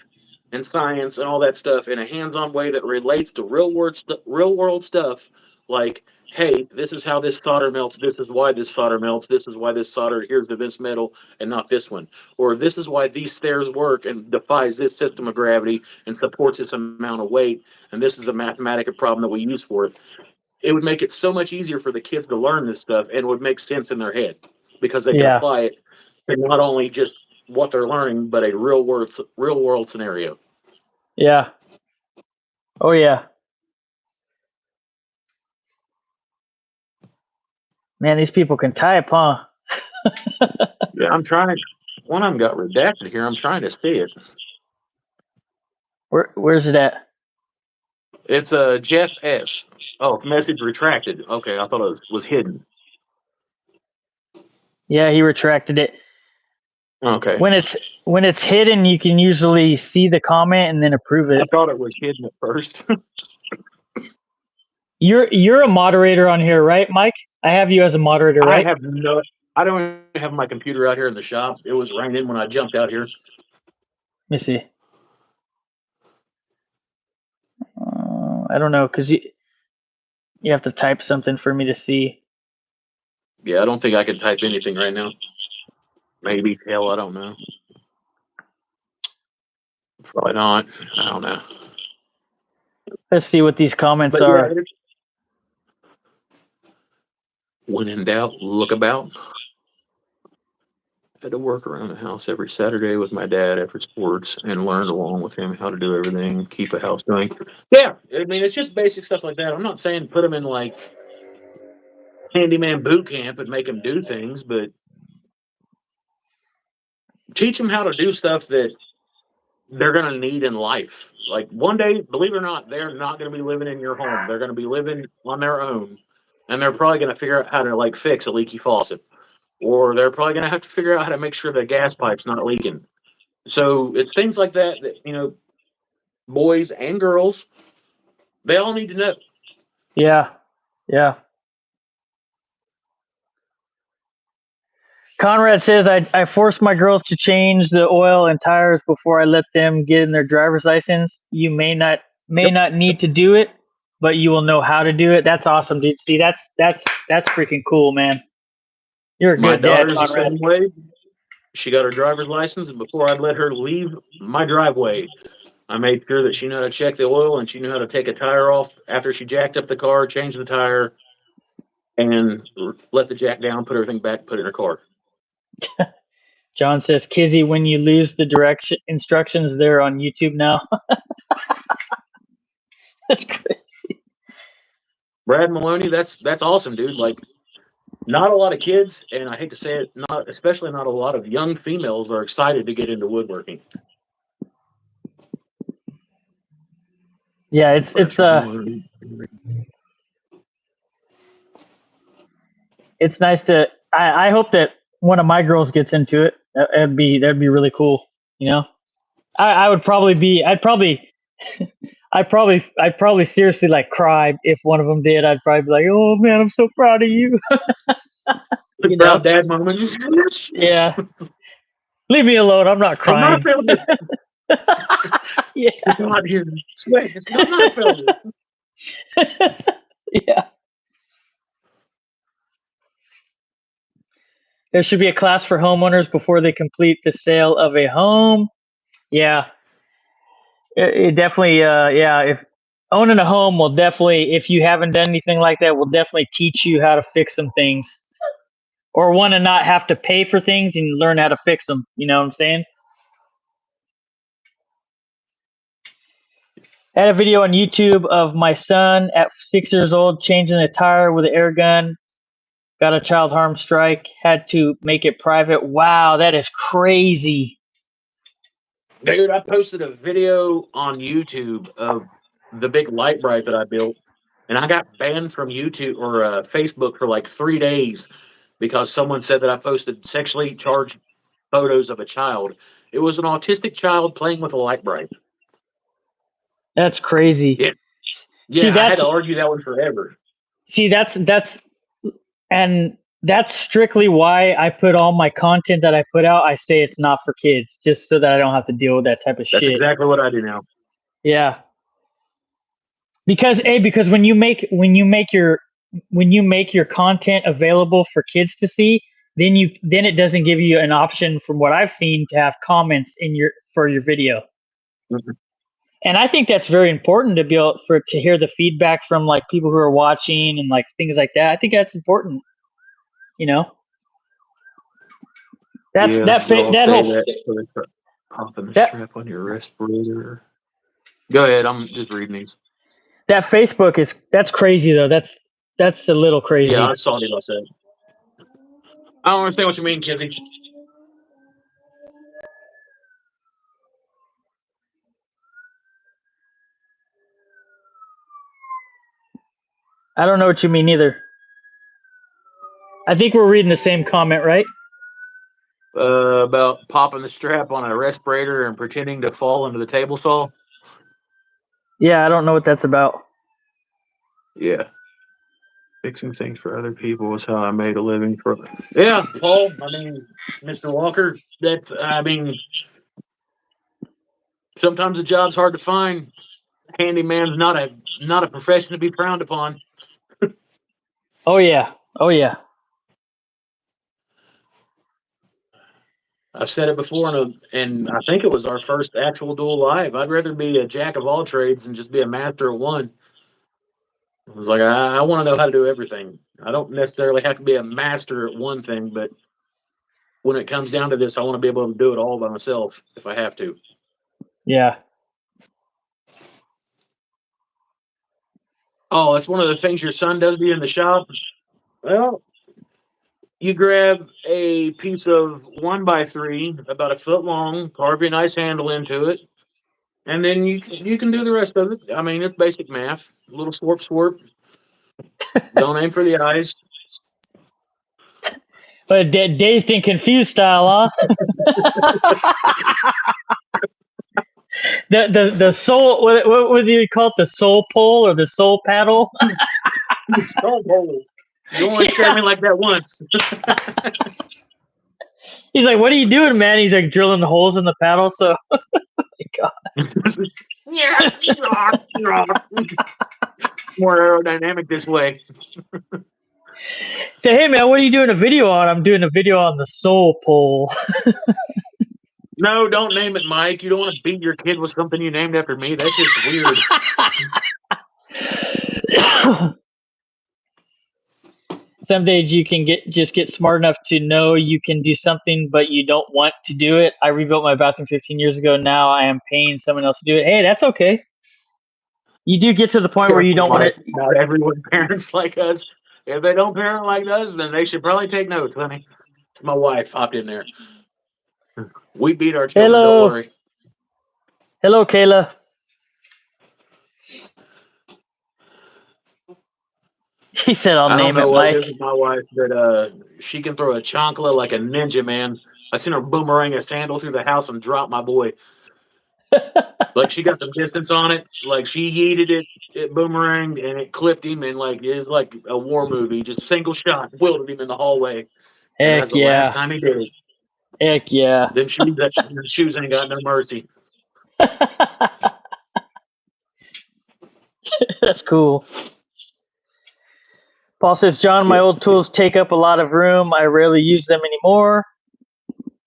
and science and all that stuff in a hands-on way that relates to real world stuff, like, hey, this is how this solder melts, this is why this solder melts, this is why this solder adheres to this metal and not this one, or this is why these stairs work and defies this system of gravity and supports this amount of weight, and this is a mathematical problem that we use for it. It would make it so much easier for the kids to learn this stuff and it would make sense in their head because they can apply it to not only just what they're learning, but a real world scenario. Yeah. Oh yeah. Man, these people can type, huh? Yeah, I'm trying. One of them got redacted here. I'm trying to see it. Where's it at? It's a Jeff S. Oh, message retracted. Okay, I thought it was hidden. Yeah, he retracted it. Okay. When it's hidden, you can usually see the comment and then approve it. I thought it was hidden at first. You're a moderator on here, right, Mike? I have you as a moderator, right? I don't have my computer out here in the shop. It was raining when I jumped out here. Let me see. I don't know, because you have to type something for me to see. Yeah, I don't think I can type anything right now. Maybe hell, I don't know. Probably not. I don't know. Let's see what these comments are. Yeah, when in doubt, look about. I had to work around the house every Saturday with my dad after sports and learned along with him how to do everything, keep a house going. Yeah, I mean, it's just basic stuff like that. I'm not saying put them in like handyman boot camp and make them do things, but teach them how to do stuff that they're going to need in life. Like one day, believe it or not, they're not going to be living in your home. They're going to be living on their own, and they're probably going to figure out how to like fix a leaky faucet, or they're probably going to have to figure out how to make sure the gas pipe's not leaking. So it's things like that that boys and girls, they all need to know. Yeah. Conrad says, I force my girls to change the oil and tires before I let them get in their driver's license. You may not need to do it, but you will know how to do it. That's awesome, dude. See, that's freaking cool, man. You're a good dad, daughter's the same way. She got her driver's license, and before I'd let her leave my driveway, I made sure that she knew how to check the oil and she knew how to take a tire off after she jacked up the car, change the tire, and let the jack down, put everything back, put it in her car. John says, Kizzy, when you lose the instructions, they're on YouTube now. That's crazy. Brad Maloney, that's awesome, dude. Like, not a lot of kids, and I hate to say it, especially not a lot of young females are excited to get into woodworking. Yeah, it's nice to. I hope that one of my girls gets into it. That'd be really cool. I would probably be. I'd probably seriously like cry if one of them did. I'd probably be like, "Oh man, I'm so proud of you." Proud dad moment. Yeah. Leave me alone. I'm not crying. I'm not feeling it. Yeah. It's just not here. Sweat. It's not feeling it. Yeah. There should be a class for homeowners before they complete the sale of a home. Yeah. It definitely, if owning a home will definitely, if you haven't done anything like that, will definitely teach you how to fix some things. Or want to not have to pay for things and learn how to fix them. You know what I'm saying? I had a video on YouTube of my son at 6 years old changing a tire with an air gun. Got a child harm strike. Had to make it private. Wow, that is crazy. Dude, I posted a video on YouTube of the big light bright that I built, and I got banned from YouTube or Facebook for like 3 days because someone said that I posted sexually charged photos of a child. It was an autistic child playing with a light bright. That's crazy. Yeah, See, I had to argue that one forever. See, that's strictly why I put all my content that I put out. I say it's not for kids, just so that I don't have to deal with that type of shit. That's exactly what I do now. Yeah. Because when you make your content available for kids to see, then it doesn't give you an option, from what I've seen, to have comments for your video. Mm-hmm. And I think that's very important to be able to hear the feedback from like people who are watching and like things like that. I think that's important. You know. That whole popping the strap on your respirator. Go ahead, I'm just reading these. That Facebook that's crazy though. That's a little crazy. Yeah, I saw you about that. I don't understand what you mean, Kizzy. I don't know what you mean either. I think we're reading the same comment, right? About popping the strap on a respirator and pretending to fall into the table saw. Yeah, I don't know what that's about. Yeah. Fixing things for other people is how I made a living for. Yeah, Paul. I mean, Mr. Walker. Sometimes the job's hard to find. Handyman's not a profession to be frowned upon. Oh yeah. I've said it before, and I think it was our first actual dual live. I'd rather be a jack of all trades than just be a master of one. I was like, I want to know how to do everything. I don't necessarily have to be a master at one thing, but when it comes down to this, I want to be able to do it all by myself if I have to. Yeah. Oh, that's one of the things your son does to you in the shop? Well, you grab a piece of 1x3, about a foot long, carve a nice handle into it, and then you can do the rest of it. I mean, it's basic math. A little swarp. Don't aim for the eyes. But dazed and confused style, huh? the soul. What do you call it? The soul pole or the soul paddle? The soul pole. You only scared me like that once. He's like, "What are you doing, man?" He's like drilling the holes in the paddle. So, oh my God. It's more aerodynamic this way. Say, hey man, what are you doing a video on? I'm doing a video on the soul pole. No, don't name it Mike. You don't want to beat your kid with something you named after me. That's just weird. Some days you can get smart enough to know you can do something, but you don't want to do it. I rebuilt my bathroom 15 years ago. Now I am paying someone else to do it. Hey, that's okay. You do get to the point where you don't want it. Not everyone parents like us. If they don't parent like us, then they should probably take notes, honey. It's my wife hopped in there. We beat our children. Hello. Don't worry. Hello, Kayla. He said, "I'll name it Mike." My wife that she can throw a chancla like a ninja, man. I seen her boomerang a sandal through the house and drop my boy. Like she got some distance on it. Like she yeeted it boomeranged, and it clipped him, and like it was like a war movie. Just single shot, wielded him in the hallway. And that's the last time he did it. Heck yeah. Them shoes ain't got no mercy. That's cool. Paul says, John, my old tools take up a lot of room. I rarely use them anymore.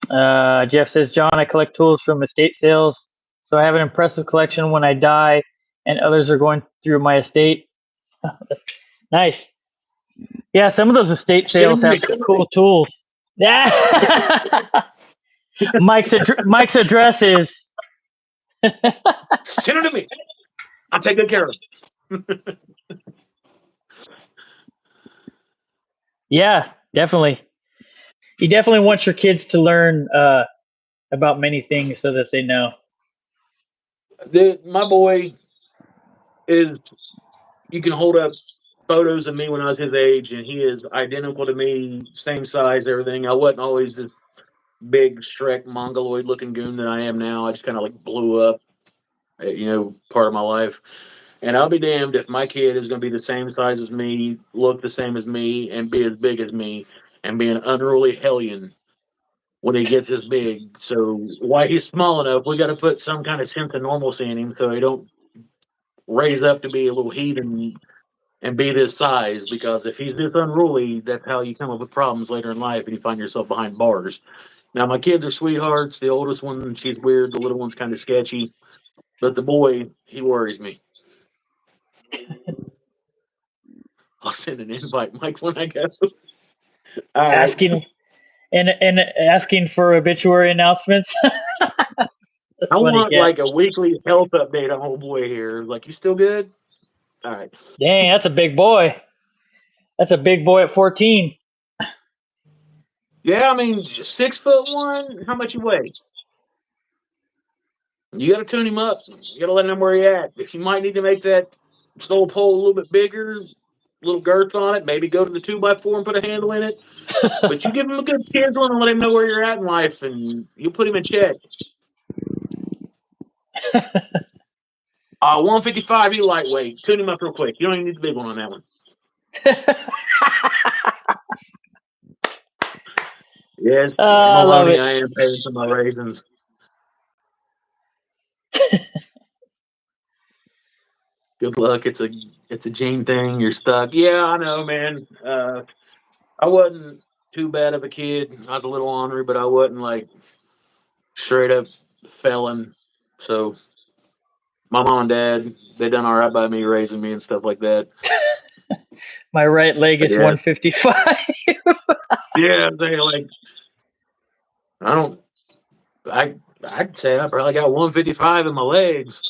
Jeff says, John, I collect tools from estate sales, so I have an impressive collection when I die and others are going through my estate. Nice. Yeah, some of those estate sales have some cool tools. Yeah. Mike's address is. Send it to me. I'll take good care of it. Yeah, definitely. You definitely want your kids to learn about many things so that they know. My boy is. You can hold up photos of me when I was his age, and he is identical to me, same size, everything. I wasn't always this big Shrek mongoloid looking goon that I am now. I just kind of like blew up, part of my life. And I'll be damned if my kid is going to be the same size as me, look the same as me, and be as big as me, and be an unruly hellion when he gets as big. So while he's small enough, we got to put some kind of sense of normalcy in him so he don't raise up to be a little heathen and be this size. Because if he's this unruly, that's how you come up with problems later in life and you find yourself behind bars. Now, my kids are sweethearts. The oldest one, she's weird. The little one's kind of sketchy. But the boy, he worries me. I'll send an invite, Mike, when I go. All right. Asking for obituary announcements. I want like a weekly health update on old boy here. Like, you still good? All right. Dang, that's a big boy. That's a big boy at 14. Yeah, I mean, 6'1". How much you weigh? You got to tune him up. You got to let him know where he's at. If you might need to make that stole pole a little bit bigger, little girth on it, maybe go to the 2x4 and put a handle in it. But you give him a good schedule and let him know where you're at in life, and you put him in check. 155, he lightweight. Tune him up real quick. You don't even need the big one on that one. Yes, Maloney, I am paying for my raisins. Good luck. It's a gene thing. You're stuck. Yeah, I know, man. I wasn't too bad of a kid. I was a little ornery, but I wasn't like straight up felon. So my mom and dad, they done all right by me raising me and stuff like that. My right leg is 155. Yeah, they like. I'd say I probably got 155 in my legs.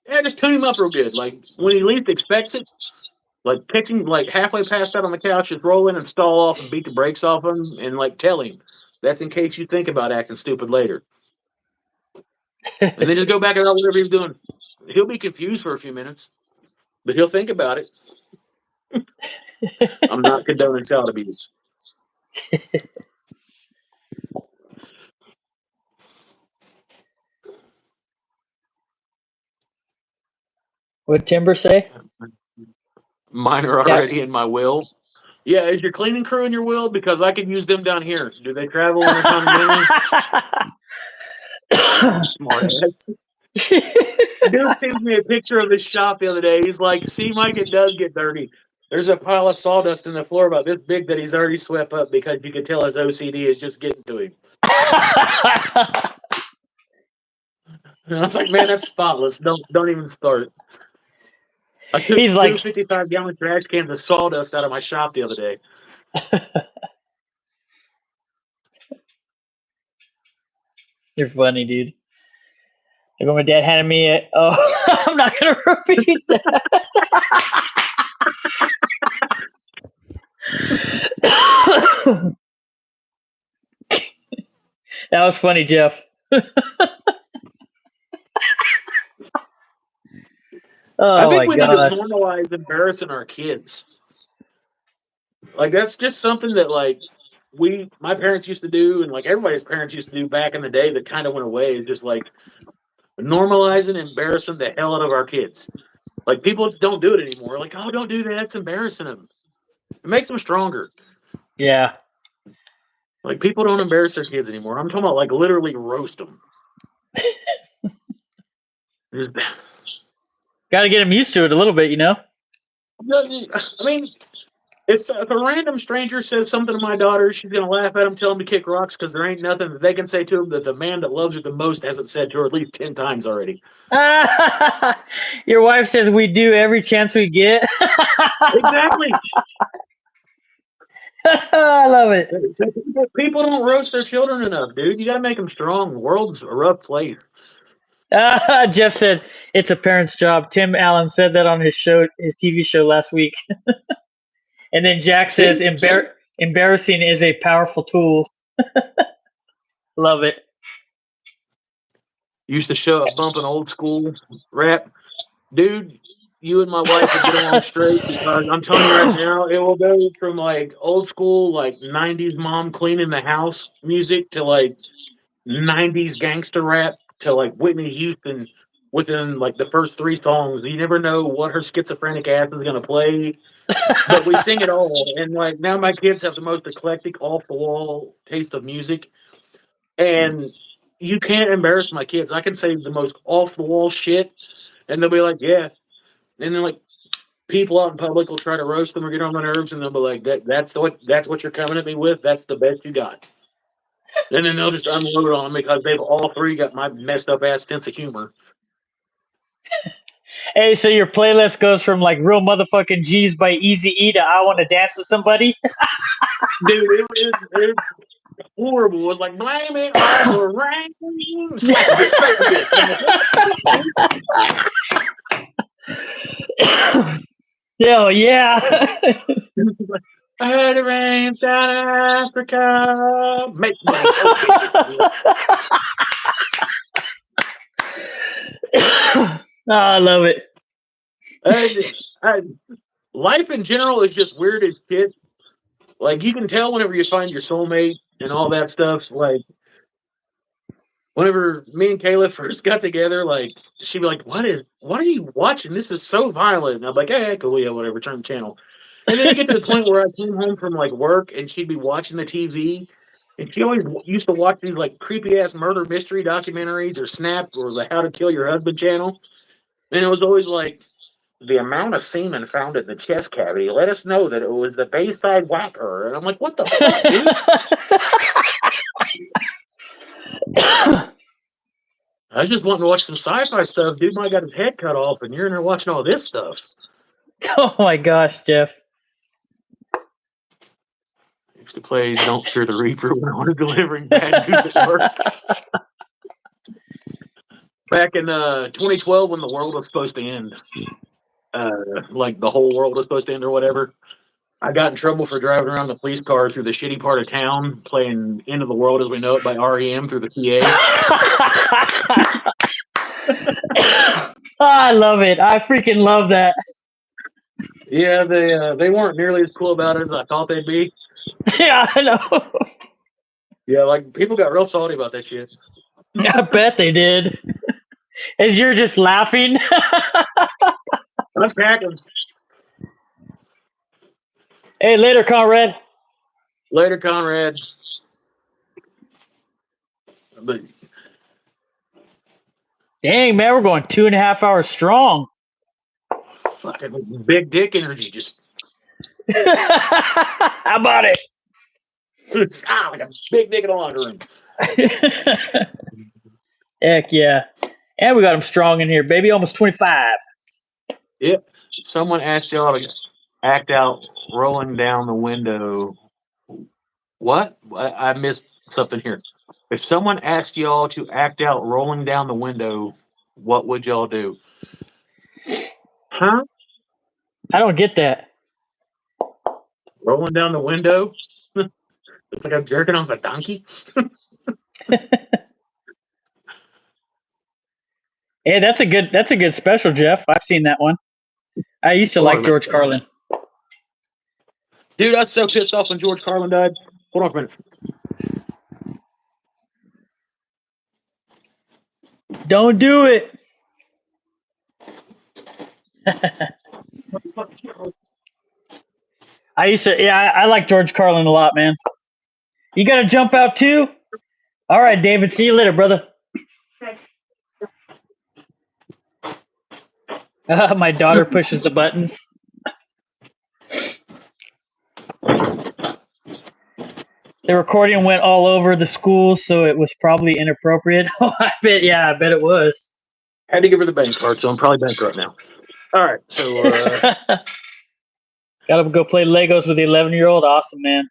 Yeah, just tune him up real good. Like when he least expects it, like catch him like halfway passed out on the couch, just roll in and stall off and beat the brakes off him, and like tell him that's in case you think about acting stupid later. And then just go back and whatever he's doing. He'll be confused for a few minutes, but he'll think about it. I'm not condoning child abuse. What'd Timber say? Mine are already in my will. Yeah, is your cleaning crew in your will? Because I could use them down here. Do they travel intercontinentally? Smart ass. Dude sent me a picture of his shop the other day. He's like, see, Mike, it does get dirty. There's a pile of sawdust in the floor about this big that he's already swept up because you can tell his OCD is just getting to him. And I was like, man, that's spotless. Don't even start. I took two 55-gallon trash cans of sawdust out of my shop the other day. You're funny, dude. Like when my dad handed me I'm not going to repeat that. That was funny, Jeff. I think we need to normalize embarrassing our kids. Like that's just something that like my parents used to do, and like everybody's parents used to do back in the day that kind of went away. It's just like normalizing embarrassing the hell out of our kids. Like people just don't do it anymore. Like, oh, don't do that. That's embarrassing them. It makes them stronger. Yeah. Like people don't embarrass their kids anymore. I'm talking about like literally roast them. Got to get them used to it a little bit, you know? I mean, if a random stranger says something to my daughter, she's going to laugh at him, tell him to kick rocks because there ain't nothing that they can say to him that the man that loves her the most hasn't said to her at least 10 times already. Your wife says we do every chance we get. Exactly. I love it. People don't roast their children enough, dude. You got to make them strong. The world's a rough place. Jeff said it's a parent's job. Tim Allen said that on his TV show last week. And then Jack says embarrassing is a powerful tool. Love it. Used to show up bumping old school rap. Dude, you and my wife would get along straight because I'm telling you right now, it will go from like old school, like 90s mom cleaning the house music to like 90s gangster rap to like Whitney Houston within like the first 3 songs. You never know what her schizophrenic ass is going to play, but we sing it all. And like now my kids have the most eclectic, off the wall taste of music. And you can't embarrass my kids. I can say the most off the wall shit, and they'll be like, yeah. And then like people out in public will try to roast them or get on my nerves, and they'll be like, that's what you're coming at me with. That's the best you got. And then they'll just unload it on me because they've all 3 got my messed up ass sense of humor. Hey, so your playlist goes from like Real Motherfucking G's by Eazy-E to I Want to Dance with Somebody? Dude, it's horrible. It was like, blame it on the rain. Slap a bit. Hell yeah. I heard it rain down Africa. Make money. I love it. Life in general is just weird as shit. Like, you can tell whenever you find your soulmate and all that stuff. Like, whenever me and Kayla first got together, like, she'd be like, what are you watching? This is so violent. And I'm like, hey, cool, yeah, whatever, turn the channel. And then you get to the point where I came home from, like, work, and she'd be watching the TV, and she always used to watch these, like, creepy-ass murder mystery documentaries or Snap or the How to Kill Your Husband channel. And it was always like, the amount of semen found in the chest cavity let us know that it was the Bayside Whacker. And I'm like, what the fuck, dude? I was just wanting to watch some sci-fi stuff. Dude might got his head cut off, and you're in there watching all this stuff. Oh my gosh, Jeff. I used to play Don't Fear the Reaper when I was delivering bad news at work. Back in 2012 when the world was supposed to end. Like the whole world was supposed to end or whatever. I got in trouble for driving around the police car through the shitty part of town, playing End of the World as We Know It by REM through the PA. I love it. I freaking love that. Yeah, they weren't nearly as cool about it as I thought they'd be. Yeah, I know. Yeah, like people got real salty about that shit. I bet they did. As you're just laughing. Let's crack them. Hey, later, Conrad. Later, Conrad. But dang, man, we're going 2.5 hours strong. Fucking big dick energy, just. How about it? Like a big dick in the locker room. Heck yeah. And we got them strong in here, baby. Almost 25. Yep. Someone asked y'all to act out rolling down the window. What? I missed something here. If someone asked y'all to act out rolling down the window, what would y'all do? Huh? I don't get that. Rolling down the window? It's like I'm jerking off a donkey? Hey, that's a good special, Jeff. I've seen that one. I used to like George Carlin. Dude, I was so pissed off when George Carlin died. Hold on for a minute. Don't do it. I like George Carlin a lot, man. You got to jump out too? All right, David. See you later, brother. My daughter pushes the buttons. The recording went all over the school, so it was probably inappropriate. I bet it was. I had to give her the bank card, so I'm probably bankrupt now. All right, so gotta go play Legos with the 11-year-old. Awesome, man.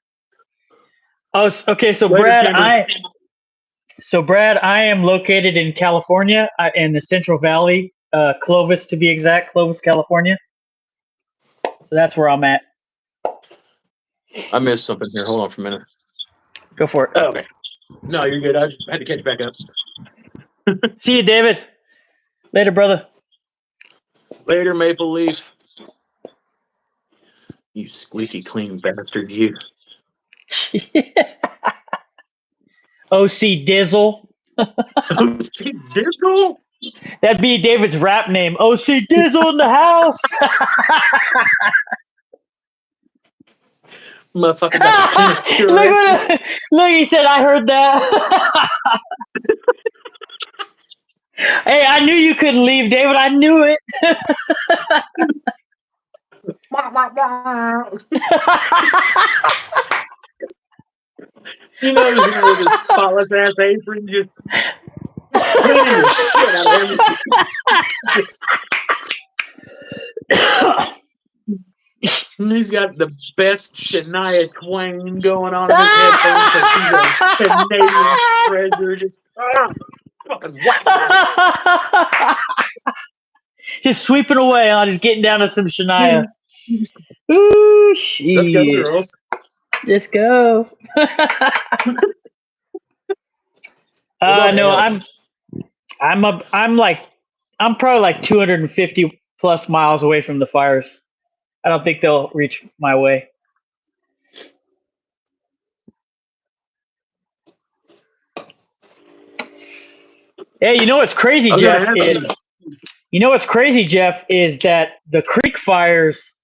Oh, okay. So Brad, So, Brad, I am located in California, in the Central Valley, Clovis to be exact, Clovis, California. So that's where I'm at. I missed something here. Hold on for a minute. Go for it. Okay. No, you're good. I had to catch back up. See you, David. Later, brother. Later, Maple Leaf. You squeaky clean bastard, you. OC Dizzle. OC Dizzle? That'd be David's rap name. OC Dizzle in the house. Motherfucker got the cleanest pure Look, he said, I heard that. Hey, I knew you couldn't leave, David. I knew it. You know, he's with his spotless ass apron, just cleaning the shit out of everything. He's got the best Shania Twain going on in his headphones because she's a Canadian treasure. Just fucking wax. Just sweeping away on. Just getting down to some Shania. Ooh, shit. Let's go, girls. Let's go. No, I'm probably like 250 plus miles away from the fires. I don't think they'll reach my way. Hey, you know what's crazy, Jeff? Is that the creek fires,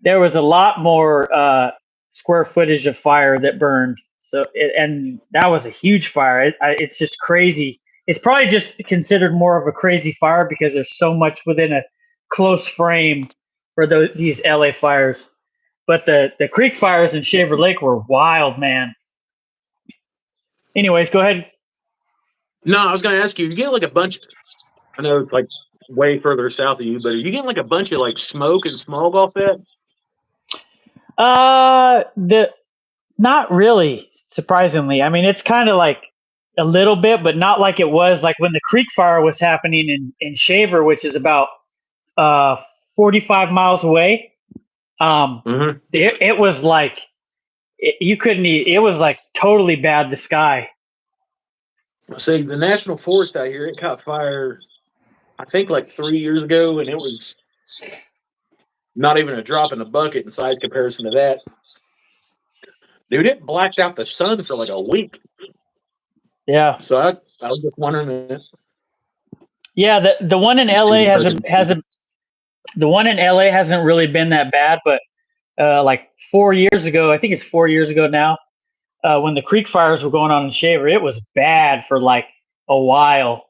there was a lot more square footage of fire that burned. So, and that was a huge fire. It's just crazy. It's probably just considered more of a crazy fire because there's so much within a close frame for these LA fires. But the creek fires in Shaver Lake were wild, man. Anyways, go ahead. No, I was going to ask you get like a bunch. I know it's like way further south of you, but are you getting like a bunch of like smoke and smog off that? Not really, surprisingly. I mean, it's kind of like a little bit, but not like it was like when the creek fire was happening in Shaver, which is about 45 miles away. It was like you couldn't eat. It was like totally bad. The sky. See, the National Forest out here, it caught fire, I think like 3 years ago, and it was not even a drop in the bucket in size comparison to that. Dude, it blacked out the sun for like a week. Yeah. So I was just wondering that. Yeah, the one in LA hasn't the one in LA hasn't really been that bad, but like 4 years ago, I think it's 4 years ago now, when the creek fires were going on in Shaver, it was bad for like a while.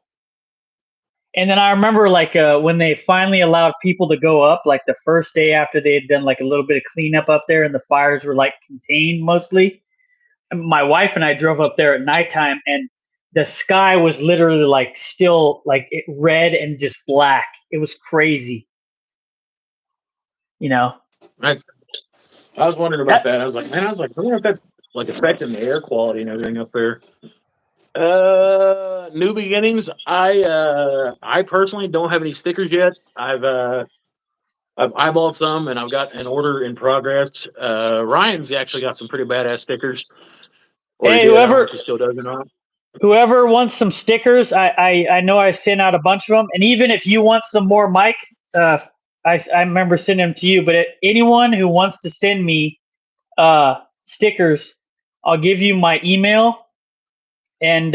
And then I remember like when they finally allowed people to go up, like the first day after they had done like a little bit of cleanup up there and the fires were like contained mostly. My wife and I drove up there at nighttime and the sky was literally like still like red and just black. It was crazy. You know? I was wondering about that. I was like, I wonder if that's like affecting the air quality and everything up there. New beginnings. I personally don't have any stickers yet. I've eyeballed some and I've got an order in progress. Ryan's actually got some pretty badass stickers. Hey, I don't know if he still does or not. Whoever wants some stickers, I know I sent out a bunch of them. And even if you want some more, Mike, I remember sending them to you. But anyone who wants to send me stickers, I'll give you my email. And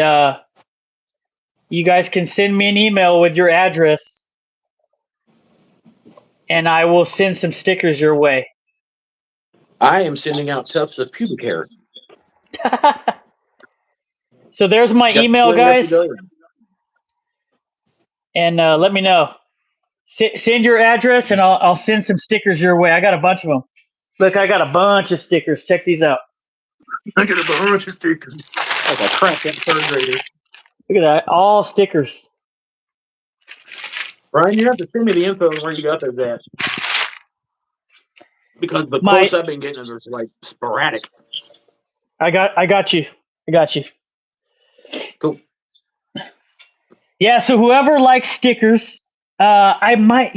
you guys can send me an email with your address. And I will send some stickers your way. I am sending out tufts of pubic hair. So there's my email, guys. And let me know. Send your address, and I'll send some stickers your way. I got a bunch of them. Look, I got a bunch of stickers. Check these out. I got a bunch of stickers. Like a crack at third grader. Look at that. All stickers. Brian, you have to send me the info on where you got those at. Because the quotes I've been getting are like sporadic. I got you. Cool. Yeah, so whoever likes stickers, I might,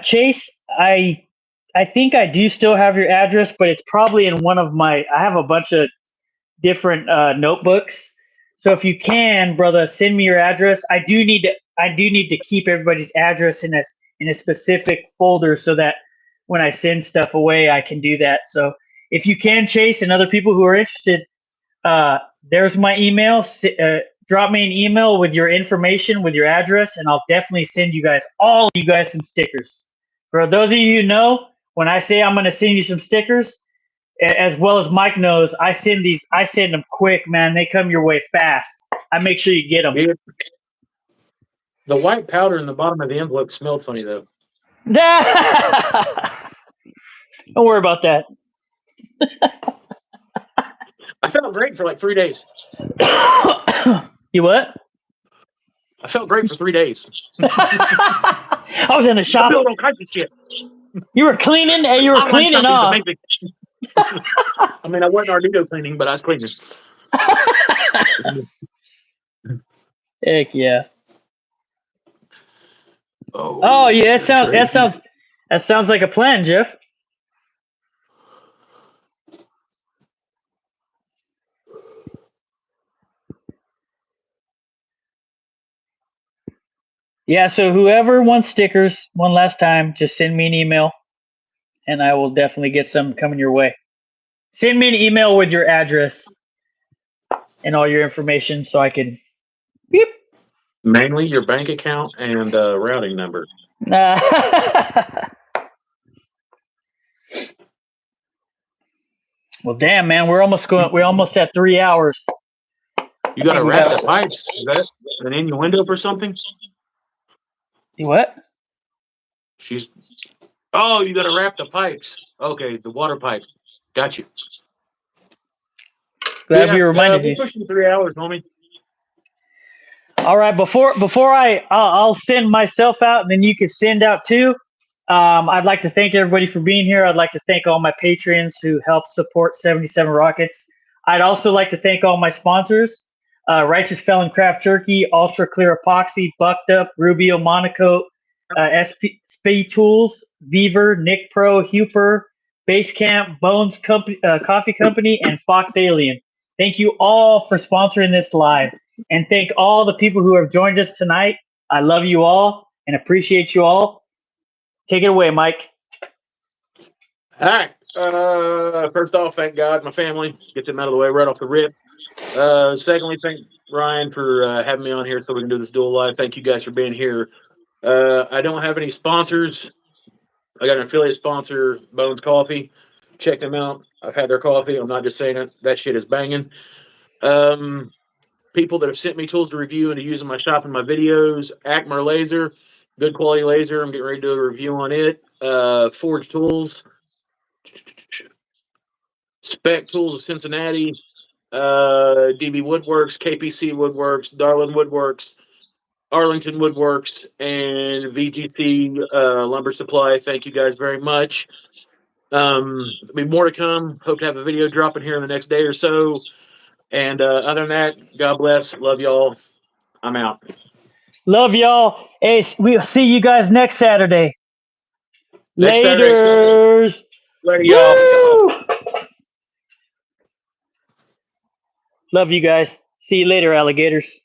Chase, I think I do still have your address, but it's probably in one of I have a bunch of different notebooks. So if you can, brother, send me your address. I do need to keep everybody's address in a specific folder so that when I send stuff away, I can do that. So if you can, Chase, and other people who are interested, there's my email. Drop me an email with your information, with your address, and I'll definitely send all of you guys some stickers. For those of you who know, when I say I'm going to send you some stickers, as well as Mike knows, I send them quick, man. They come your way fast. I make sure you get them. Yeah. The white powder in the bottom of the envelope smelled funny, though. Don't worry about that. I felt great for like 3 days. You what? I felt great for 3 days. I was in the shop. I built all kinds of shit. You were cleaning? Hey, you were cleaning off. I mean, I wasn't Arduino cleaning, but I was cleaning. Heck yeah. Oh yeah, that sounds like a plan, Jeff. Yeah, so whoever wants stickers, one last time, just send me an email, and I will definitely get some coming your way. Send me an email with your address and all your information so I can. Beep. Mainly your bank account and routing number. Well, damn, man, we're almost at 3 hours. You got to wrap the pipes. Is that an innuendo for something? What? You got to wrap the pipes. Okay, the water pipe. Got you. Glad we reminded you. We're pushing 3 hours, homie. All right, before I'll send myself out, and then you can send out too. I'd like to thank everybody for being here. I'd like to thank all my patrons who help support 77 Rockets. I'd also like to thank all my sponsors: Righteous Felon Craft Jerky, Ultra Clear Epoxy, Bucked Up, Rubio Monocoat, Spetool, Viver, NicPro, Huepar, Basecamp, Bones Coffee Company, and Fox Alien. Thank you all for sponsoring this live. And thank all the people who have joined us tonight. I love you all and appreciate you all. Take it away, Mike. All right. First off, thank God, my family. Get them out of the way right off the rip. Secondly, thank Ryan for having me on here so we can do this dual live. Thank you guys for being here. I don't have any sponsors. I got an affiliate sponsor, Bones Coffee. Check them out. I've had their coffee. I'm not just saying it. That shit is banging. People that have sent me tools to review and to use in my shop and my videos. Acmer Laser, good quality laser. I'm getting ready to do a review on it. Forge Tools. Spec Tools of Cincinnati. DB Woodworks, KPC Woodworks, Darlin Woodworks, Arlington Woodworks, and VGC Lumber Supply. Thank you guys very much. There'll be more to come. Hope to have a video dropping here in the next day or so. And other than that, God bless. Love y'all. I'm out. Love y'all. Hey, we'll see you guys next Saturday. Laters. Later, y'all. Love you guys. See you later, alligators.